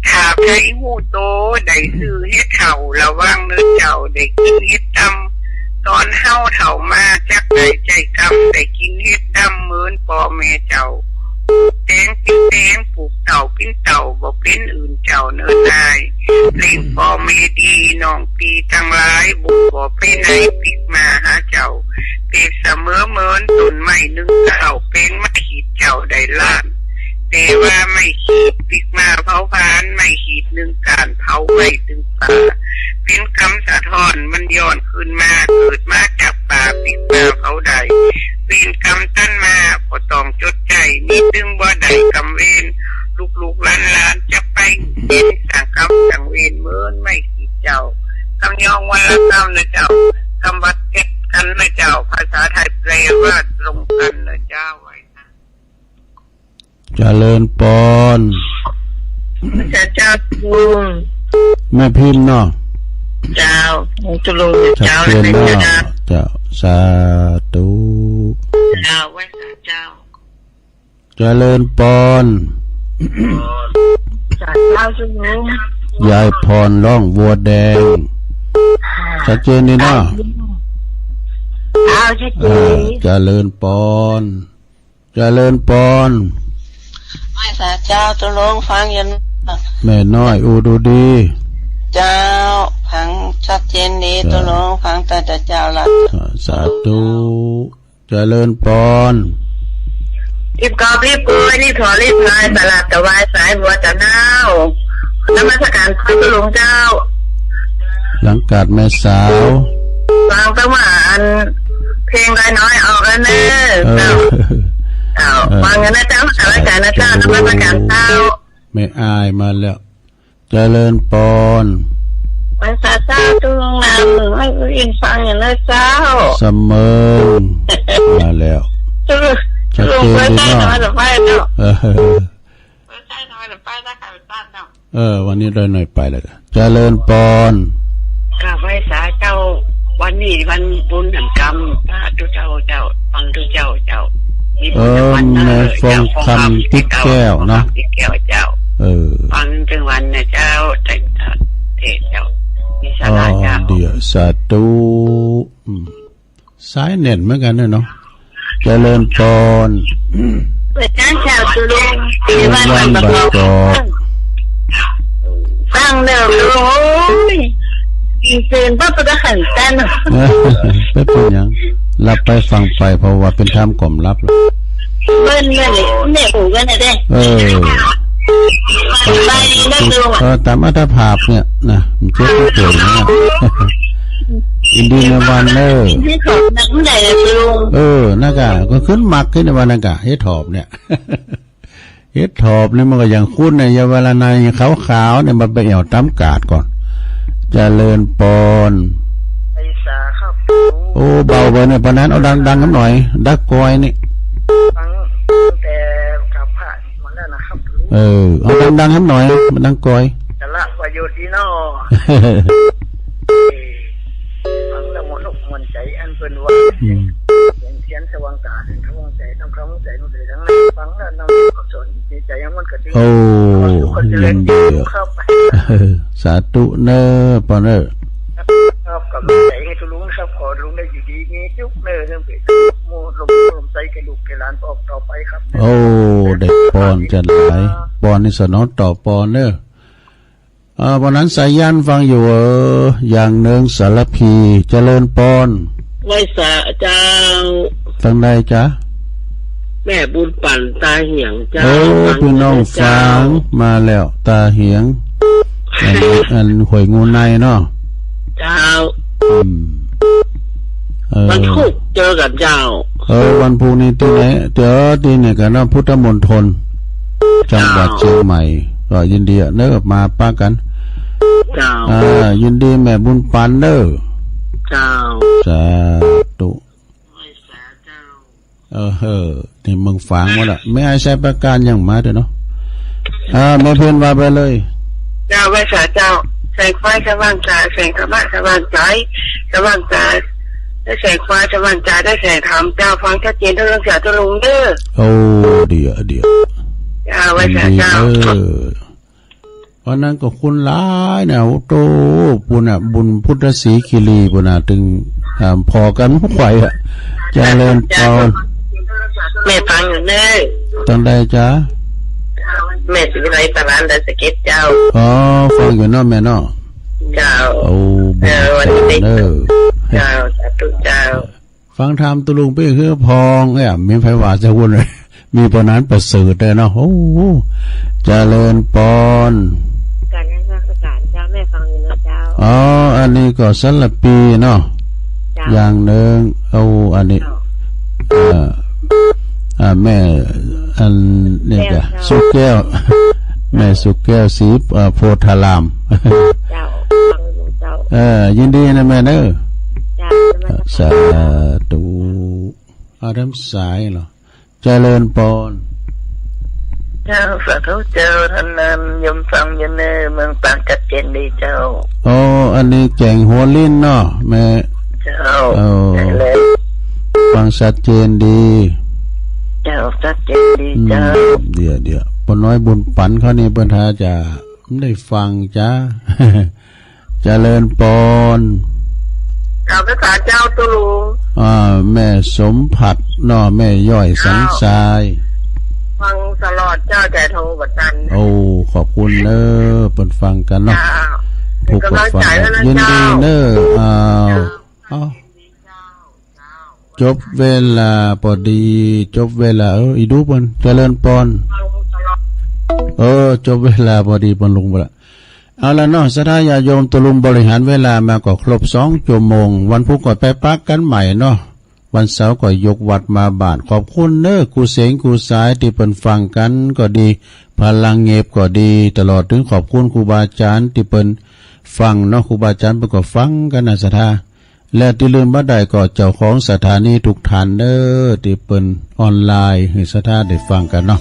ถ้าใครหูโตได้ซื้อเฮ็ดเฒ่าระวังเนื้อเจ้าได้กินเฮ็ดดำตอนเฮาเฒ่ามาจักได้ใจกำได้กินเฮ็ดดำเหมือนพ่อแม่เจ้าแตงเป็นแตงปลูกเต่าเป็นเต่าบ่เป็นอื่นเจ้าเนื้อนายเลี้ยงพ่อแม่ดีน้องปีทั้งหลายบุญบ่ไปไหนปิกมาหาเจ้าเปรียบเสมอเหมือนต้นไม้หนึ่งเต่าเป็นมาขีดเจ้าได้ล้านแต่ว่าไม่ขีดปิกมาเผาผลาญไม่ขีดหนึ่งการเผาไว้ถึงป่าเป็นคำสะท้อนมันย้อนคื ก็ต้องจดใจมีตึงบ่ได้กำเวนลูกๆหลานๆจะไปเห็นสั่งกำสั่งเวนเมื่อไม่กี่เจ้ากำยองวันละกำนะเจ้ากำวัดเก็ดกันนะเจ้าภาษาไทยแปลว่าตรงกันนะเจ้าไว้นะ เจริญปอน เจ้าลุง แม่พิมพ์เนาะ เจ้าจุลุง ชัด เจ้า เจน เลย เนาะ เจ้า เจ้าสาธุ เจ้าไว้เจ้า เจริญปอน เจ้าจุลุง ยายพรร้องวัวแดงชัดเจนนี่เนาะ เอาชัดเจน เจริญปอนเจริญปอน ไม่สาเจ้าตุลงฟังยัน แม่น้อยอูดูดี เจ้าฟังชัดเจนดีตุลงฟังแต่เจ้าละ สาธุเจริญปอน รีบกอบรีบกุยรีบถอรีบพายตลาดตะวายสายบัวจะเน่านมัสการพระตุลุงเจ้า หลังกาดแม่สาว ฟังตั้งว่าอันเพลงไรน้อยออกแล้วเนอะ เอ เจ้า อ เจ้าฟังกันนะเจ้าสารการนะเจ้านมัสการเจ้า ไม่อายมาแล้วเจริญปอน ภาษาเจ้าตุลุงนำให้ผู้อินฟังอย่างนะเจ้า เสมอมาแล้ว ตุลุงเพื่อนได้น้อยแต่ไปเนาะ เออ เพื่อนได้น้อยแต่ไปได้ค่ะบ้านเนาะ วันนี้ได้หน่อยไปแล้วกันเจริญปอน ข้าพเจ้าเจ้าวันนี้วันบุญแห่งกรรมพระทุเจ้าฟังทุเจ้ามีบุญวัน แม่ฟองคำติ๊กแก้วเนาะ ติ๊กแก้วเจ้าฟังถึงวันนะเจ้าแต่เทศเจ้ามีสาราเจ้า เดี๋ยวสาธุสายเน็ตเหมือนกันเนาะเจริญปอน เปิดจ้างชาวตุลุงปีวันบักกอกฟังเดิมลุงโอ้ยอีเซนป้าประขันตัน ไม่เป็นยังรับไปฟังไปเพราะว่าเป็นธรรมกล่อมรับแล้ว เบิ้ลเนี่ยเนี่ยหูกันนะเด้ไปนั่งดูอ่ะ ตามอัตภาพเนี่ยนะมันเจ็บไม่เกิดนะอินดีในวันที่ของนักใหญ่เลยลุงนักะก็ขึ้นมักขึ้นในวันนักะเฮ็ดถอบเนี่ยเฮ็ดถอบเนี่ยมันก็อย่างคุ้นในยาเวลานายขาวๆเนี่ยมันไปเอี่ยวตั้มกาดก่อนเจริญปอนไอ้สาครับโอ้เบาไปเนี่ยปนั้นเอาดังๆกันหน่อยดักกอยนี่ฟังแต่กับผ่านมาแล้วนะครับเอาดังๆกันหน่อยมันดังกอยจะละประโยชน์ดีเนาะฟังแล้วหมดอกหมดใจอันเป็นว่าเสียงสว่างตาทั้งวงใจทั้งคำใจนุ่งใจทั้งนั้นฟังแล้วน้ำกุศลใจยังมันกระดิ่งยินดีสาธุเนอปอนเนอครับกับใจให้ทุลุงครับขอลุงได้อยู่ดีนี้จุ๊บเนอเรื่องเป็นมูลมใจกระดูกกระลานออกต่อไปครับเด็กปอนจะไหลปอนนี่สนองต่อปอนเนอวันนั้นสายยันฟังอยู่อย่างหนึ่งสารพีเจริญปอนไว้สาเจ้าฟังได้จ้ะแม่บุญปั่นตาเหียงเจ้าพี่น้องฟังมาแล้วตาเหียงอันหวยงูในเนาะเจ้าวันพุธเจอกับเจ้าวันพุธนี้ที่ไหนเจอที่เนี่ยกันนะพุทธมณฑลจังหวัดเชียงใหม่ก็ยินดีเนอะมาป้ากันเจ้ายินดีแม่บุญปันเนอะเจ้าสาธุนี่มึงฟังมาละไม่ให้ใช้ประการอย่างมาเด้อเนาะแม่เพื่อนว่าไปเลยเจ้าไว้สาเจ้าแสงไฟสว่างใจแสงธรรมะสว่างใจสว่างใจได้แสงไฟสว่างใจได้แสงธรรมเจ้าฟังชัดเจนทุกเรื่องเสียทุลุงเด้อเดี๋ยวเจ้าไว้สาเจ้าวันนั้นก็คุณร้ายเนี่ยโตปุณอ่ะบุญพุทธศรีคีรีปุณอ่ะถึงพอกันผู้ไหวอ่ะเจริญปอนแม่ฟังอยู่เน่ตั้งได้จ้าแม่สิไรตะวันได้สเก็ตเจ้าฟังอยู่เนาะแม่เนาะเจ้าวันนี้เจ้าสาธุเจ้าฟังธรรมตุลุงไปคือพองมีไผว่าจะวุ่นเลยมีปนั้นประเสริฐเลยเนาะเจริญปอนการงานราชการเจ้าแม่ฟังอยู่นะเจ้าอันนี้ก็สัลปีเนาะอย่างหนึ่งอันนี้ แม่อันเนี่ยจ้ะสุแก้ว แม่สุแก้วศรีโพธาราม เจ้าฟังอยู่เจ้า ยินดีนะแม่เนอะ จ้า สาธุอาดัมสายเหรอเจริญปอน เจ้าสาธุเจ้าท่านนั้นยมฟังยันเนอเมืองปากจัดเจนดีเจ้า โอ้อันนี้แก่งหัวลิ้นเนาะแม่ เจ้า โอ้ ได้เลย ฟังชัดเจนดี เจ้าจัดเจนดีเจ้า เดี๋ยวปนน้อยบุญปันเขานี่เปิ้นหาจะได้ฟังจ้า เจริญปอน ข่าวภาษาเจ้าตุลู แม่สมผัดเนาะแม่ย่อยสังสาย ฟังตลอดเจ้าใจโทรบัดนั้น โอ้ขอบคุณเนอะเปิ้นฟังกันเนาะ เจ้า ผู้กดฟังยินดีเนอะเอาจบเวลาพอดีจบเวลาอีดูเปิ้นเจริญปอนจบเวลาพอดีเปิ้นลงไปละเอาละเนาะสถาญาโยมตุลุงบริหารเวลามาก็ครบ2 ชั่วโมงวันพุธก็ไปปักกันใหม่เนาะวันเสาร์ก็ยกวัดมาบาทขอบคุณเนอะกูเสงกูสายที่เปิ้นฟังกันก็ดีพลังเงียบก็ดีตลอดถึงขอบคุณครูบาอาจารย์ที่เปิ้นฟังเนาะครูบาอาจารย์เปิ้นก็ฟังกันนะสถาและที่ลืมบ่ได้ก็เจ้าของสถานีทุกท่านเด้อที่เปิ้นออนไลน์ให้สถาได้ฟังกันเนาะ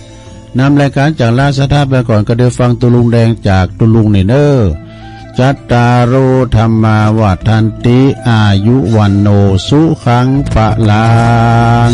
นำรายการจากลาสถาไปก่อนก็ได้ฟังตุลุงแดงจากตุลุงนี่เด้อจัตตารุธรรมาวัฏันติอายุวันโนสุขังปะลัง